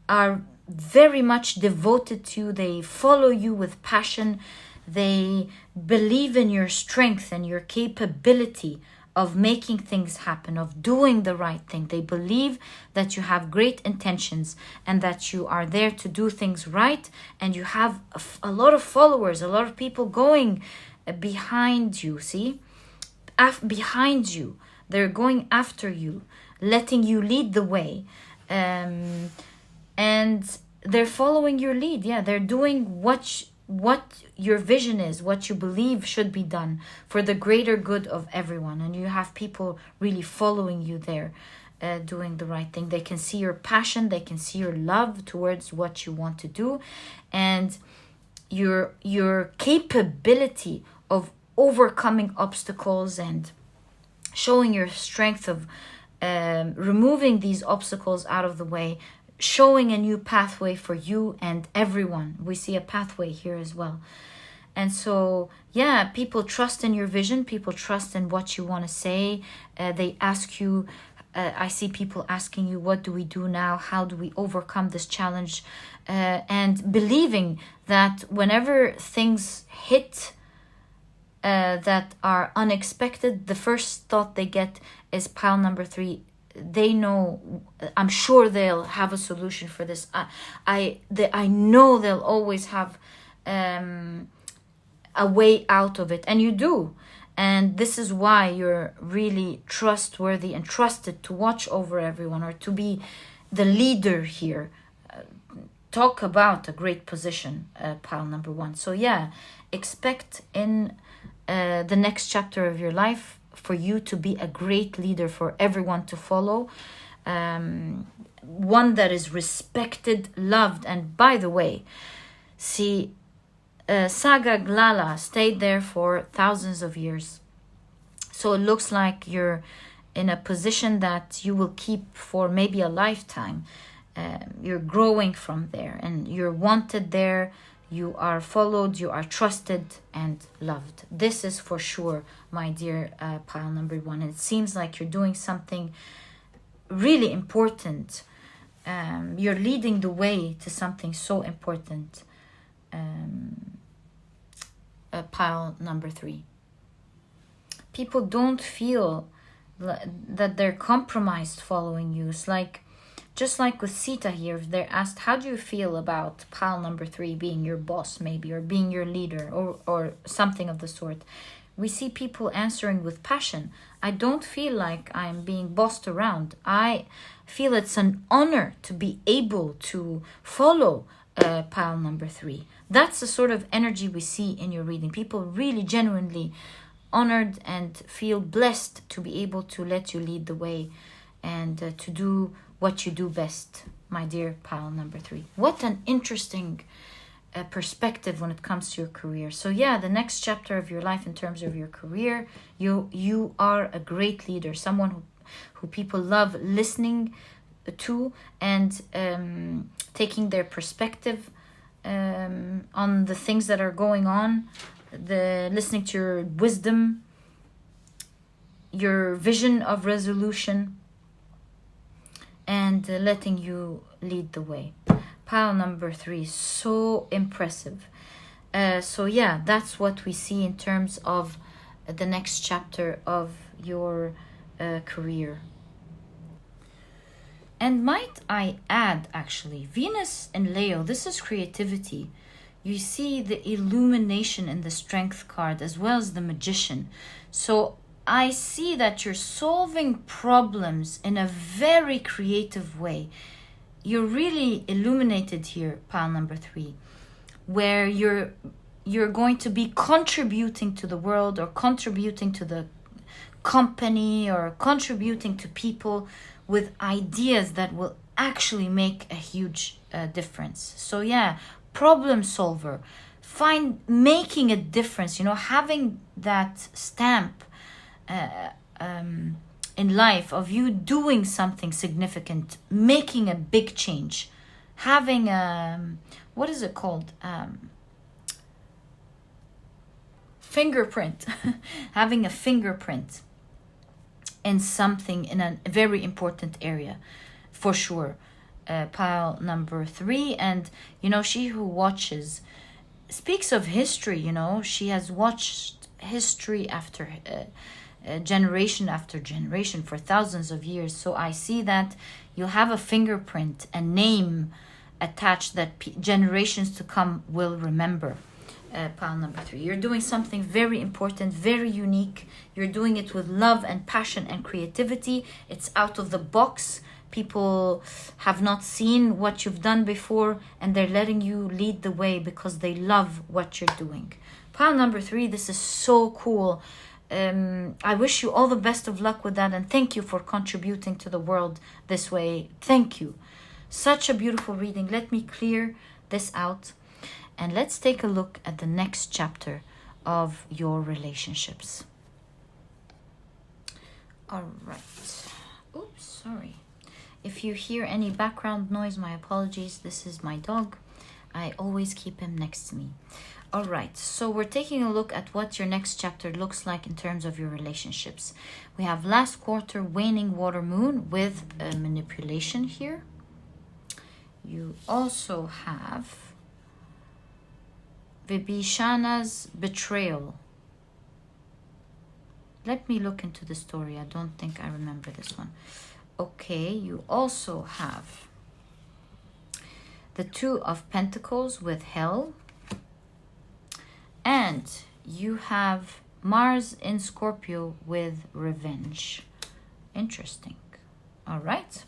are very much devoted to you. They follow you with passion. They believe in your strength and your capability of making things happen, of doing the right thing. They believe that you have great intentions and that you are there to do things right, and you have a lot of followers, a lot of people going behind you, behind you. They're going after you, letting you lead the way. And they're following your lead. Yeah, they're doing what your vision is, what you believe should be done for the greater good of everyone. And you have people really following you there, doing the right thing. They can see your passion, they can see your love towards what you want to do, and your capability of overcoming obstacles and showing your strength of removing these obstacles out of the way, showing a new pathway for you and everyone. We see a pathway here as well. And so, yeah, people trust in your vision. People trust in what you want to say. They ask you, I see people asking you, what do we do now? How do we overcome this challenge? And believing that whenever things hit that are unexpected, the first thought they get is pile number 3. They know, I'm sure they'll have a solution for this. I know they'll always have a way out of it, and you do. And this is why you're really trustworthy and trusted to watch over everyone, or to be the leader here. Talk about a great position, pile number 1. So yeah, expect in the next chapter of your life for you to be a great leader for everyone to follow. One that is respected, loved. And by the way, see, Saga Glala stayed there for thousands of years. So it looks like you're in a position that you will keep for maybe a lifetime. You're growing from there, and you're wanted there. You are followed, you are trusted and loved. This is for sure, my dear pile number 1. And it seems like you're doing something really important. You're leading the way to something so important. Pile number 3. People don't feel that they're compromised following you. It's like, just like with Sita here, if they're asked, how do you feel about pile number 3 being your boss maybe, or being your leader, or something of the sort, we see people answering with passion. I don't feel like I'm being bossed around. I feel it's an honor to be able to follow pile number 3. That's the sort of energy we see in your reading. People really genuinely honored and feel blessed to be able to let you lead the way and to do what you do best, my dear pile number 3. What an interesting perspective when it comes to your career. So yeah, the next chapter of your life in terms of your career, you are a great leader, someone who people love listening to and taking their perspective on the things that are going on, listening to your wisdom, your vision of resolution, and letting you lead the way. Pile number 3, so impressive. So yeah, that's what we see in terms of the next chapter of your career. And might I add, actually, Venus and Leo, this is creativity. You see the illumination in the Strength card as well as the Magician. So I see that you're solving problems in a very creative way. You're really illuminated here, pile number 3, where you're going to be contributing to the world or contributing to the company or contributing to people with ideas that will actually make a huge difference. So yeah, problem solver, making a difference, having that stamp in life of you doing something significant, making a big change, having what is it called? Fingerprint, having a fingerprint in something in a very important area, for sure. Pile number 3, and she who watches speaks of history. She has watched history after generation after generation for thousands of years. So I see that you have a fingerprint, a name attached that generations to come will remember. Pile number 3, you're doing something very important, very unique. You're doing it with love and passion and creativity. It's out of the box. People have not seen what you've done before, and they're letting you lead the way because they love what you're doing. Pile number 3, this is so cool. I wish you all the best of luck with that, and thank you for contributing to the world this way. Thank you. Such a beautiful reading. Let me clear this out, and let's take a look at the next chapter of your relationships. All right. Oops, sorry. If you hear any background noise, my apologies. This is my dog. I always keep him next to me. All right, so we're taking a look at what your next chapter looks like in terms of your relationships. We have last quarter waning water moon with manipulation here. You also have Vibhishana's betrayal. Let me look into the story. I don't think I remember this one. Okay, you also have the 2 of Pentacles with hell. And you have Mars in Scorpio with revenge. Interesting. All right.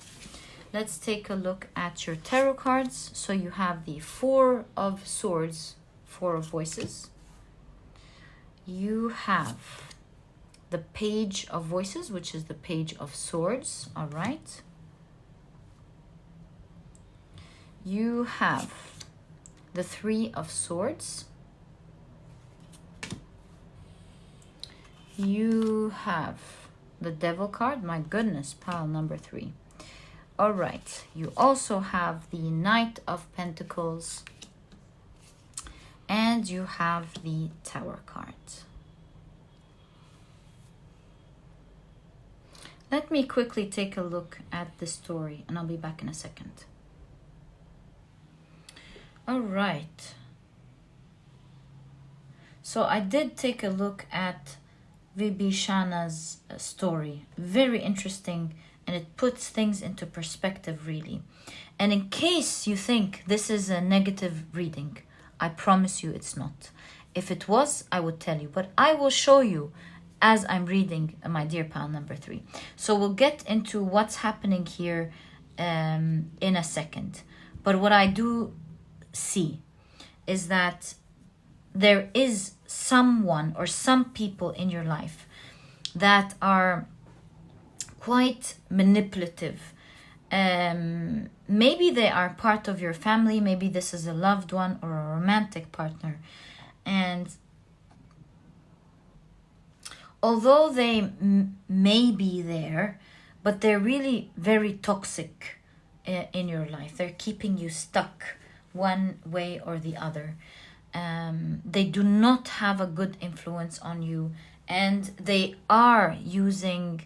Let's take a look at your tarot cards. So you have the 4 of Swords, 4 of Voices. You have the Page of Voices, which is the Page of Swords. All right. You have the 3 of Swords. You have the Devil card. My goodness, pile number 3. All right. You also have the Knight of Pentacles. And you have the Tower card. Let me quickly take a look at the story, and I'll be back in a second. All right. So I did take a look at Vibhishana's story. Very interesting, and it puts things into perspective, really. And in case you think this is a negative reading, I promise you it's not. If it was, I would tell you, but I will show you as I'm reading, my dear pile number 3. So we'll get into what's happening here in a second. But what I do see is that there is someone or some people in your life that are quite manipulative. Maybe they are part of your family, maybe this is a loved one or a romantic partner. And although they may be there, but they're really very toxic in your life. They're keeping you stuck one way or the other. They do not have a good influence on you, and they are using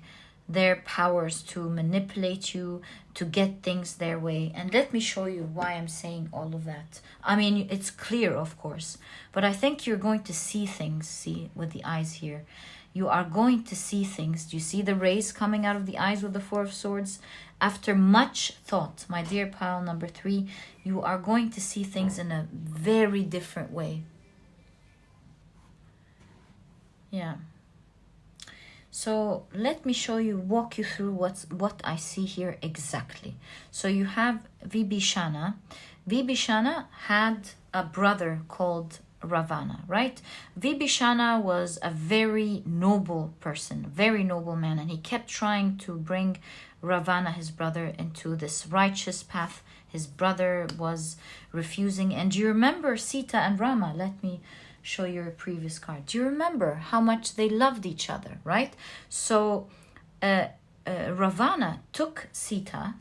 their powers to manipulate you, to get things their way. And let me show you why I'm saying all of that. I mean, it's clear, of course, but I think you're going to see things, see, with the eyes here. You are going to see things. Do you see the rays coming out of the eyes with the Four of Swords? After much thought, my dear pile number 3, you are going to see things in a very different way. Yeah. So let me show you, walk you through what I see here exactly. So you have Vibhishana. Vibhishana had a brother called Ravana, right? Vibhishana was a very noble person, very noble man, and he kept trying to bring Ravana, his brother, into this righteous path. His brother was refusing. And do you remember Sita and Rama? Let me show you a previous card. Do you remember how much they loved each other, right? So Ravana took Sita,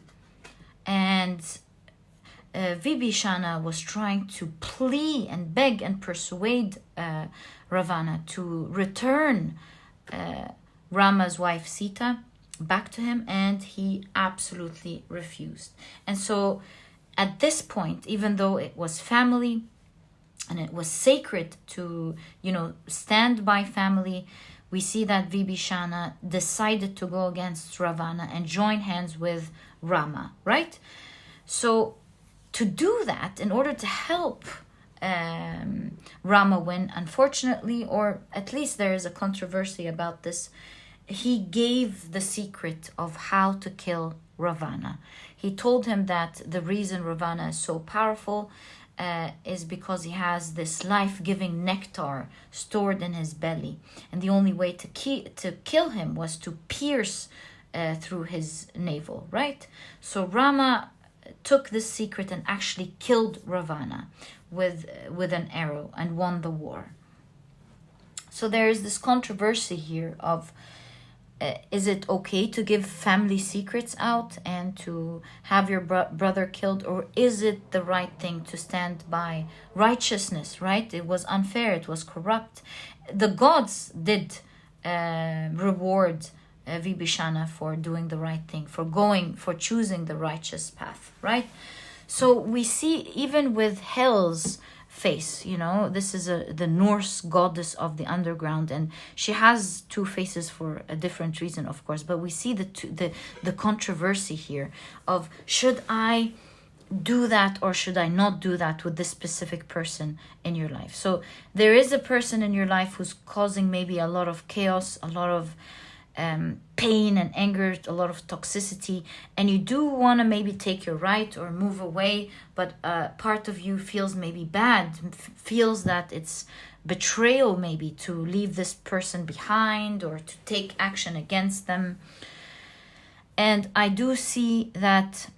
and Vibhishana was trying to plea and beg and persuade Ravana to return Rama's wife Sita back to him, and he absolutely refused. And so at this point, even though it was family and it was sacred to, you know, stand by family, we see that Vibhishana decided to go against Ravana and join hands with Rama, right? So to do that, in order to help Rama win, unfortunately, or at least there is a controversy about this, he gave the secret of how to kill Ravana. He told him that the reason Ravana is so powerful is because he has this life-giving nectar stored in his belly, and the only way to kill him was to pierce through his navel, right? So Rama took this secret and actually killed Ravana with an arrow and won the war. So there is this controversy here of is it okay to give family secrets out and to have your brother killed, or is it the right thing to stand by righteousness, right? It was unfair, it was corrupt. The gods did reward Vibhishana for doing the right thing, for choosing the righteous path, right? So we see even with Hel's face, you know, this is the Norse goddess of the underground, and she has two faces for a different reason, of course, but we see the controversy here of, should I do that or should I not do that with this specific person in your life? So there is a person in your life who's causing maybe a lot of chaos, a lot of pain and anger, a lot of toxicity, and you do want to maybe take your right or move away, but part of you feels maybe bad, feels that it's betrayal maybe to leave this person behind or to take action against them. And I do see that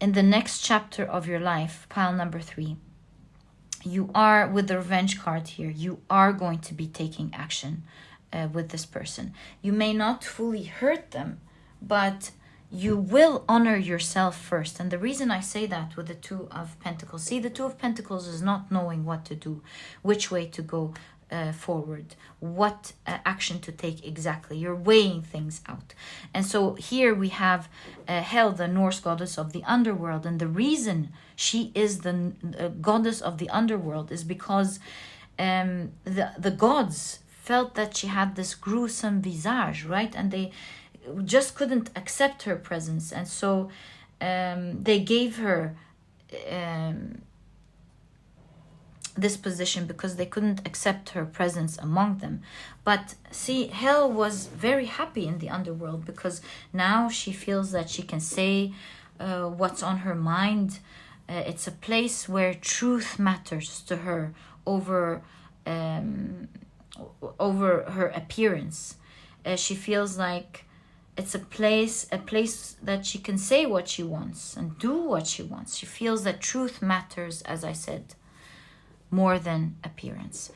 in the next chapter of your life, pile number 3, you are, with the revenge card here, you are going to be taking action with this person. You may not fully hurt them, but you will honor yourself first. And the reason I say that with the Two of Pentacles, see, the Two of Pentacles is not knowing what to do, which way to go forward, what action to take exactly. You're weighing things out. And so here we have Hel, the Norse goddess of the underworld, and the reason she is the goddess of the underworld is because the gods felt that she had this gruesome visage, right? And they just couldn't accept her presence. And so they gave her this position because they couldn't accept her presence among them. But see, Hel was very happy in the underworld because now she feels that she can say what's on her mind. It's a place where truth matters to her over over her appearance. She feels like it's a place that she can say what she wants and do what she wants. She feels that truth matters, as I said, more than appearance.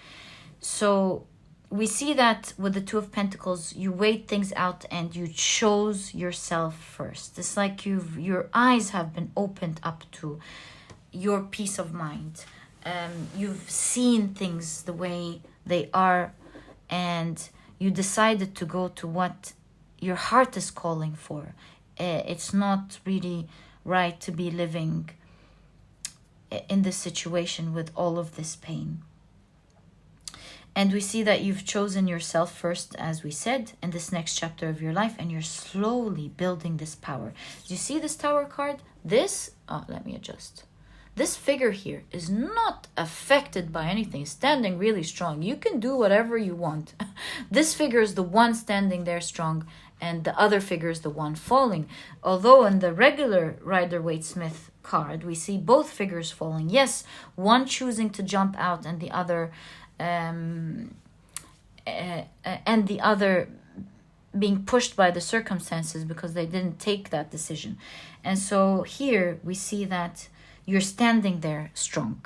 So we see that with the Two of Pentacles, you weighed things out and you chose yourself first. It's like your eyes have been opened up to your peace of mind. You've seen things the way they are, and you decided to go to what your heart is calling for. It's not really right to be living in this situation with all of this pain. And we see that you've chosen yourself first, as we said, in this next chapter of your life, and you're slowly building this power. Do you see this Tower card? Let me adjust. This figure here is not affected by anything, standing really strong. You can do whatever you want. This figure is the one standing there strong, and the other figure is the one falling. Although in the regular Rider-Waite-Smith card, we see both figures falling. Yes, one choosing to jump out and the other being pushed by the circumstances because they didn't take that decision. And so here we see that you're standing there strong.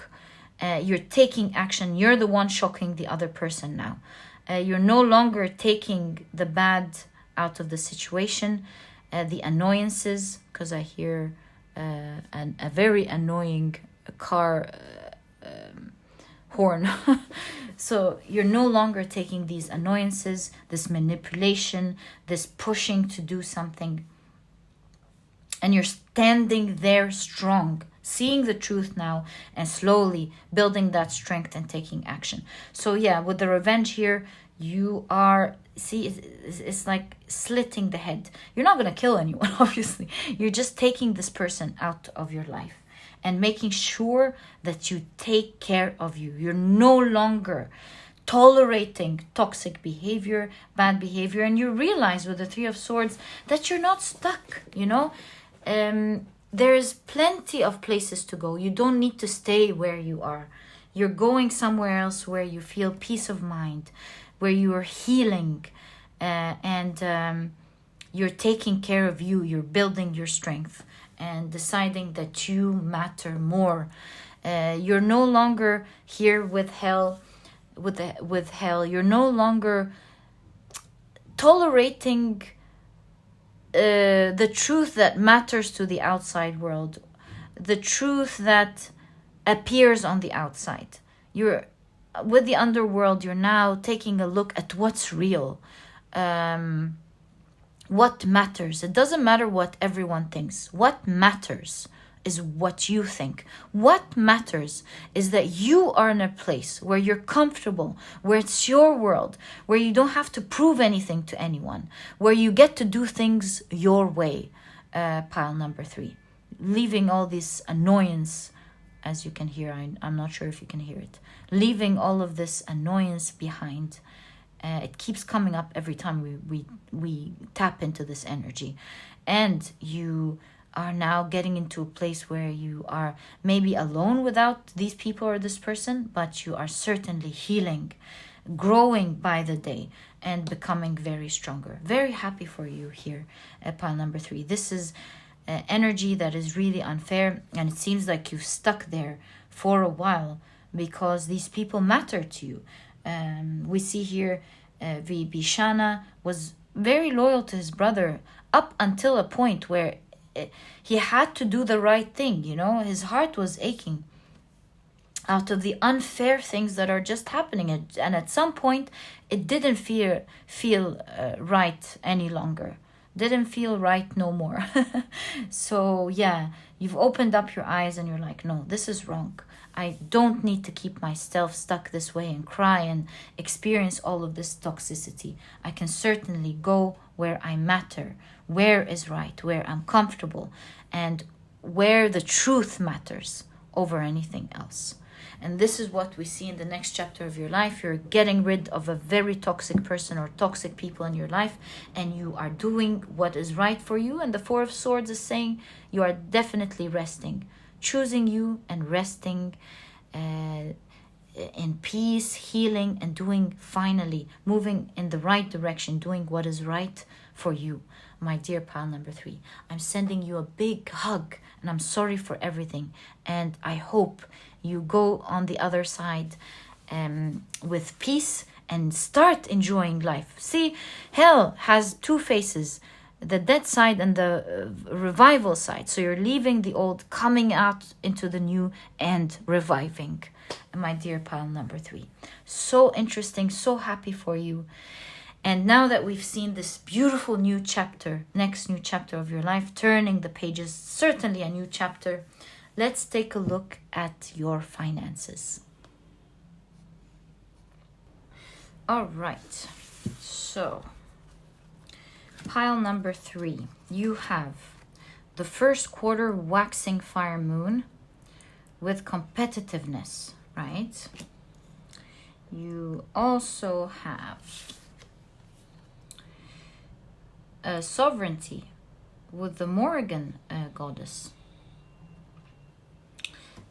You're taking action. You're the one shocking the other person now. You're no longer taking the bad out of the situation, the annoyances, because I hear a very annoying car horn. So you're no longer taking these annoyances, this manipulation, this pushing to do something. And you're standing there strong, seeing the truth now and slowly building that strength and taking action. So yeah, with the revenge here, you are, see, it's like slitting the head. You're not going to kill anyone, obviously. You're just taking this person out of your life and making sure that you take care of you. You're no longer tolerating toxic behavior, bad behavior, and you realize with the Three of Swords that you're not stuck, you know. There's plenty of places to go. You don't need to stay where you are. You're going somewhere else where you feel peace of mind, where you are healing, and you're taking care of you. You're building your strength and deciding that you matter more. You're no longer here with hell. You're no longer tolerating the truth that matters to the outside world, the truth that appears on the outside. You're with the underworld. You're now taking a look at what's real, what matters. It doesn't matter what everyone thinks. What matters is what you think. What matters is that you are in a place where you're comfortable, where it's your world, where you don't have to prove anything to anyone, where you get to do things your way. Pile number 3. Leaving all this annoyance, as you can hear, I'm not sure if you can hear it. Leaving all of this annoyance behind. It keeps coming up every time we tap into this energy. And you are now getting into a place where you are maybe alone without these people or this person, but you are certainly healing, growing by the day, and becoming very stronger. Very happy for you here at pile number 3. This is energy that is really unfair, and it seems like you've stuck there for a while because these people matter to you. We see here Vibhishana was very loyal to his brother up until a point where he had to do the right thing, you know. His heart was aching out of the unfair things that are just happening, and at some point it didn't feel right any longer. Didn't feel right no more. So yeah, you've opened up your eyes and you're like, no, this is wrong. I don't need to keep myself stuck this way and cry and experience all of this toxicity. I can certainly go where I matter, where is right, where I'm comfortable, and where the truth matters over anything else. And this is what we see in the next chapter of your life. You're getting rid of a very toxic person or toxic people in your life, and you are doing what is right for you. And the Four of Swords is saying you are definitely resting, choosing you and resting. in peace, healing, and doing, finally moving in the right direction, doing what is right for you. My dear pile number 3, I'm sending you a big hug, and I'm sorry for everything, and I hope you go on the other side with peace and start enjoying life. See, hell has 2 faces, the dead side and the revival side. So you're leaving the old, coming out into the new, and reviving. My dear pile number 3, so interesting, so happy for you. And now that we've seen this beautiful new chapter, next new chapter of your life, turning the pages, certainly a new chapter, let's take a look at your finances. All right, so pile number 3, you have the first quarter waxing fire moon with competitiveness, right? You also have sovereignty with the Morrigan goddess.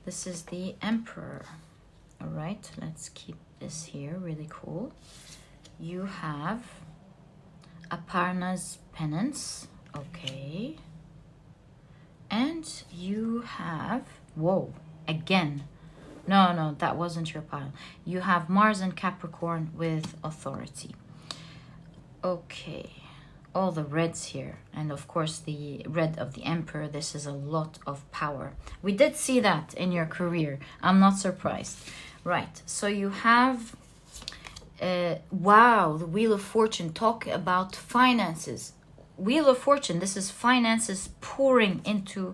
This is the Emperor. All right, let's keep this here, really cool. You have Aparna's penance, okay. And you have, whoa, again. No, that wasn't your pile. You have Mars and Capricorn with authority. Okay, all the reds here. And of course the red of the Emperor, this is a lot of power. We did see that in your career. I'm not surprised. Right, so you have, wow, the Wheel of Fortune. Talk about finances. Wheel of Fortune, this is finances pouring into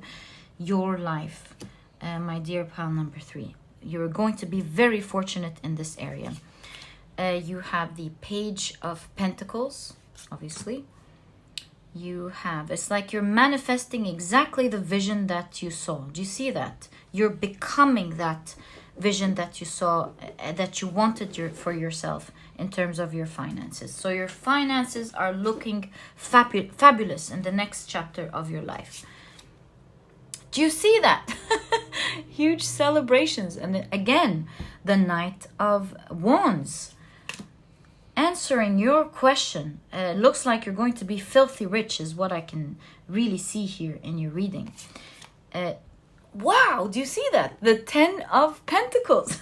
your life. My dear pile number 3, you're going to be very fortunate in this area. You have the Page of Pentacles, obviously. You have, it's like you're manifesting exactly the vision that you saw. Do you see that? You're becoming that vision that you saw, that you wanted for yourself in terms of your finances. So your finances are looking fabulous in the next chapter of your life. Do you see that? Huge celebrations. And again, the Knight of Wands. Answering your question. Looks like you're going to be filthy rich is what I can really see here in your reading. Wow, do you see that? The 10 of Pentacles.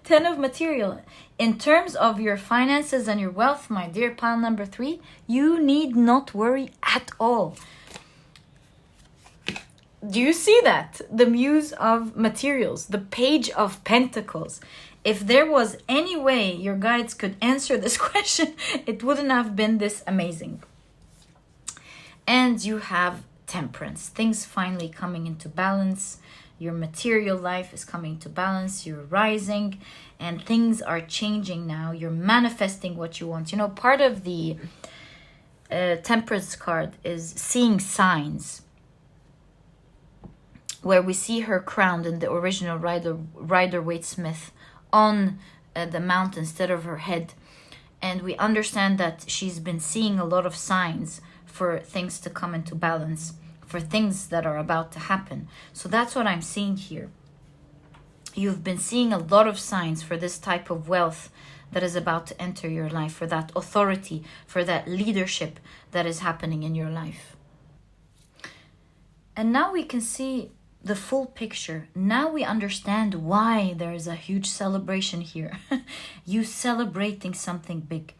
10 of material. In terms of your finances and your wealth, my dear pile number 3, you need not worry at all. Do you see that? The Muse of Materials, the Page of Pentacles. If there was any way your guides could answer this question, it wouldn't have been this amazing. And you have Temperance, things finally coming into balance. Your material life is coming to balance. You're rising and things are changing now. You're manifesting what you want. You know, part of the Temperance card is seeing signs, where we see her crowned in the original Rider-Waite-Smith on the mountain instead of her head. And we understand that she's been seeing a lot of signs for things to come into balance, for things that are about to happen. So that's what I'm seeing here. You've been seeing a lot of signs for this type of wealth that is about to enter your life, for that authority, for that leadership that is happening in your life. And now we can see the full picture. Now we understand why there is a huge celebration here. You celebrating something big.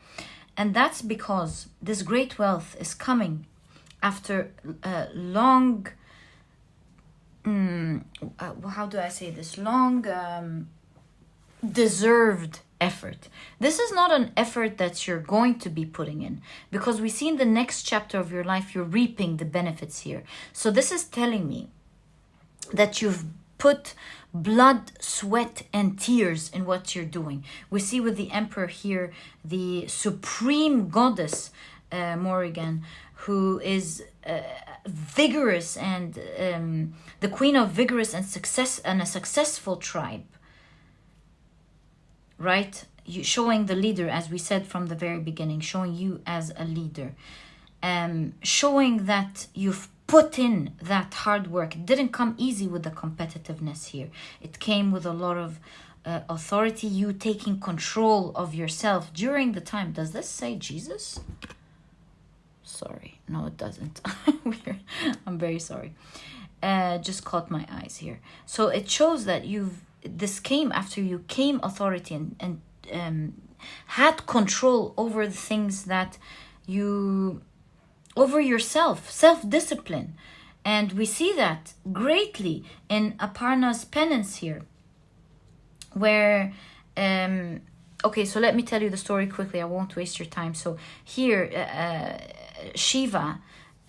And that's because this great wealth is coming after long, how do I say this? Long deserved effort. This is not an effort that you're going to be putting in, because we see in the next chapter of your life, you're reaping the benefits here. So this is telling me that you've put blood, sweat, and tears in what you're doing. We see with the Emperor here, the supreme goddess, Morrigan, who is vigorous and the queen of vigorous and success and a successful tribe. Right? You showing the leader, as we said from the very beginning, showing you as a leader. Showing that you've put in that hard work. It didn't come easy with the competitiveness here. It came with a lot of authority, you taking control of yourself during the time. Does this say Jesus? Sorry, no, it doesn't. Weird. I'm very sorry. Just caught my eyes here. So it shows that this came after you came authority and had control over the things that over yourself, self-discipline. And we see that greatly in Aparna's penance here, where okay, so let me tell you the story quickly. I won't waste your time. So here Shiva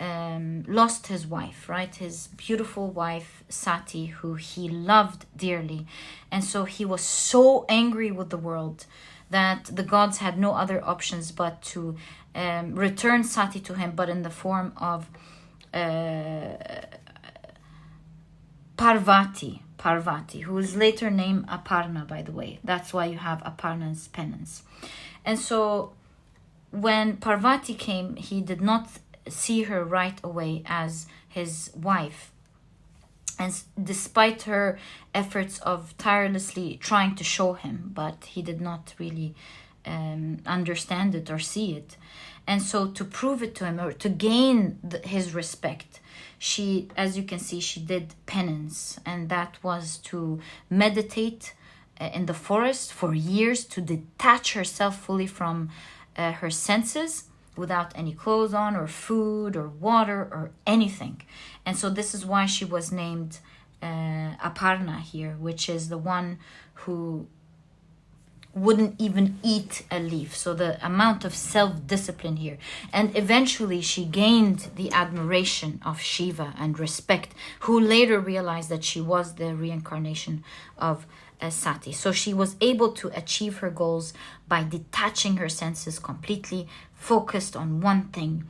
lost his wife, right? His beautiful wife Sati, who he loved dearly. And so he was so angry with the world that the gods had no other options but to return Sati to him, but in the form of Parvati, who is later named Aparna, by the way. That's why you have Aparna's penance. And so when Parvati came, he did not see her right away as his wife. And despite her efforts of tirelessly trying to show him, but he did not really understand it or see it. And so to prove it to him, or to gain his respect, she, as you can see, she did penance. And that was to meditate in the forest for years, to detach herself fully from her senses, without any clothes on or food or water or anything. And so this is why she was named Aparna here, which is the one who wouldn't even eat a leaf. So the amount of self-discipline here. And eventually she gained the admiration of Shiva and respect, who later realized that she was the reincarnation of Sati. So she was able to achieve her goals by detaching her senses completely, focused on one thing.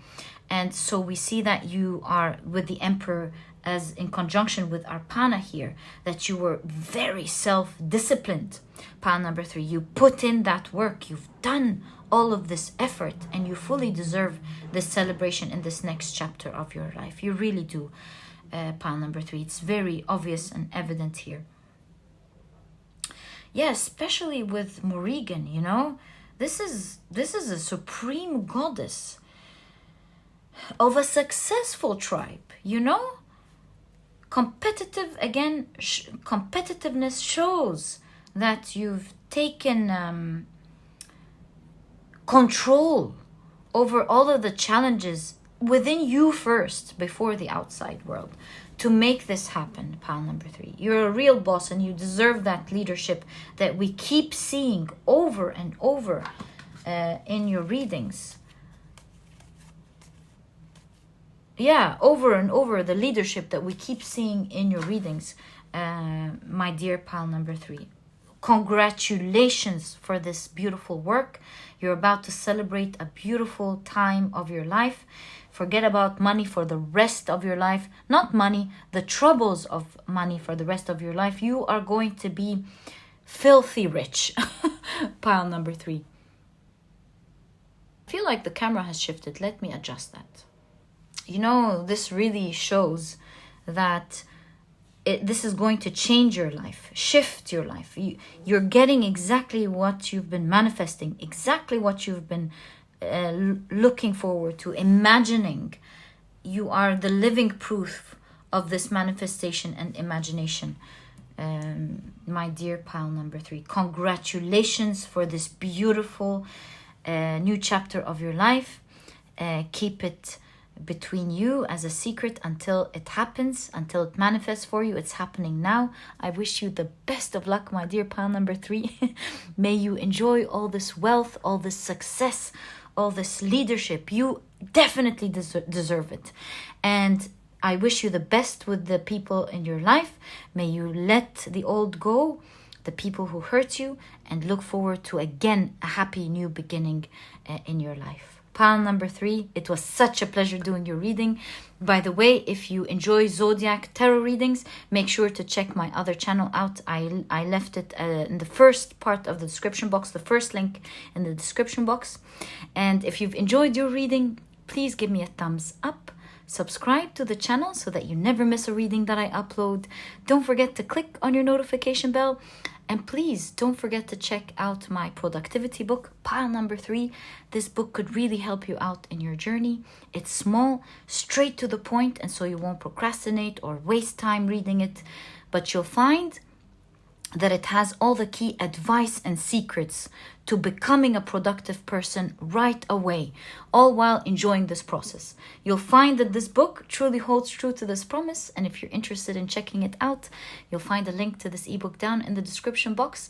And so we see that you are with the emperor as in conjunction with Arpana here, that you were very self-disciplined. Pile number 3, you put in that work, you've done all of this effort, and you fully deserve this celebration in this next chapter of your life. You really do, pile number 3. It's very obvious and evident here. Yeah, especially with Morrigan, you know, this is a supreme goddess of a successful tribe, you know. Competitiveness shows that you've taken control over all of the challenges within you first, before the outside world, to make this happen. Pile number 3, you're a real boss, and you deserve that leadership that we keep seeing over and over in your readings. Yeah, over and over, the leadership that we keep seeing in your readings, my dear pile number 3. Congratulations for this beautiful work. You're about to celebrate a beautiful time of your life. Forget about money for the rest of your life. Not money, the troubles of money for the rest of your life. You are going to be filthy rich. Pile number 3. I feel like the camera has shifted. Let me adjust that. You know, this really shows that this is going to change your life, shift your life. You're getting exactly what you've been manifesting, exactly what you've been looking forward to, imagining. You are the living proof of this manifestation and imagination. My dear pile number 3, congratulations for this beautiful new chapter of your life. Keep it between you as a secret until it happens, until it manifests for you. It's happening now. I wish you the best of luck, my dear pile number 3. May you enjoy all this wealth, all this success, all this leadership. You definitely deserve it. And I wish you the best with the people in your life. May you let the old go, the people who hurt you, and look forward to, again, a happy new beginning in your life. Pile number 3, it was such a pleasure doing your reading. By the way, if you enjoy Zodiac tarot readings, make sure to check my other channel out. I left it in the first part of the description box, the first link in the description box. And if you've enjoyed your reading, please give me a thumbs up. Subscribe to the channel so that you never miss a reading that I upload. Don't forget to click on your notification bell And please don't forget to check out my productivity book, pile number 3. This book could really help you out in your journey. It's small, straight to the point, and so you won't procrastinate or waste time reading it. But you'll find that it has all the key advice and secrets to becoming a productive person right away, all while enjoying this process. You'll find that this book truly holds true to this promise, and if you're interested in checking it out, you'll find a link to this ebook down in the description box.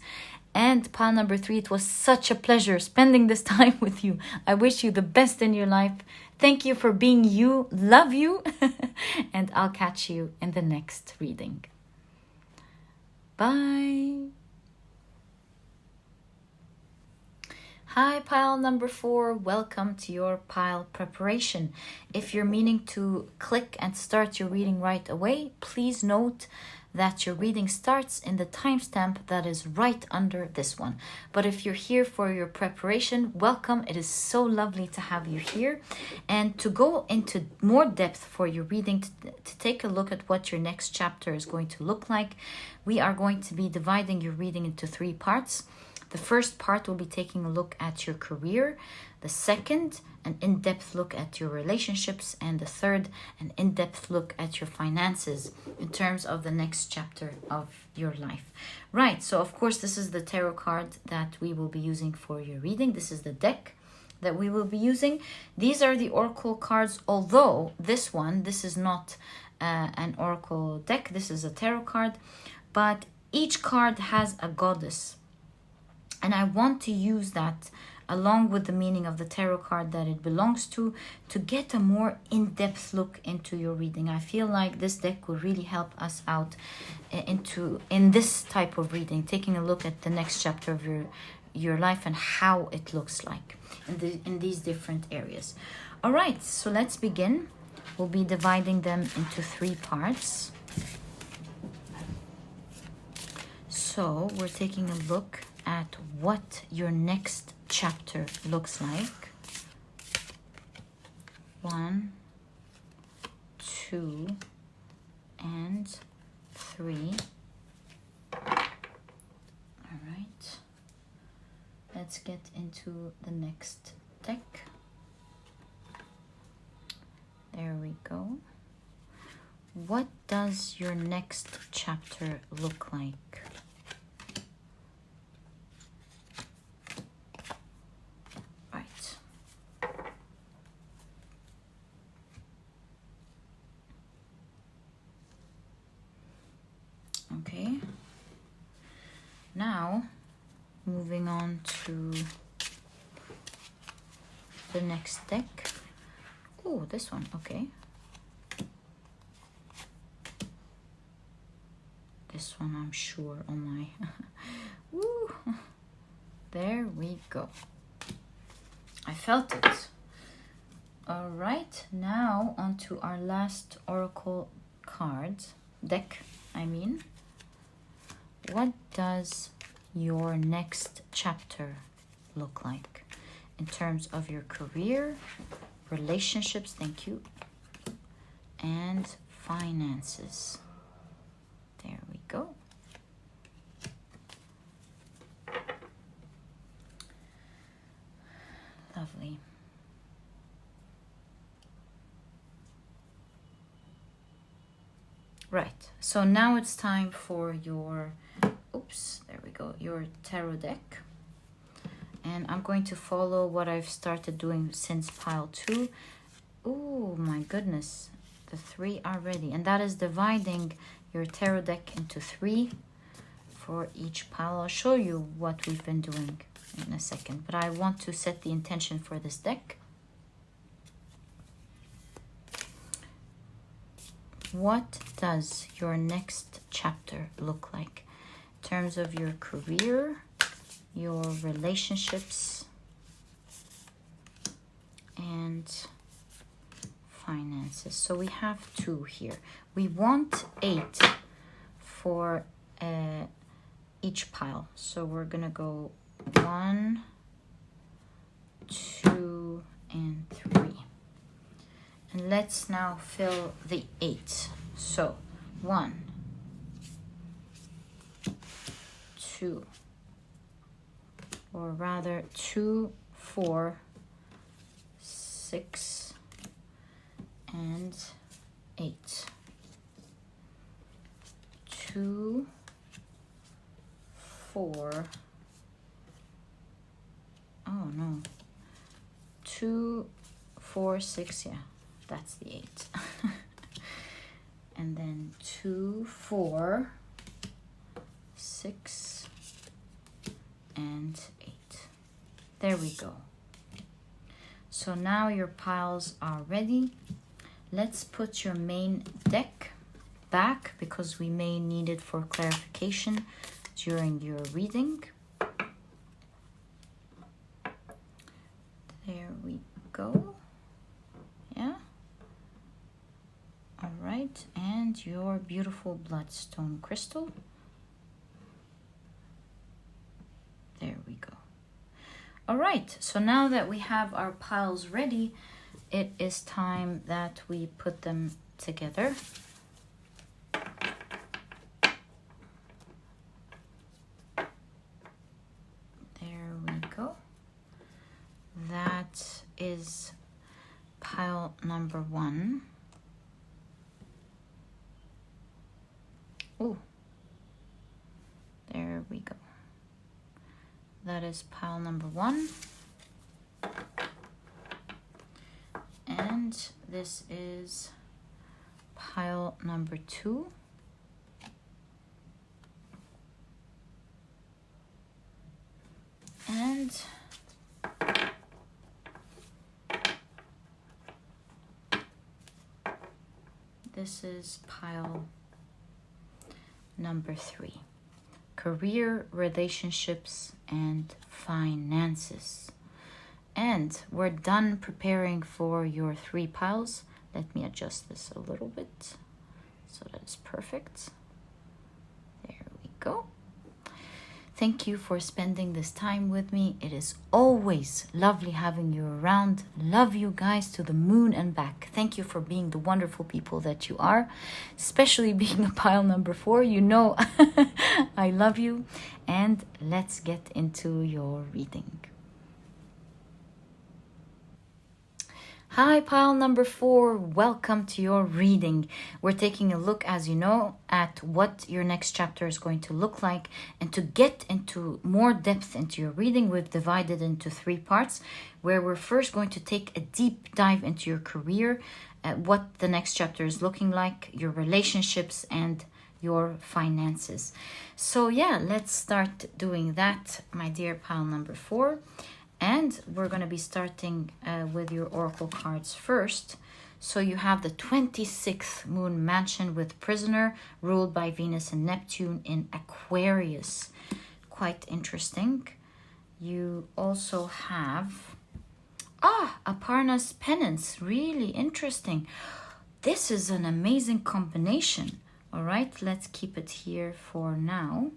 And pile number 3, it was such a pleasure spending this time with you. I wish you the best in your life. Thank you for being you. Love you. And I'll catch you in the next reading. Bye. Hi, pile number 4. Welcome to your pile preparation. If you're meaning to click and start your reading right away, please note that your reading starts in the timestamp that is right under this one. But if you're here for your preparation, welcome. It is so lovely to have you here. And to go into more depth for your reading, to take a look at what your next chapter is going to look like, we are going to be dividing your reading into 3 parts. The first part will be taking a look at your career. The second, an in-depth look at your relationships. And the third, an in-depth look at your finances in terms of the next chapter of your life. Right, so of course this is the tarot card that we will be using for your reading. This is the deck that we will be using. These are the oracle cards, although this is not an oracle deck. This is a tarot card, but each card has a goddess. And I want to use that along with the meaning of the tarot card that it belongs to get a more in-depth look into your reading. I feel like this deck will really help us out in this type of reading, taking a look at the next chapter of your life and how it looks like in these different areas. All right, so let's begin. We'll be dividing them into 3 parts. So we're taking a look at what your next chapter looks like. 1, 2, and 3. All right. Let's get into the next deck. There we go. What does your next chapter look like? Okay, now moving on to the next deck. Oh, this one, okay. This one I'm sure on my... Woo! There we go. I felt it. All right, now on to our last oracle card, deck, I mean. What does your next chapter look like in terms of your career, relationships, thank you, and finances? There we go. Lovely. Right, so now it's time for your, there we go, your tarot deck. And I'm going to follow what I've started doing since pile 2. Oh my goodness, the 3 are ready. And that is dividing your tarot deck into 3 for each pile. I'll show you what we've been doing in a second, but I want to set the intention for this deck. What does your next chapter look like in terms of your career, your relationships, and finances? So we have 2 here. We want 8 for each pile. So we're gonna go 1, 2, and 3. And let's now fill the 8. So 1, 2, or rather 2, 4, 6, and 8. 2, 4. Oh no. 2, 4, 6. Yeah, that's the 8. And then 2, 4, 6, and 8. There we go. So now your piles are ready. Let's put your main deck back because we may need it for clarification during your reading. There we go. Yeah. All right, and your beautiful bloodstone crystal. There we go. All right, so now that we have our piles ready, it is time that we put them together. There we go. That is pile number 1. Oh, there we go. That is pile number 1. And this is pile number 2. And this is pile number 3. Career, relationships, and finances. And we're done preparing for your 3 piles. Let me adjust this a little bit so that it's perfect. There we go. Thank you for spending this time with me. It is always lovely having you around. Love you guys to the moon and back. Thank you for being the wonderful people that you are, especially being a pile number 4. You know I love you. And let's get into your reading. Hi, pile number 4. Welcome to your reading. We're taking a look, as you know, at what your next chapter is going to look like. And to get into more depth into your reading, we've divided into 3 parts, where we're first going to take a deep dive into your career, what the next chapter is looking like, your relationships, and your finances. So yeah, let's start doing that, my dear pile number 4. And we're going to be starting with your oracle cards first. So you have the 26th moon mansion with prisoner, ruled by Venus and Neptune in Aquarius. Quite interesting. You also have Aparna's penance. Really interesting. This is an amazing combination. All right, let's keep it here for now.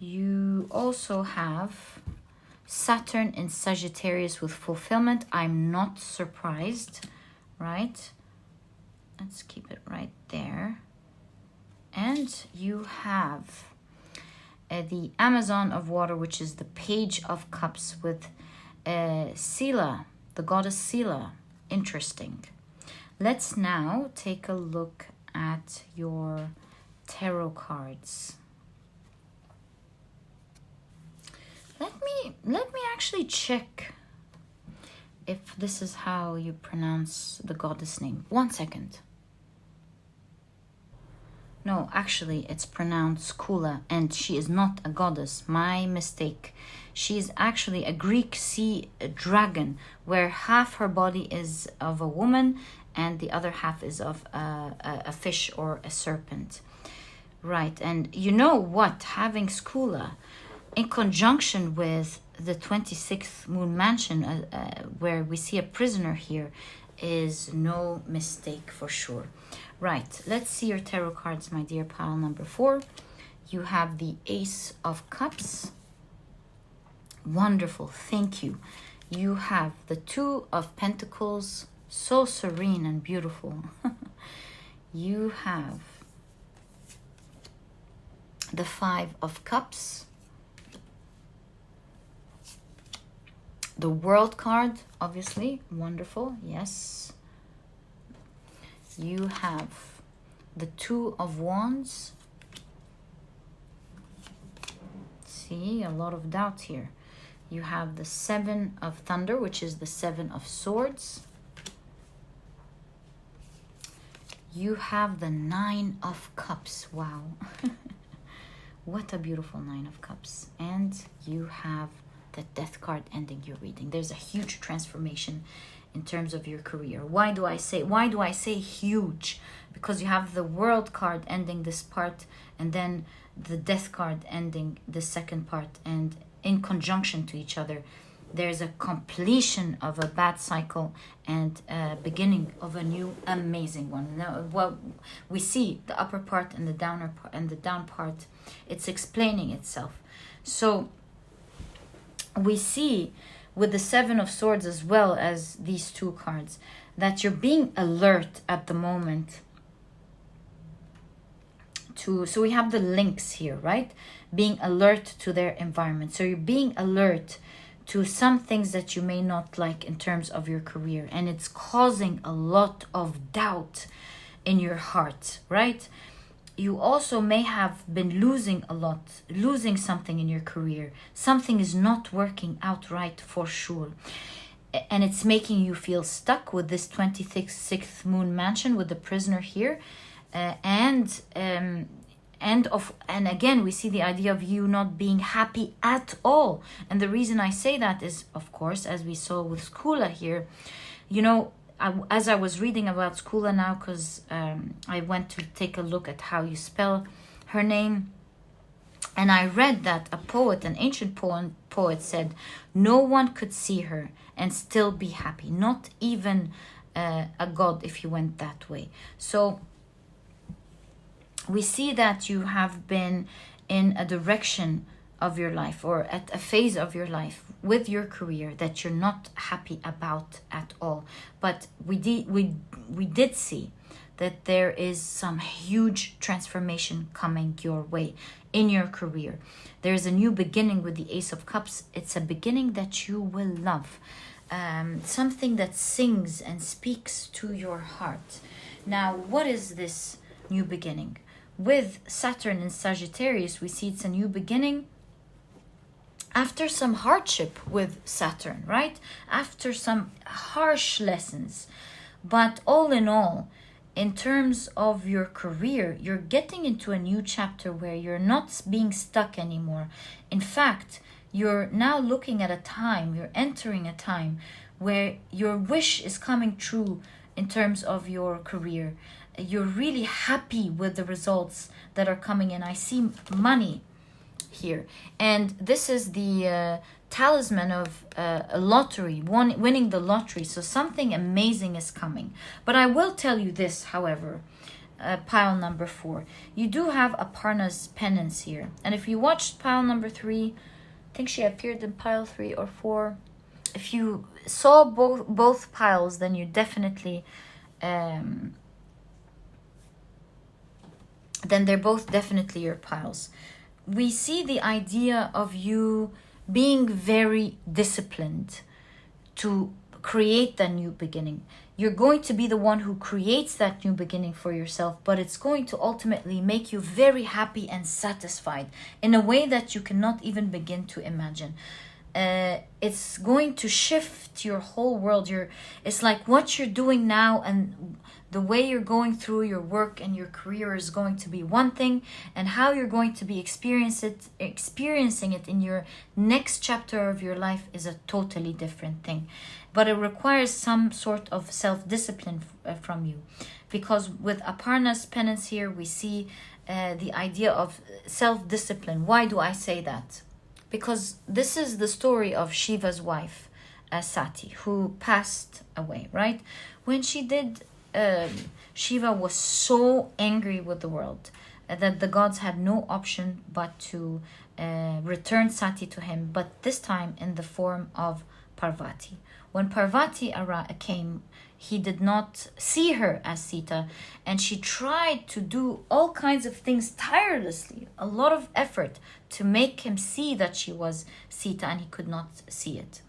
You also have Saturn in Sagittarius with fulfillment. I'm not surprised, right? Let's keep it right there. And you have the Amazon of water, which is the Page of Cups with Sela, the goddess Sela. Interesting. Let's now take a look at your tarot cards. Let me actually check if this is how you pronounce the goddess name. 1 second. No, actually it's pronounced Kula, and she is not a goddess. My mistake. She is actually a Greek sea dragon, where half her body is of a woman and the other half is of a fish or a serpent. Right, and you know what? Having Skula in conjunction with the 26th moon mansion, where we see a prisoner here, is no mistake for sure. Right, let's see your tarot cards, my dear pile number 4. You have the Ace of Cups. Wonderful, thank you. You have the 2 of Pentacles, so serene and beautiful. You have the 5 of Cups. The World card, obviously, wonderful, yes. You have the Two of Wands. See, a lot of doubt here. You have the Seven of Thunder, which is the Seven of Swords. You have the Nine of Cups. Wow. What a beautiful Nine of Cups. And you have the Death card ending your reading. There's a huge transformation in terms of your career. Why do I say huge? Because you have the World card ending this part, and then the Death card ending the second part, and in conjunction to each other, there's a completion of a bad cycle and a beginning of a new amazing one. Now, what we see, the upper part and the downer part and the down part, it's explaining itself. So we see with the Seven of Swords as well as these two cards that you're being alert at the moment to, so we have the links here, right? Being alert to their environment. So you're being alert to some things that you may not like in terms of your career, and it's causing a lot of doubt in your heart, right? You also may have been losing something in your career. Something is not working out right for sure. And it's making you feel stuck with this 26th moon mansion with the prisoner here. And again, we see the idea of you not being happy at all. And the reason I say that is, of course, as we saw with Skula here, you know, as I was reading about Skula now, because I went to take a look at how you spell her name, and I read that a poet, an ancient poet said, no one could see her and still be happy, not even a god if you went that way. So we see that you have been in a direction of your life, or at a phase of your life with your career that you're not happy about at all. But we did see that there is some huge transformation coming your way in your career. There is a new beginning with the Ace of Cups. It's a beginning that you will love. Something that sings and speaks to your heart. Now, what is this new beginning? With Saturn in Sagittarius, we see it's a new beginning after some hardship with Saturn, right? After some harsh lessons. But all in all, in terms of your career, you're getting into a new chapter where you're not being stuck anymore. In fact, you're now looking at a time, you're entering a time where your wish is coming true in terms of your career. You're really happy with the results that are coming in. I see money here, and this is the talisman of a lottery, winning the lottery. So something amazing is coming. But I will tell you this, however, pile number 4, you do have Aparna's penance here, and if you watched pile number 3, I think she appeared in pile 3 or 4. If you saw both piles, then you definitely then they're both definitely your piles. We see the idea of you being very disciplined to create that new beginning. You're going to be the one who creates that new beginning for yourself, but it's going to ultimately make you very happy and satisfied in a way that you cannot even begin to imagine. It's going to shift your whole world. It's like what you're doing now and the way you're going through your work and your career is going to be one thing, and how you're going to be experiencing it in your next chapter of your life is a totally different thing. But it requires some sort of self-discipline from you, because with Aparna's penance here, we see the idea of self-discipline. Why do I say that? Because this is the story of Shiva's wife, Sati, who passed away, right? When she did, Shiva was so angry with the world that the gods had no option but to return Sati to him, but this time in the form of Parvati. When Parvati came, he did not see her as Sita, and she tried to do all kinds of things tirelessly, a lot of effort to make him see that she was Sita, and he could not see it.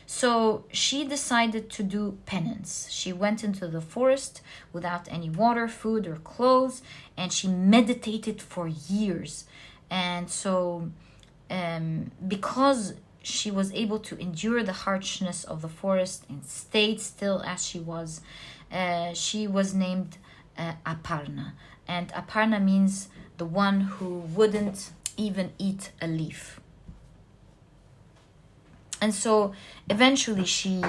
So she decided to do penance. She went into the forest without any water, food, or clothes, and she meditated for years. And so, because she was able to endure the harshness of the forest and stayed still as she was named Aparna. And Aparna means the one who wouldn't even eat a leaf. And so eventually she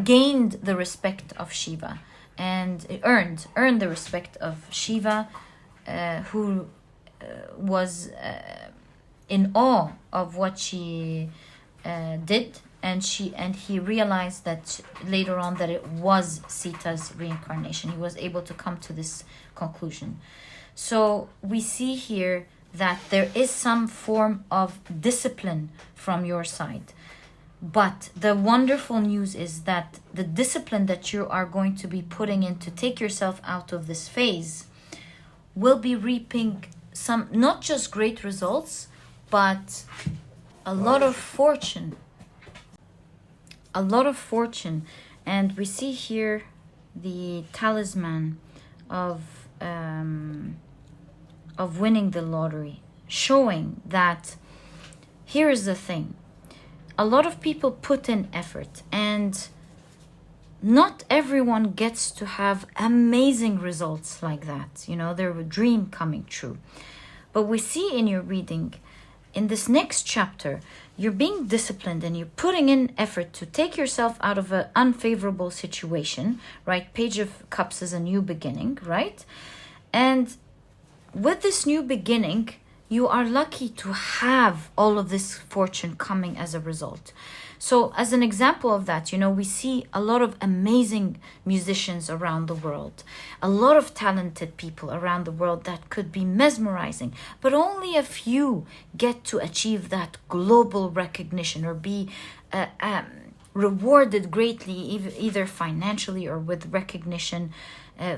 gained the respect of Shiva and earned the respect of Shiva, who was in awe of what she did, and he realized that later on that it was Sita's reincarnation. He was able to come to this conclusion. So we see here that there is some form of discipline from your side. But the wonderful news is that the discipline that you are going to be putting in to take yourself out of this phase will be reaping some, not just great results, but a lot of fortune. A lot of fortune. And we see here the talisman of winning the lottery, showing that here is the thing. A lot of people put in effort, and not everyone gets to have amazing results like that. You know, their dream coming true. But we see in your reading, in this next chapter, you're being disciplined and you're putting in effort to take yourself out of an unfavorable situation, right? Page of Cups is a new beginning, right? And with this new beginning, you are lucky to have all of this fortune coming as a result. So as an example of that, you know, we see a lot of amazing musicians around the world, a lot of talented people around the world that could be mesmerizing, but only a few get to achieve that global recognition or be rewarded greatly, either financially or with recognition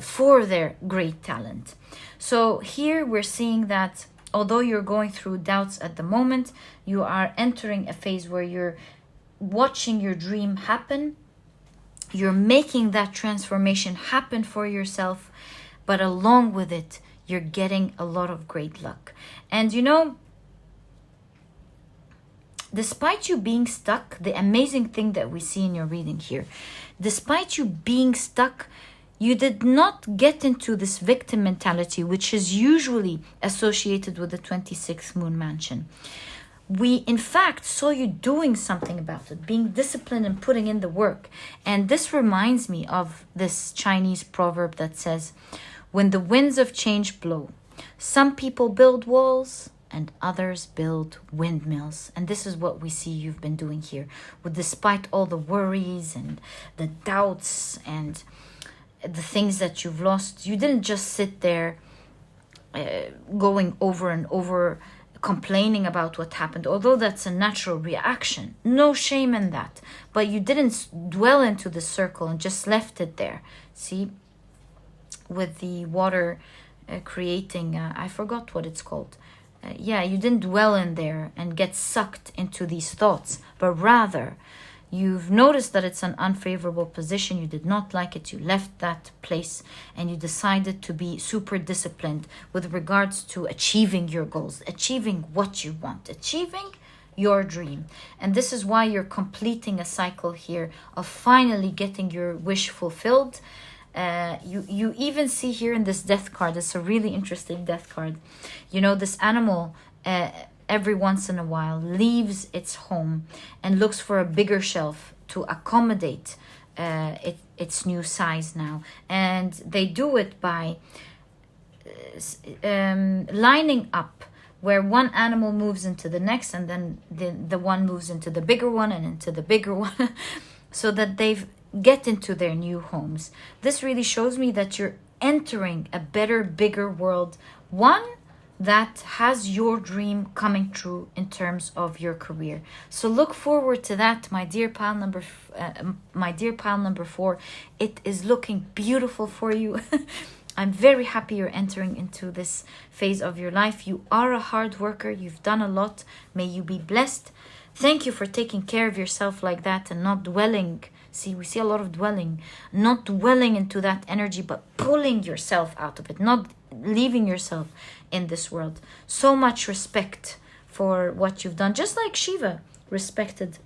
for their great talent. So here we're seeing that although you're going through doubts at the moment, you are entering a phase where you're watching your dream happen. You're making that transformation happen for yourself, but along with it, you're getting a lot of great luck. And you know, despite you being stuck, the amazing thing that we see in your reading here, despite you being stuck, you did not get into this victim mentality, which is usually associated with the 26th moon mansion. We, in fact, saw you doing something about it, being disciplined and putting in the work. And this reminds me of this Chinese proverb that says, when the winds of change blow, some people build walls and others build windmills. And this is what we see you've been doing here. With despite all the worries and the doubts and the things that you've lost, you didn't just sit there going over and over complaining about what happened, although that's a natural reaction. No shame in that. But you didn't dwell into the circle and just left it there. See, with the water creating, I forgot what it's called. You didn't dwell in there and get sucked into these thoughts, but rather you've noticed that it's an unfavorable position. You did not like it. You left that place and you decided to be super disciplined with regards to achieving your goals, achieving what you want, achieving your dream. And this is why you're completing a cycle here of finally getting your wish fulfilled. You even see here in this death card, it's a really interesting death card. You know, this animal every once in a while leaves its home and looks for a bigger shelf to accommodate its new size now. And they do it by lining up where one animal moves into the next, and then the one moves into the bigger one and into the bigger one so that they get into their new homes. This really shows me that you're entering a better, bigger world, one that has your dream coming true in terms of your career. So look forward to that, my dear pile number 4. It is looking beautiful for you. I'm very happy you're entering into this phase of your life. You are a hard worker. You've done a lot. May you be blessed. Thank you for taking care of yourself like that and not dwelling. See, we see a lot of dwelling. Not dwelling into that energy, but pulling yourself out of it. Not leaving yourself in this world. So much respect for what you've done. Just like Shiva respected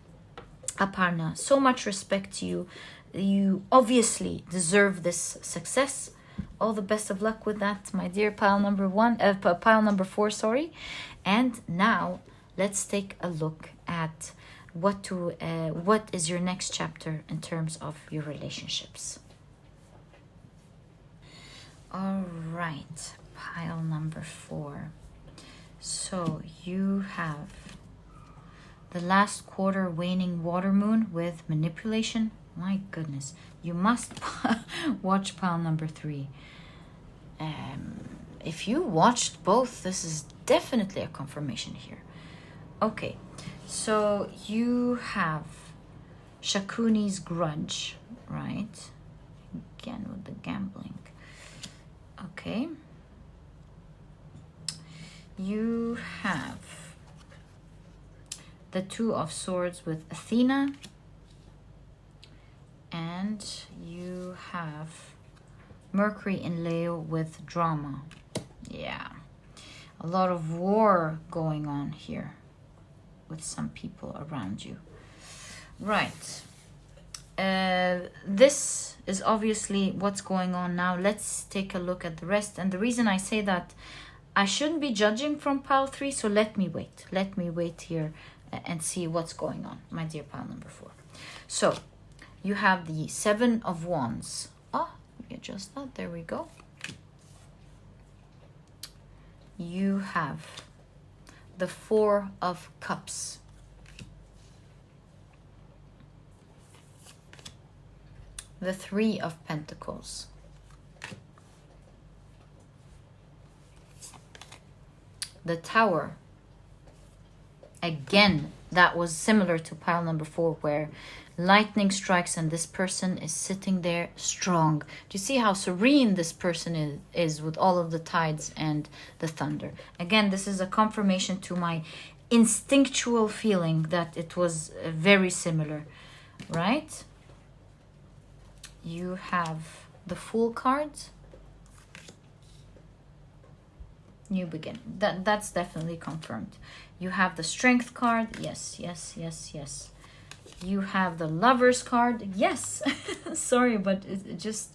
Aparna. So much respect to you. You obviously deserve this success. All the best of luck with that, my dear pile number 4, sorry. And now let's take a look at what is your next chapter in terms of your relationships. All right, pile number 4. So you have the last quarter waning water moon with manipulation. My goodness, you must watch pile number 3. If you watched both, this is definitely a confirmation here. Okay, so you have Shakuni's grudge, right? Again with the gambling. Okay. You have the Two of Swords with Athena. And you have Mercury in Leo with drama. Yeah. A lot of war going on here with some people around you. Right. This is obviously what's going on now. Let's take a look at the rest. And the reason I say that, I shouldn't be judging from pile 3, so let me wait. Let me wait here and see what's going on, my dear pile number 4. So, you have the 7 of Wands. Oh, let me adjust that. There we go. You have the 4 of Cups. The 3 of Pentacles. The Tower. Again, that was similar to pile number 4 where lightning strikes and this person is sitting there strong. Do you see how serene this person is with all of the tides and the thunder? Again, this is a confirmation to my instinctual feeling that it was very similar, right? You have the Fool cards. New beginning. That's definitely confirmed. You have the Strength card. Yes, yes, yes, yes. You have the Lovers card. Yes. Sorry, but it just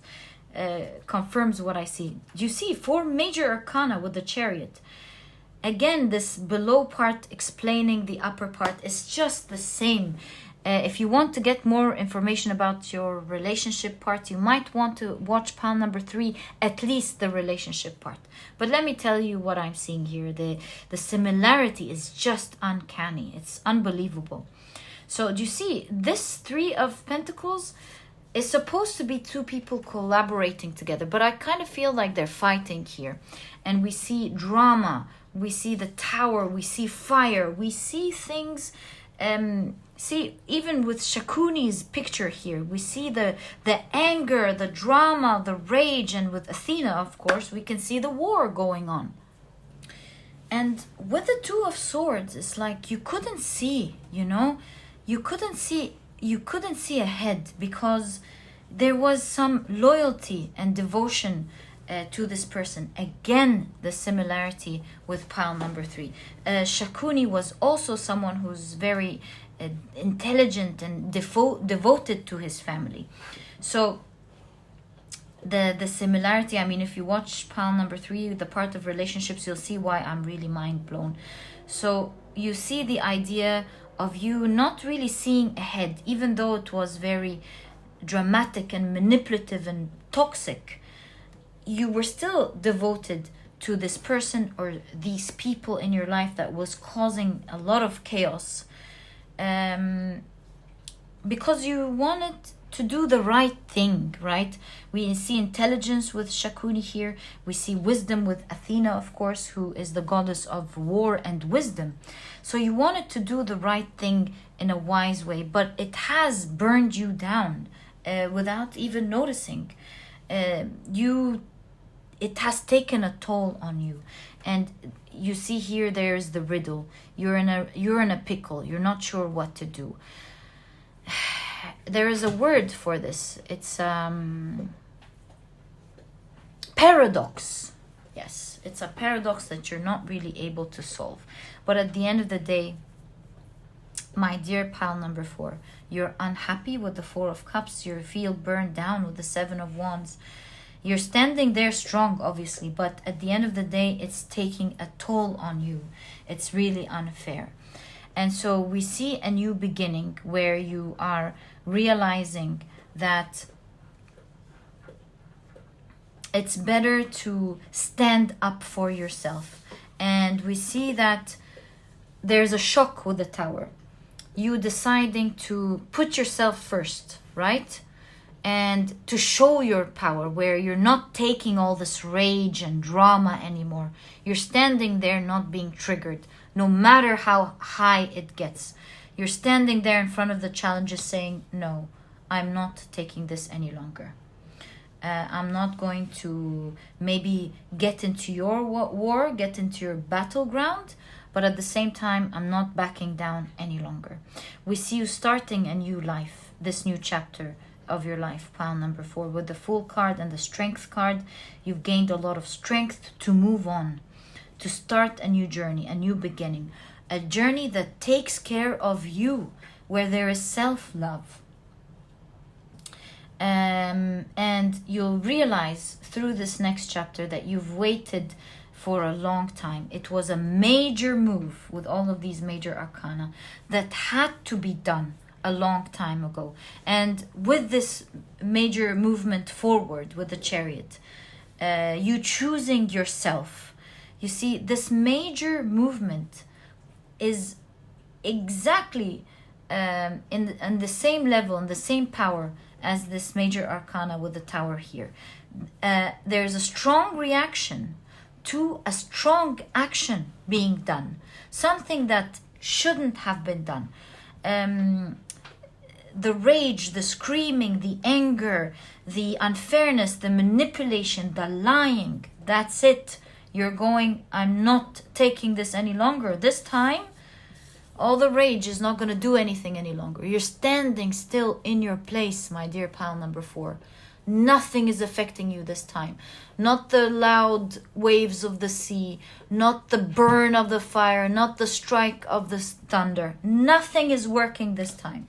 confirms what I see. You see 4 major arcana with the Chariot. Again, this below part explaining the upper part is just the same. If you want to get more information about your relationship part, you might want to watch pile number 3, at least the relationship part. But let me tell you what I'm seeing here. The similarity is just uncanny. It's unbelievable. So do you see, this 3 of Pentacles is supposed to be 2 people collaborating together, but I kind of feel like they're fighting here. And we see drama, we see the Tower, we see fire, we see things. See, even with Shakuni's picture here, we see the anger, the drama, the rage, and with Athena, of course, we can see the war going on. And with the 2 of Swords, it's like you couldn't see, you know, you couldn't see ahead because there was some loyalty and devotion to this person. Again, the similarity with pile number 3. Shakuni was also someone who's very intelligent and devoted to his family. So the similarity, I mean, if you watch pile number 3, the part of relationships, you'll see why I'm really mind blown. So you see the idea of you not really seeing ahead, even though it was very dramatic and manipulative and toxic. You were still devoted to this person or these people in your life that was causing a lot of chaos. Because you wanted to do the right thing, right? We see intelligence with Shakuni here. We see wisdom with Athena, of course, who is the goddess of war and wisdom. So you wanted to do the right thing in a wise way, but it has burned you down without even noticing. You it has taken a toll on you. And you see here, there's the riddle. You're in a pickle. You're not sure what to do. There is a word for this. It's paradox. Yes, it's a paradox that you're not really able to solve. But at the end of the day, my dear pile number 4, you're unhappy with the 4 of Cups. You feel burned down with the 7 of Wands. You're standing there strong, obviously, but at the end of the day, it's taking a toll on you. It's really unfair. And so we see a new beginning where you are realizing that it's better to stand up for yourself. And we see that there's a shock with the Tower. You deciding to put yourself first, right? And to show your power, where you're not taking all this rage and drama anymore. You're standing there not being triggered, no matter how high it gets. You're standing there in front of the challenges saying, no, I'm not taking this any longer. I'm not going to maybe get into your war, get into your battleground, but at the same time, I'm not backing down any longer. We see you starting a new life, this new chapter of your life, pile number 4. With the Fool card and the Strength card, you've gained a lot of strength to move on, to start a new journey, a new beginning, a journey that takes care of you, where there is self-love. And you'll realize through this next chapter that you've waited for a long time. It was a major move with all of these major arcana that had to be done a long time ago. And with this major movement forward with the Chariot, you choosing yourself, you see, this major movement is exactly in the same level, in the same power as this major arcana with the Tower here. There's a strong reaction to a strong action being done, something that shouldn't have been done. The rage, the screaming, the anger, the unfairness, the manipulation, the lying, that's it. You're going, I'm not taking this any longer. This time, all the rage is not going to do anything any longer. You're standing still in your place, my dear pile number 4. Nothing is affecting you this time. Not the loud waves of the sea, not the burn of the fire, not the strike of the thunder. Nothing is working this time.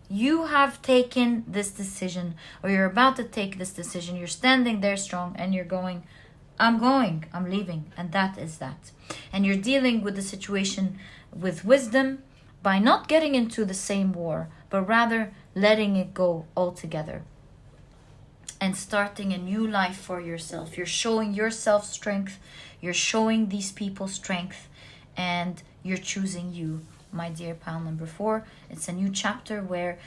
You have taken this decision, or you're about to take this decision. You're standing there strong and you're going, I'm leaving. And that is that. And you're dealing with the situation with wisdom by not getting into the same war, but rather letting it go altogether and starting a new life for yourself. You're showing yourself strength. You're showing these people strength, and you're choosing you, my dear pile number 4. It's a new chapter where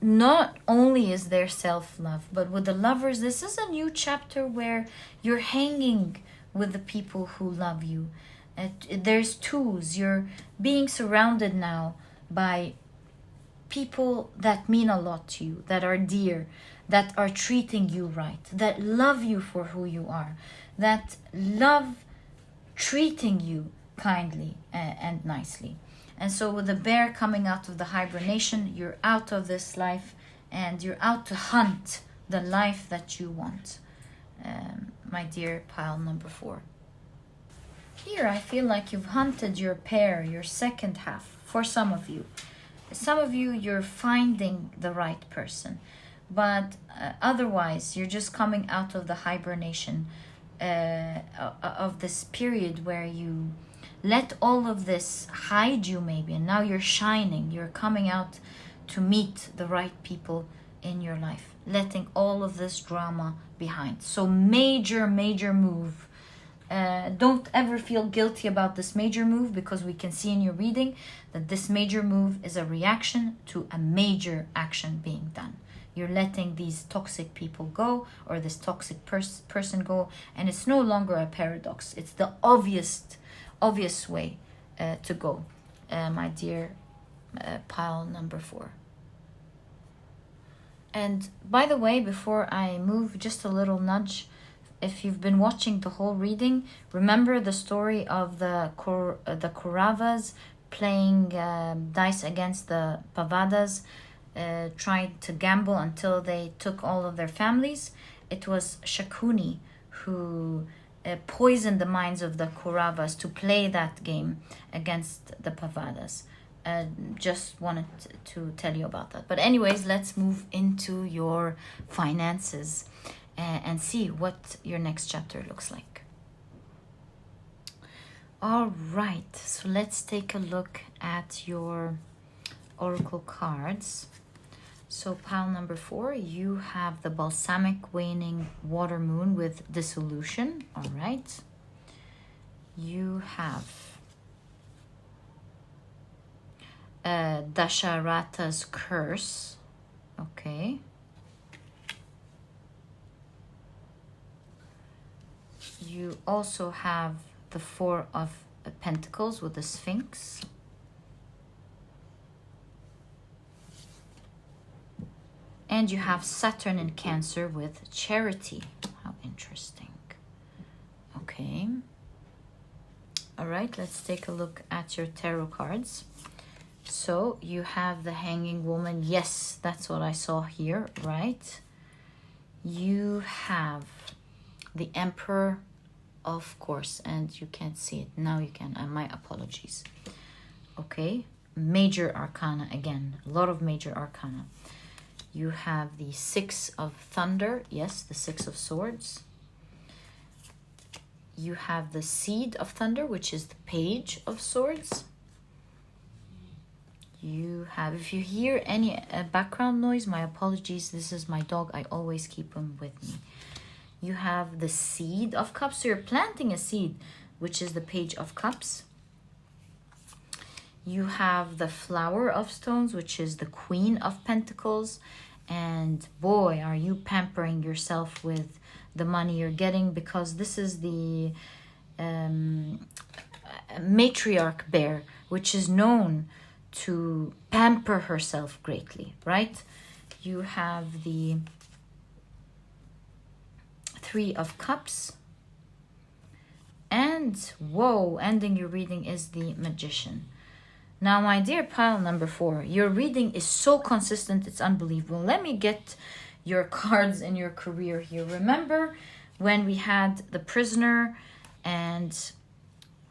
not only is there self-love, but with the Lovers, this is a new chapter where you're hanging with the people who love you. There's twos. You're being surrounded now by people that mean a lot to you, that are dear, that are treating you right, that love you for who you are, that love treating you kindly and nicely. And so with the Bear coming out of the hibernation, you're out of this life and you're out to hunt the life that you want, my dear pile number 4. Here I feel like you've hunted your pair, your second half, for some of you. Some of you, you're finding the right person. But otherwise, you're just coming out of the hibernation of this period where you let all of this hide you maybe. And now you're shining. You're coming out to meet the right people in your life. Letting all of this drama behind. So major move. Don't ever feel guilty about this major move, because we can see in your reading that this major move is a reaction to a major action being done. You're letting these toxic people go, or this toxic person go, and it's no longer a paradox. It's the obvious way to go, my dear pile number 4. And by the way, before I move, just a little nudge if you've been watching the whole reading, remember the story of the Kauravas playing dice against the Pavadas, trying to gamble until they took all of their families. It was Shakuni who poisoned the minds of the Kauravas to play that game against the Pavadas. Just wanted to tell you about that. But anyways, let's move into your finances and see what your next chapter looks like. All right, so let's take a look at your oracle cards. So pile number 4, you have the balsamic waning water moon with dissolution. All right. You have Dasharata's curse. Okay. You also have the 4 of Pentacles with the Sphinx. And you have Saturn in Cancer with Charity. How interesting. Okay. All right, let's take a look at your tarot cards. So you have the Hanging Woman. Yes, that's what I saw here, right? You have the Emperor, of course, and you can't see it. Now you can. My apologies. Okay. Major Arcana again. A lot of Major Arcana. You have the 6 of Thunder. Yes, the 6 of Swords. You have the Seed of Thunder, which is the Page of Swords. You have, if you hear any background noise, my apologies. This is my dog. I always keep him with me. You have the Seed of Cups. So you're planting a seed, which is the Page of Cups. You have the Flower of Stones, which is the Queen of Pentacles. And boy, are you pampering yourself with the money you're getting, because this is the matriarch bear, which is known to pamper herself greatly, right? You have the 3 of Cups. And whoa, ending your reading is the Magician. Now, my dear pile number 4, your reading is so consistent, it's unbelievable. Let me get your cards in your career here. Remember when we had the Prisoner and,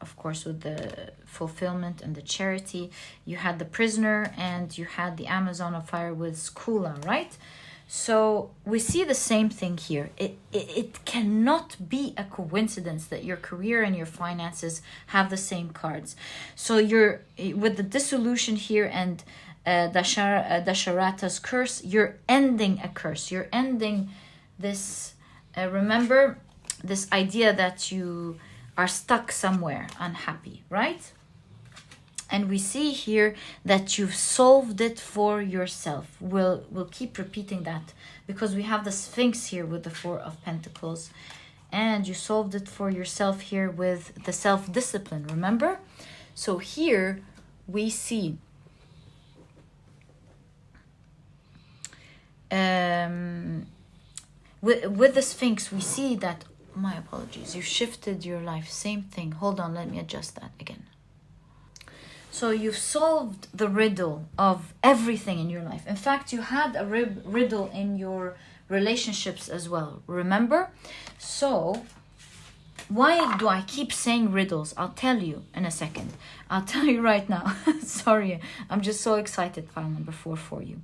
of course, with the Fulfillment and the Charity, you had the Prisoner and you had the Amazon of Fire with Skula, right? So we see the same thing here. It cannot be a coincidence that your career and your finances have the same cards. So you're with the Dissolution here and Dasharata's curse, you're ending a curse. You're ending this, remember, this idea that you are stuck somewhere unhappy, right? And we see here that you've solved it for yourself. We'll keep repeating that because we have the Sphinx here with the 4 of Pentacles. And you solved it for yourself here with the self-discipline, remember? So here we see with the Sphinx, we see that, my apologies, you shifted your life. Same thing. Hold on, let me adjust that again. So you've solved the riddle of everything in your life. In fact, you had a riddle in your relationships as well. Remember? So why do I keep saying riddles? I'll tell you in a second. I'll tell you right now. Sorry, I'm just so excited, pile number 4 for you.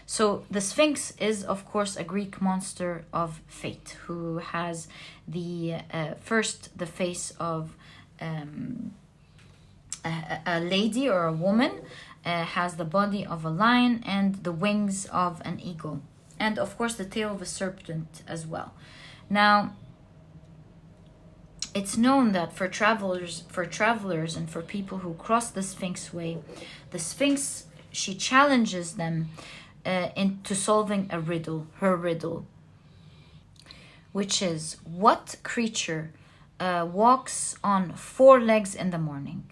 So the Sphinx is, of course, a Greek monster of fate who has the first the face of a lady or a woman, has the body of a lion and the wings of an eagle, and of course the tail of a serpent as well. Now, it's known that for travelers and for people who cross the Sphinx way, the Sphinx, she challenges them into solving a riddle, her riddle, which is, what creature walks on 4 legs in the morning,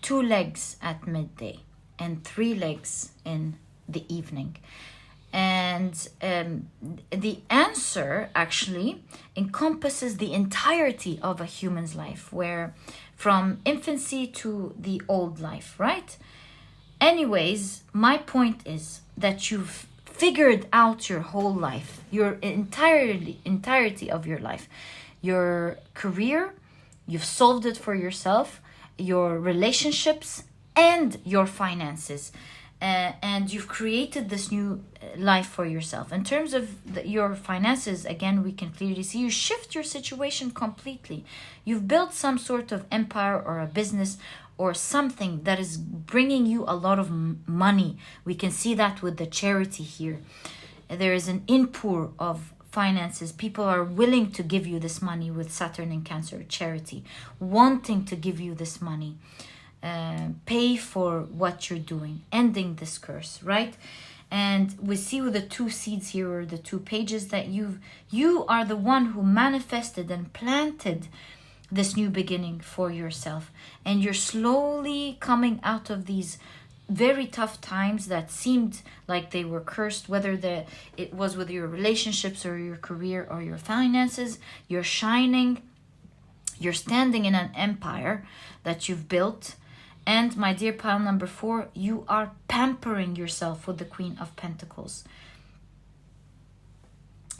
2 legs at midday, and 3 legs in the evening? And the answer actually encompasses the entirety of a human's life, where from infancy to the old life, right? Anyways, my point is that you've figured out your whole life, your entirety of your life, your career, you've solved it for yourself, your relationships, and your finances. And you've created this new life for yourself. In terms of your finances, again, we can clearly see you shift your situation completely. You've built some sort of empire or a business or something that is bringing you a lot of money. We can see that with the charity here. There is an inpour of finances. People are willing to give you this money with Saturn and Cancer charity, wanting to give you this money. Pay for what you're doing, ending this curse, right? And we see with the two seeds here, or the two pages, that you are the one who manifested and planted this new beginning for yourself, and you're slowly coming out of these very tough times that seemed like they were cursed, whether it was with your relationships or your career or your finances. You're shining, you're standing in an empire that you've built. And my dear pile number 4, you are pampering yourself with the Queen of Pentacles.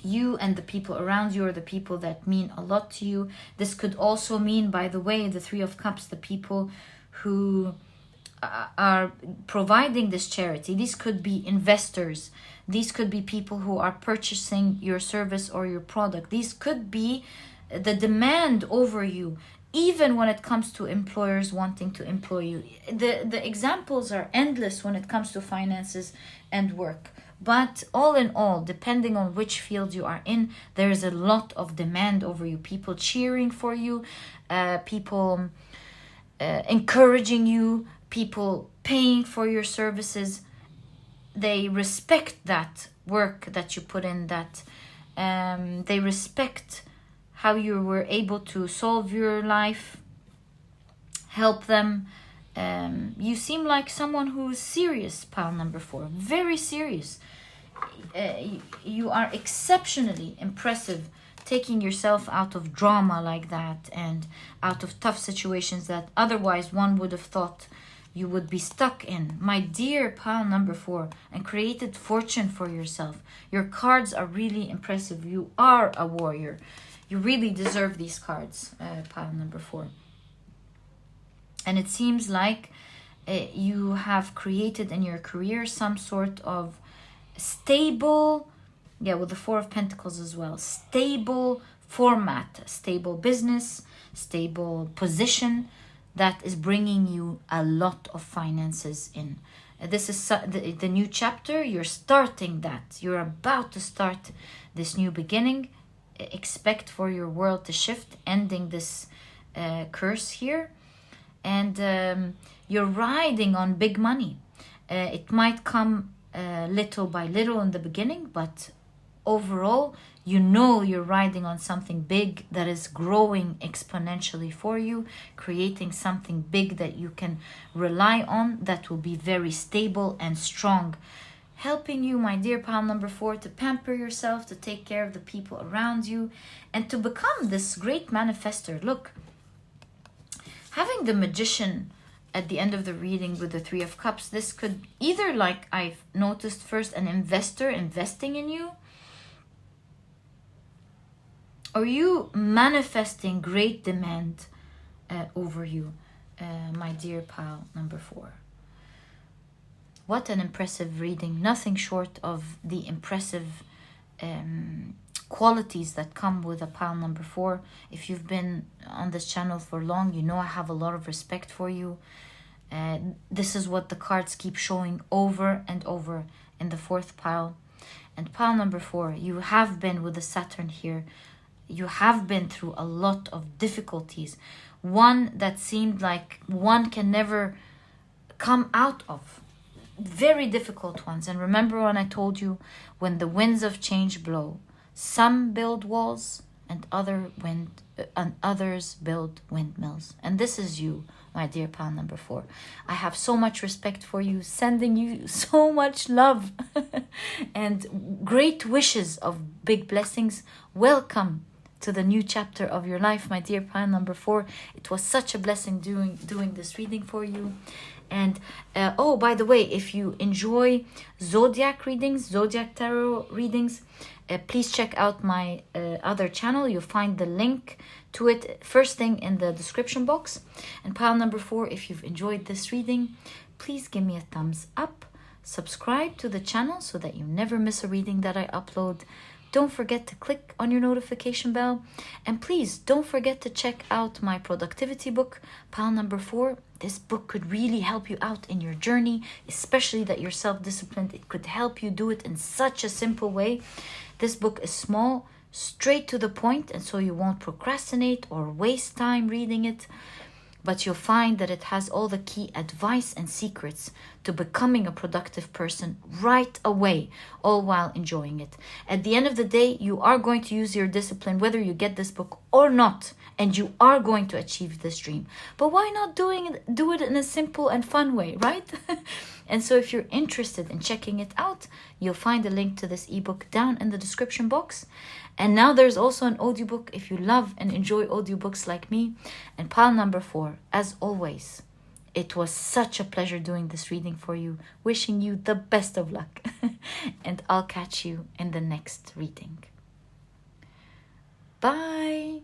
You and the people around you are the people that mean a lot to you. This could also mean, by the way, the Three of Cups, the people who are providing this charity. These could be investors. These could be people who are purchasing your service or your product. These could be the demand over you. Even when it comes to employers wanting to employ you. The examples are endless when it comes to finances and work. But all in all, depending on which field you are in, there is a lot of demand over you. People cheering for you, people encouraging you, people paying for your services. They respect that work that you put in, that they respect how you were able to solve your life, help them. You seem like someone who is serious, pile number 4. Very serious. You are exceptionally impressive, taking yourself out of drama like that and out of tough situations that otherwise one would have thought you would be stuck in. My dear pile number 4, and created fortune for yourself. Your cards are really impressive. You are a warrior. You really deserve these cards, pile number 4. And it seems like you have created in your career some sort of stable, with the 4 of Pentacles as well, stable format, stable business, stable position that is bringing you a lot of finances in. This is the new chapter. You're starting that. You're about to start this new beginning. Expect for your world to shift, ending this curse here. And you're riding on big money. It might come little by little in the beginning, but overall, you know you're riding on something big that is growing exponentially for you, creating something big that you can rely on, that will be very stable and strong, helping you, my dear pile number 4, to pamper yourself, to take care of the people around you, and to become this great manifester. Look, having the Magician at the end of the reading with the 3 of Cups, this could either, like I've noticed first, an investor investing in you, or you manifesting great demand over you, my dear pile number 4. What an impressive reading. Nothing short of the impressive qualities that come with a pile number 4. If you've been on this channel for long, you know I have a lot of respect for you. This is what the cards keep showing over and over in the 4th pile. And pile number 4, you have been with the Saturn here. You have been through a lot of difficulties. One that seemed like one can never come out of. Very difficult ones. And remember when I told you, when the winds of change blow, some build walls and others build windmills. And this is you. my dear pile number 4. I have so much respect for you, sending you so much love and great wishes of big blessings. Welcome to the new chapter of your life, my dear pile number 4. It was such a blessing doing this reading for you. And oh, by the way, if you enjoy zodiac readings, zodiac tarot readings, please check out my other channel. You'll find the link to it first thing in the description box. And pile number 4, if you've enjoyed this reading, please give me a thumbs up, subscribe to the channel so that you never miss a reading that I upload. Don't forget to click on your notification bell. And please don't forget to check out my productivity book, pile number 4. This book could really help you out in your journey, especially that you're self-disciplined. It could help you do it in such a simple way. This book is small, straight to the point, and so you won't procrastinate or waste time reading it. But you'll find that it has all the key advice and secrets to becoming a productive person right away, all while enjoying it. At the end of the day, you are going to use your discipline whether you get this book or not, and you are going to achieve this dream. But why not do it in a simple and fun way, right? And so if you're interested in checking it out, you'll find a link to this ebook down in the description box. And now there's also an audiobook if you love and enjoy audiobooks like me. And pile number 4, as always, it was such a pleasure doing this reading for you. Wishing you the best of luck. And I'll catch you in the next reading. Bye.